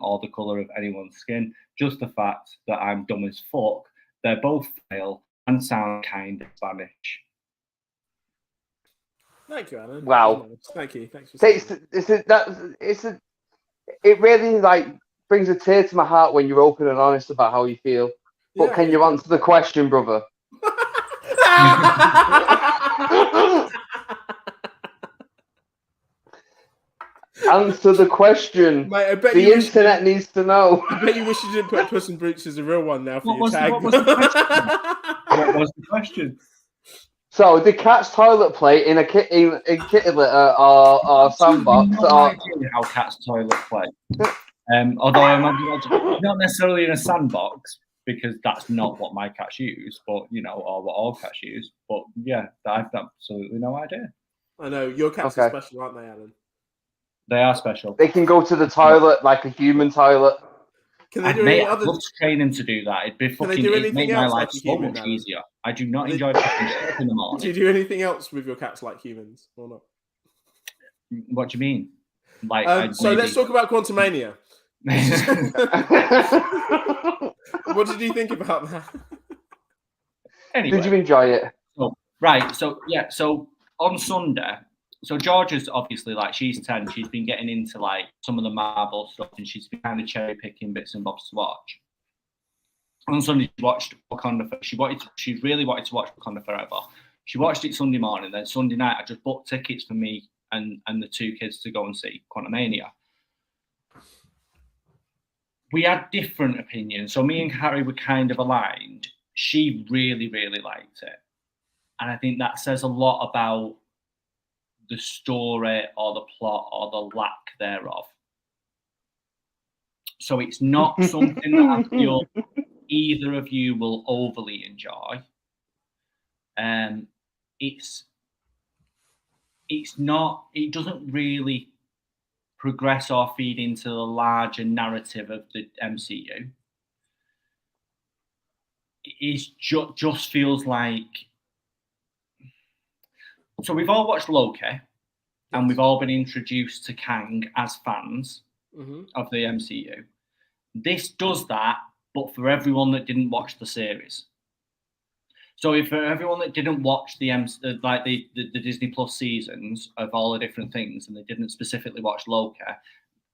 or the colour of anyone's skin, just the fact that I'm dumb as fuck. They're both male and sound kind of Spanish. Thank you, Alan. Wow. Thank you. Thanks for saying that. It really like brings a tear to my heart when you're open and honest about how you feel. But Yeah, can you answer the question, brother? Answer the question. Mate, the internet needs to know. I bet you wish you didn't put Puss in Boots as a real one now for your tag. What was the question? So, the cat's toilet play in kitty litter or sandbox? No idea how cats toilet play. Although I imagine not necessarily in a sandbox, because that's not what my cats use, but or what all cats use. But yeah, I've absolutely no idea. I know your cats are special, aren't they, Alan? They are special. They can go to the toilet like a human toilet. Can they do any other? I'd love to train them to do that. It'd be fucking. It'd make my life so much easier. I do not enjoy picking shit up in the morning. Do you do anything else with your cats like humans or not? What do you mean? Like, so let's talk about Quantumania. What did you think about that? Anyway, did you enjoy it? Right. So yeah. So on Sunday. So Georgia's obviously she's 10. She's been getting into some of the Marvel stuff, and she's been kind of cherry picking bits and bobs to watch. On Sunday, she watched Wakanda. She really wanted to watch Wakanda Forever. She watched it Sunday morning. Then Sunday night, I just booked tickets for me and the two kids to go and see Quantumania. We had different opinions. So me and Harry were kind of aligned. She really, really liked it, and I think that says a lot about the story or the plot or the lack thereof. So it's not something that I feel either of you will overly enjoy. It's not. It doesn't really progress or feed into the larger narrative of the MCU. It just feels like. So we've all watched Loki, and we've all been introduced to Kang as fans of the MCU. This does that, but for everyone that didn't watch the series. So if for everyone that didn't watch the Disney Plus seasons of all the different things, and they didn't specifically watch Loki,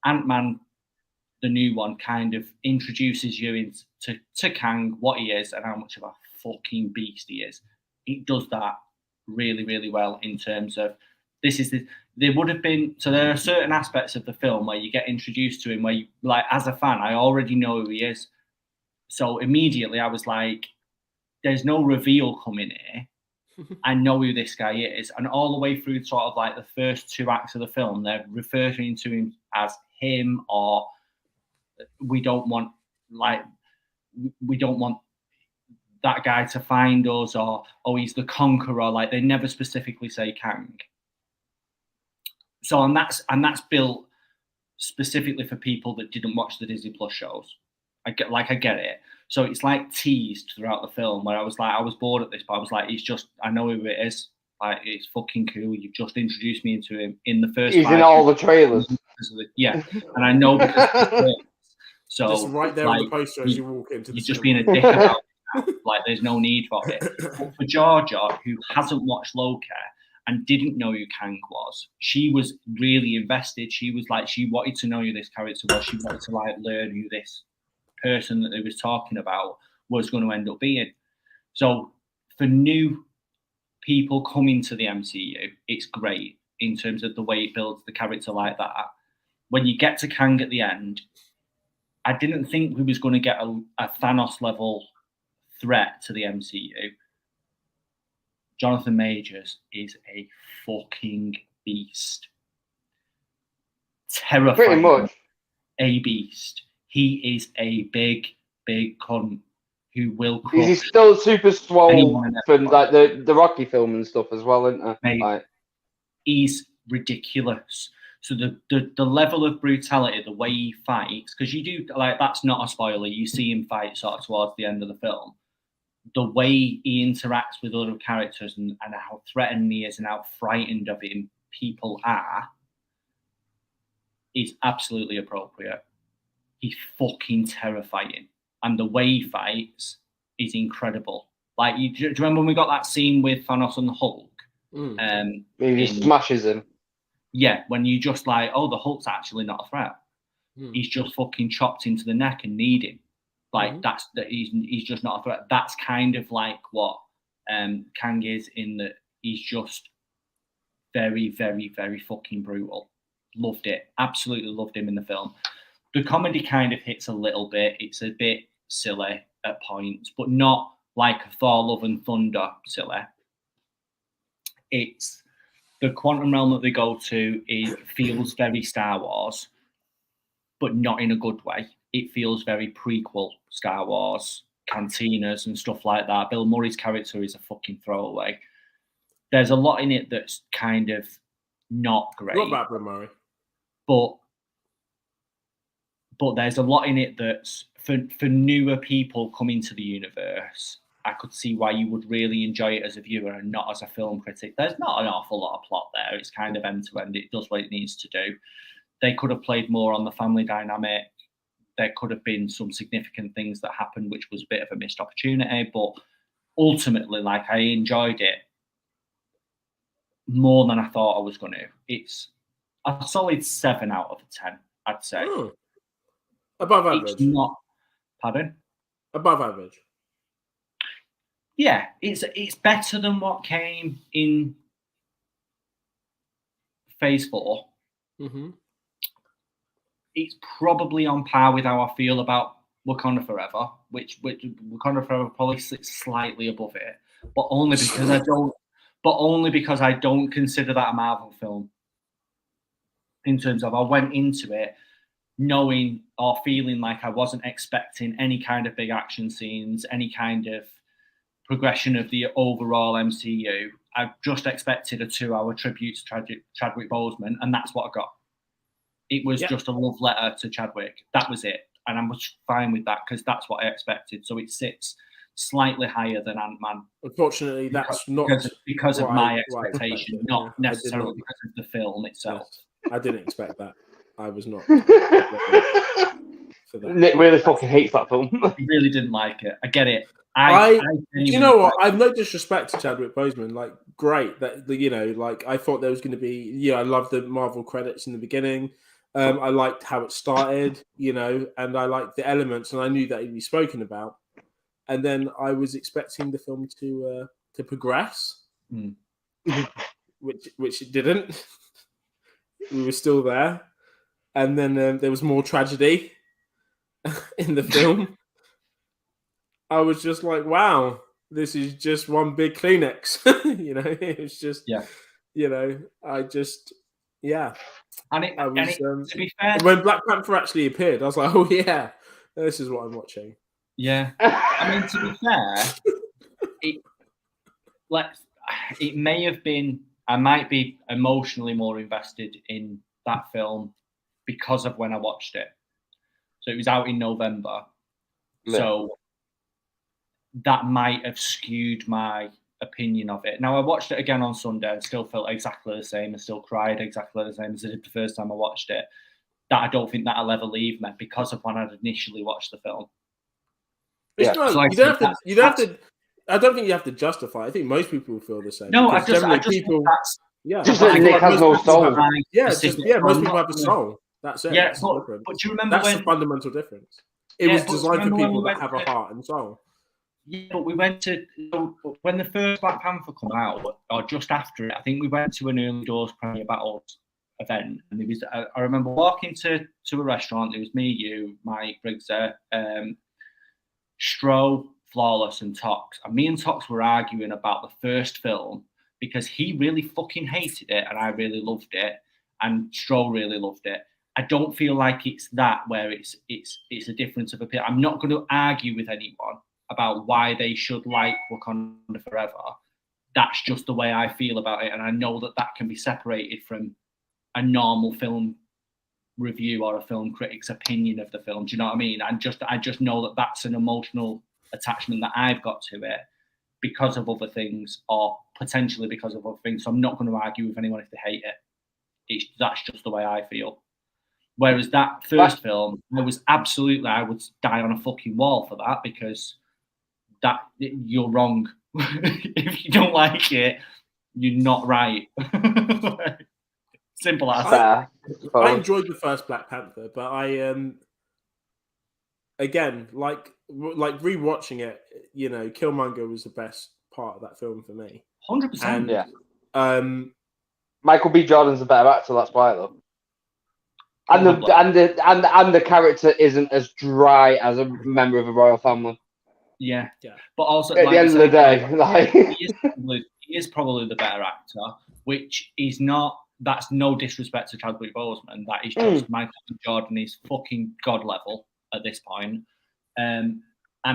Ant-Man, the new one, kind of introduces you to Kang, what he is, and how much of a fucking beast he is. It does that really, really well in terms of there would have been, so there are certain aspects of the film where you get introduced to him where you, as a fan, I already know who he is. So immediately I was like, there's no reveal coming here. I know who this guy is. And all the way through sort of the first two acts of the film, they're referring to him as him, or we don't want that guy to find us, or he's the conqueror. They never specifically say Kang. So and that's built specifically for people that didn't watch the Disney Plus shows. I get it. So it's teased throughout the film, where I was bored at this, but I was it's just, I know who it is. It's fucking cool. You've just introduced me into him in the first. He's in all the trailers. Yeah, and I know because. So just right there on the poster as you walk into. You're just being a dick about it. There's no need for it. But for Georgia, who hasn't watched Loki and didn't know who Kang was, she was really invested. She was she wanted to know who this character was. She wanted to learn who this person that they was talking about was going to end up being. So for new people coming to the MCU, it's great in terms of the way it builds the character like that. When you get to Kang at the end, I didn't think we was going to get a Thanos level threat to the MCU. Jonathan Majors is a fucking beast. Terrifying. Pretty much. A beast. He is a big cunt who will crush. He's still super swole anyone from like the Rocky film and stuff as well, isn't he? Mate, Like, he's ridiculous. So the level of brutality, the way he fights, because you do like that's not a spoiler. You see him fight sort of towards the end of the film. The way he interacts with other characters and how threatened he is and how frightened of him people are is absolutely appropriate. He's fucking terrifying. And the way he fights is incredible. Like, do you remember when we got that scene with Thanos and the Hulk? he smashes him. Yeah, when you just like, oh, the Hulk's actually not a threat. He's just fucking chopped into the neck and kneed him. Like he's just not a threat. That's kind of like what Kang is in that he's just very, very, very fucking brutal. Loved it. Absolutely loved him in the film. The comedy kind of hits a little bit. It's a bit silly at points, but not like a Thor Love and Thunder silly. It's the quantum realm that they go to. It feels very Star Wars, but not in a good way. It feels very prequel Star Wars, cantinas and stuff like that. Bill Murray's character is a fucking throwaway. There's a lot in it that's kind of not great. Not bad, Bill Murray. But there's a lot in it that's for newer people coming to the universe. I could see why you would really enjoy it as a viewer and not as a film critic. There's not an awful lot of plot there. It's kind of end to end. It does what it needs to do. They could have played more on the family dynamic. There could have been some significant things that happened, which was a bit of a missed opportunity. But ultimately, like, I enjoyed it more than I thought I was going to. It's a solid 7 out of 10, I'd say. Above average. It's not. Pardon? Above average. Yeah, it's better than what came in Phase 4. Mm-hmm. It's probably on par with how I feel about Wakanda Forever, which Wakanda Forever probably sits slightly above it, but only because I don't consider that a Marvel film. In terms of, I went into it knowing or feeling like I wasn't expecting any kind of big action scenes, any kind of progression of the overall MCU. I just expected a 2-hour tribute to Chadwick Boseman, and that's what I got. It was just a love letter to Chadwick. That was it. And I was fine with that because that's what I expected. So it sits slightly higher than Ant-Man. Unfortunately, that's because of my expectation, not necessarily because of the film itself. Yes, I didn't expect that. I was not. For that. Nick really fucking hates that film. He really didn't like it. I get it. You know what? I've no disrespect to Chadwick Boseman. Like, great that like I thought there was going to be. Yeah, I loved the Marvel credits in the beginning. I liked how it started, and I liked the elements, and I knew that he'd be spoken about. And then I was expecting the film to progress, which it didn't. We were still there, and then there was more tragedy in the film. I was just like, wow, this is just one big Kleenex. It's just, to be fair, when Black Panther actually appeared, I was like, oh yeah, this is what I'm watching. Yeah, I mean, to be fair, it may have been. I might be emotionally more invested in that film because of when I watched it. So it was out in November, so that might have skewed my opinion of it. Now, I watched it again on Sunday and still felt exactly the same and still cried exactly the same as I did the first time I watched it. That I don't think that'll ever leave me because of when I'd initially watched the film. Yeah. So you don't have to. I don't think you have to justify. I think most people feel the same. No, I just people. Just that Nick has no soul. Most people have a soul. That's it. Yeah, but do you remember that's the fundamental difference? It was designed for people that have a heart and soul. Yeah, but we went to when the first Black Panther come out, or just after it. I think we went to an early doors premiere battles event, and there was. I remember walking to a restaurant. It was me, you, Mike, Briggs, Stro, Flawless, and Tox. And me and Tox were arguing about the first film because he really fucking hated it, and I really loved it, and Stro really loved it. I don't feel like it's that where it's a difference of opinion. I'm not going to argue with anyone about why they should like Wakanda Forever. That's just the way I feel about it, and I know that can be separated from a normal film review or a film critic's opinion of the film. Do you know what I mean? I just know that that's an emotional attachment that I've got to it because of other things, or potentially because of other things. So I'm not going to argue with anyone if they hate it. That's just the way I feel. Whereas that first film, I would die on a fucking wall for that, because that you're wrong. If you don't like it, you're not right. Simple as that. I enjoyed the first Black Panther, but I again, like rewatching it, you know, Killmonger was the best part of that film for me. 100%. Yeah. Michael B. Jordan's a better actor. That's why, though. And the character isn't as dry as a member of a royal family. Yeah. But also, at the end of the day, he is probably the better actor, which is not. That's no disrespect to Chadwick Boseman. That is just Michael B. Jordan is fucking god level at this point, and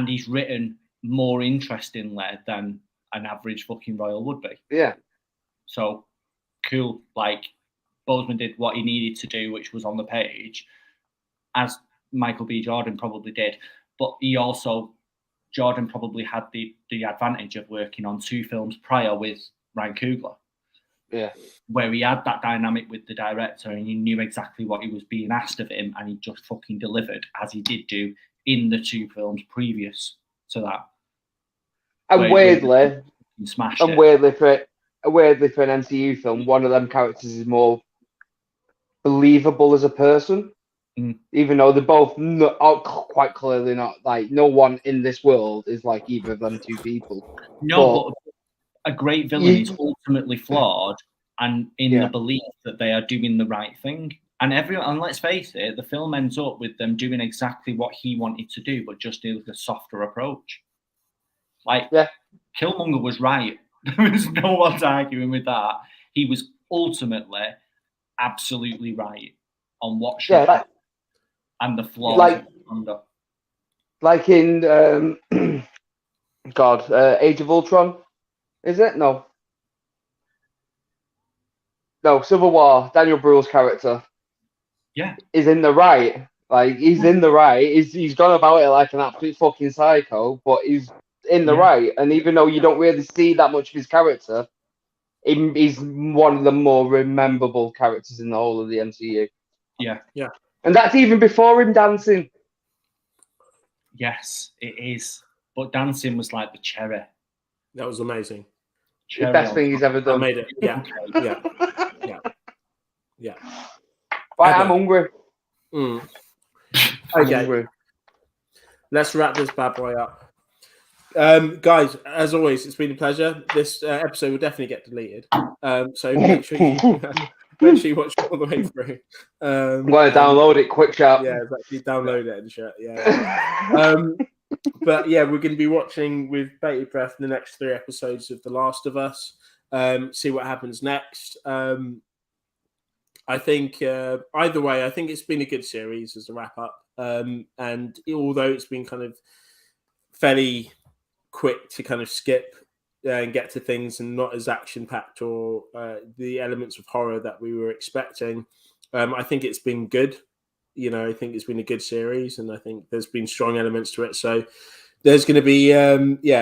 he's written more interestingly than an average fucking royal would be. Yeah. So cool. Like, Boseman did what he needed to do, which was on the page, as Michael B. Jordan probably did. But Jordan probably had the advantage of working on 2 films prior with Ryan Coogler. Yeah. Where he had that dynamic with the director, and he knew exactly what he was being asked of him, and he just fucking delivered, as he did do in the 2 films previous to that. And weirdly for an MCU film, one of them characters is more believable as a person, even though they're both quite clearly not, like, no one in this world is like either of them 2 people. No, but a great villain is ultimately flawed, and in the belief that they are doing the right thing. And let's face it, the film ends up with them doing exactly what he wanted to do, but just with a softer approach. Like, Killmonger was right. There was no one's arguing with that. He was ultimately absolutely right on what should happen and the flaws under. Like in Age of Ultron, is it? No, Civil War. Daniel Bruhl's character, is in the right. Like, he's in the right. He's gone about it like an absolute fucking psycho, but he's in the right. And even though you don't really see that much of his character, he's one of the more rememberable characters in the whole of the MCU. Yeah. And that's even before him dancing. Yes, it is. But dancing was like the cherry. That was amazing. The best thing he's ever done. I made it. Yeah. Right, I'm hungry. Okay. Let's wrap this bad boy up. Guys, as always, it's been a pleasure. This episode will definitely get deleted. So make sure you watch it all the way through. I'm going to download it quick, sharp. Yeah, exactly. Download it and shit. Yeah. But yeah, we're going to be watching with bated breath the next 3 episodes of The Last of Us. See what happens next. I think either way, I think it's been a good series as a wrap up. And although it's been kind of fairly quick to kind of skip and get to things and not as action packed or the elements of horror that we were expecting, I think it's been good. You know, I think it's been a good series, and I think there's been strong elements to it. So there's going to be,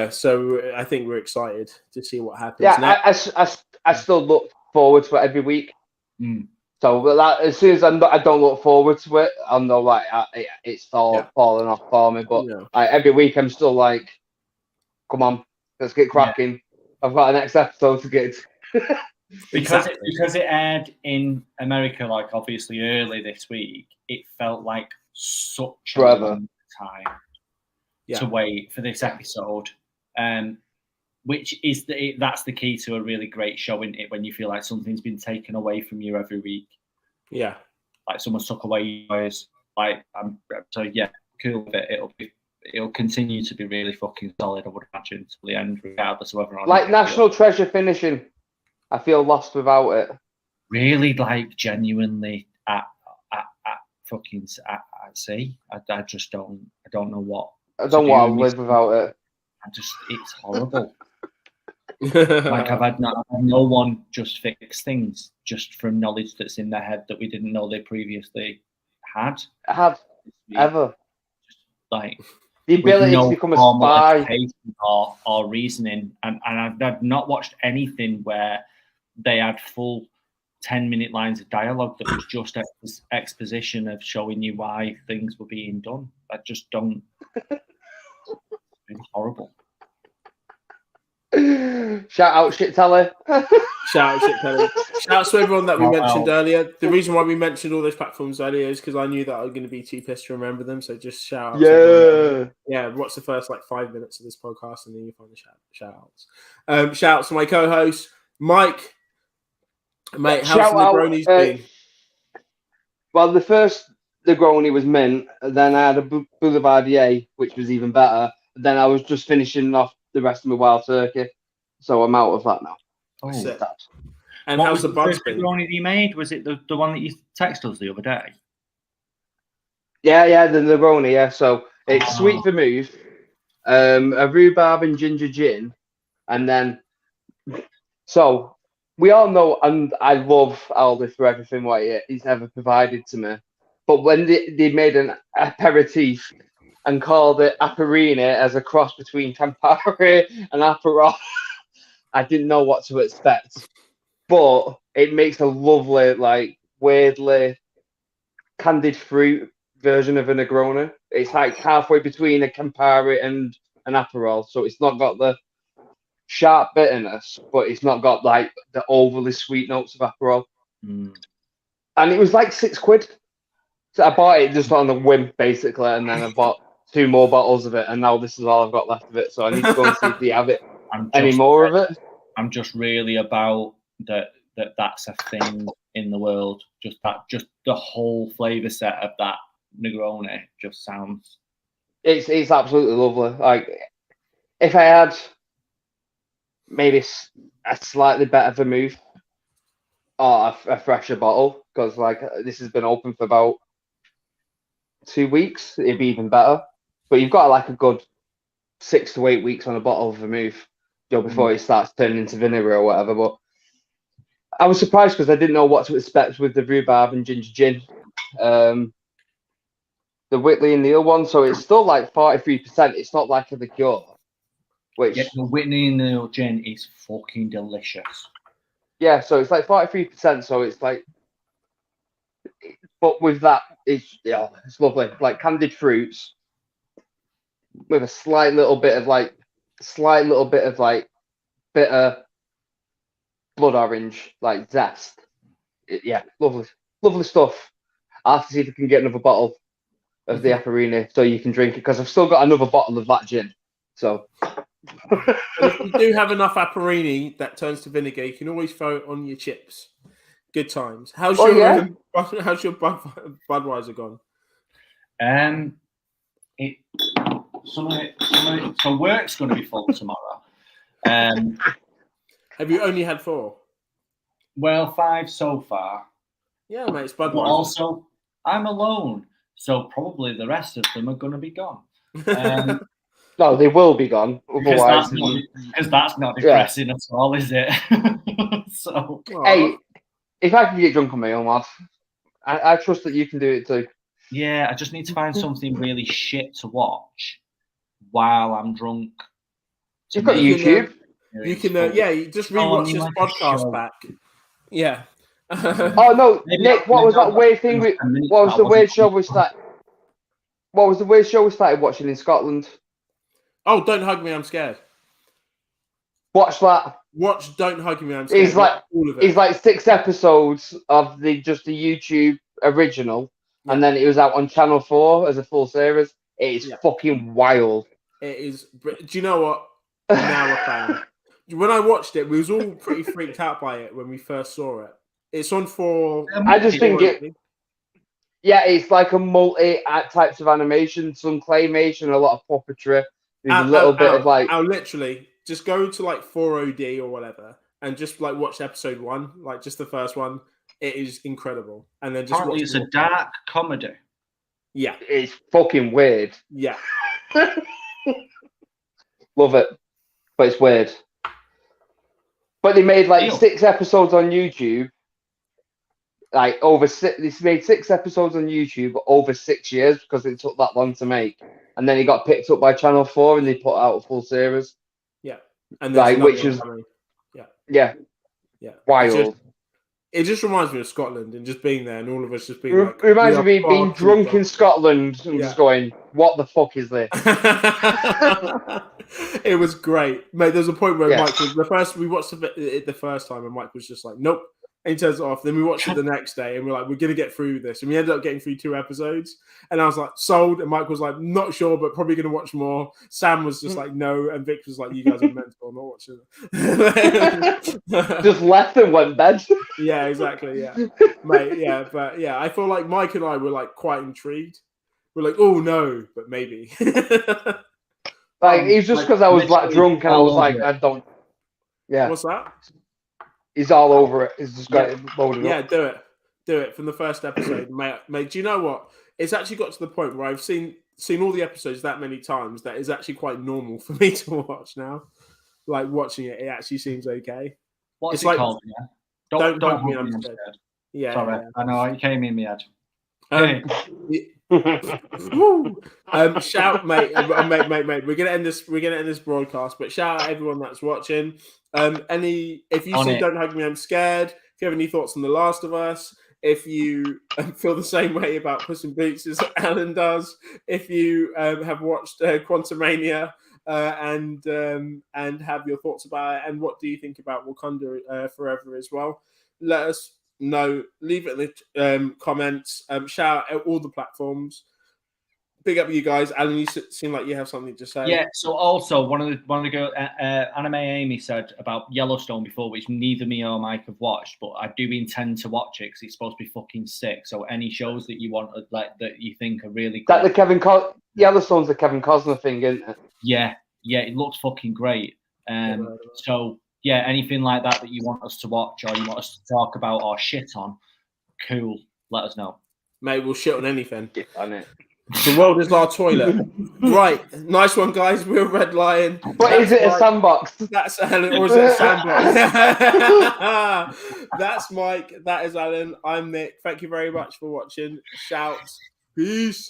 so I think we're excited to see what happens. Yeah, I still look forward to it every week. So that, as soon as I don't look forward to it, I'll know like it's falling off for me. But every week I'm still like, come on, let's get cracking. I've got a next episode to get to. Because it aired in America, like obviously early this week, it felt like such a long time to wait for this episode. Which is that's the key to a really great show, isn't it? When you feel like something's been taken away from you every week. Yeah. Like someone took away yours. Like cool with it. It'll continue to be really fucking solid, I would imagine, to the end, regardless of whether or not. Like National Treasure finishing. I feel lost without it. Really, like genuinely at fucking see. I just don't. I don't know what. I don't want to live without it. It's horrible. Like I've had no one just fix things just from knowledge that's in their head that we didn't know they previously had. Ever. Like the ability to become a spy or reasoning, and I've not watched anything where they had full 10-minute lines of dialogue that was just exposition of showing you why things were being done. I just don't. It's horrible. Shout out shit teller. Shout out shit teller. Shout out to everyone that we mentioned earlier. The reason why we mentioned all those platforms earlier is because I knew that I was going to be too pissed to remember them. So just shout out. Watch the first 5 minutes of this podcast and then you find the shout outs. Shout out to my co-host Mike. Mate, how's the Negronis been? Well, the first Negroni was mint. Then I had a Boulevardier, which was even better. Then I was just finishing off the rest of my wild turkey, so I'm out of that now. And how's the buds been? Negroni you made? Was it the one that you texted us the other day? Yeah, the Negroni. Yeah, so it's sweet vermouth, a rhubarb and ginger gin, and then so. We all know, and I love Aldi for everything what he's ever provided to me. But when they made an aperitif and called it Aperine as a cross between Campari and Aperol, I didn't know what to expect. But it makes a lovely, weirdly candied fruit version of a Negroni. It's like halfway between a Campari and an Aperol, so it's not got the sharp bitterness, but it's not got the overly sweet notes of Aperol. And it was £6. So I bought it just on a whim, basically, and then I bought 2 more bottles of it, and now this is all I've got left of it. So I need to go and see if they have it any more of it. I'm just really about that's a thing in the world. Just the whole flavour set of that Negroni just sounds. It's absolutely lovely. If I had maybe a slightly better vermouth or a fresher bottle, because this has been open for about 2 weeks, it'd be even better. But you've got a good 6 to 8 weeks on a bottle of vermouth before it starts turning into vinegar or whatever. But I was surprised because I didn't know what to expect with the rhubarb and ginger gin, the Whitley and Neal one. So it's still 43%. It's not like a liqueur. The Whitney and Neal gin is fucking delicious. Yeah, so it's 43%. So it's but with that, it's lovely. Candied fruits with a slight little bit of bitter blood orange, zest. Lovely stuff. I'll have to see if I can get another bottle of the Aperine so you can drink it, because I've still got another bottle of that gin. So. If you do have enough Aperine that turns to vinegar, you can always throw it on your chips. Good times. How's your Budweiser gone? So work's going to be full tomorrow. Have you only had 4? Well, 5 so far. Yeah, mate, it's Budweiser. But also, I'm alone, so probably the rest of them are going to be gone. No, they will be gone. Otherwise, because that's not depressing at all, is it? So, hey, if I can get drunk on my own, lad, I trust that you can do it too. Yeah, I just need to find something really shit to watch while I'm drunk. You've got YouTube. You can, you just rewatch this podcast back. Yeah. Oh no, Nick! What was that weird thing? What was the weird show we started? What was the weird show we started watching in Scotland? Oh, Don't Hug Me, I'm Scared. Watch that. Watch Don't Hug Me, I'm Scared. It's all of it. It's 6 episodes of the YouTube original, and then it was out on Channel 4 as a full series. It is fucking wild. It is. Do you know what? Now a fan. When I watched it, we was all pretty freaked out by it when we first saw it. It's on for. I just think it. Yeah, it's a multi types of animation, some claymation, a lot of puppetry. There's a little bit of I'll literally just go to 4OD or whatever and just watch episode 1, just the first one. It is incredible. And then just Apparently, it's a dark comedy. Yeah, It's fucking weird. yeah. Love it, but it's weird. But they made like 6 episodes on YouTube. Like over 6, they made 6 episodes on YouTube over 6 years because it took that long to make. And then it got picked up by Channel 4 and they put out a full series. Yeah, and like which is yeah, wild. It just reminds me of Scotland and just being there and all of us just being like... Reminds me of being drunk in Scotland and just going, what the fuck is this? It was great. Mate, there's a point where Mike was... We watched it the first time and Mike was just like, nope. And he turns it off. Then we watched it the next day and we're like, we're going to get through this. And we ended up getting through 2 episodes. And I was like, sold. And Mike was like, not sure, but probably going to watch more. Sam was just like, no. And Vic was like, you guys are mental. I'm not watching it. Just left and went bed. Yeah, exactly. Yeah. Mate, yeah. But yeah, I feel like Mike and I were like quite intrigued. We're like, oh no, but maybe. Like, it's just because I was like drunk and I was like, I don't. Yeah. What's that? He's all over it. He's just got it loaded up. Do it from the first episode, mate. Do you know what? It's actually got to the point where I've seen all the episodes that many times that is actually quite normal for me to watch now. Like watching it actually seems okay. What's it called? Yeah. Don't hug me, I'm scared. Yeah, sorry, yeah. I know it came in my head. Shout, mate. We're gonna end this broadcast, but shout out everyone that's watching. If you see Don't Hug Me, I'm Scared. If you have any thoughts on The Last of Us, if you feel the same way about Puss in Boots as Alan does, if you have watched Quantumania and have your thoughts about it, and what do you think about Wakanda Forever as well, let us know. Leave it in the comments. Shout out all the platforms. Big up you guys. Alan, you seem like you have something to say. Yeah, so also one of the girls, Anime Amy said about Yellowstone before, which neither me or Mike have watched, but I do intend to watch it because it's supposed to be fucking sick. So any shows that you want, like that you think are really good. That Yellowstone's the Kevin Costner thing, isn't it? Yeah, it looks fucking great. So yeah, anything like that you want us to watch or you want us to talk about or shit on, cool. Let us know. Mate, we'll shit on anything. Get on it. The world is our toilet. Right. Nice one, guys. We're Red Lion. But is it a sandbox? That's Alan. Or is it a sandbox? That's Mike. That is Alan. I'm Nick. Thank you very much for watching. Shouts. Peace.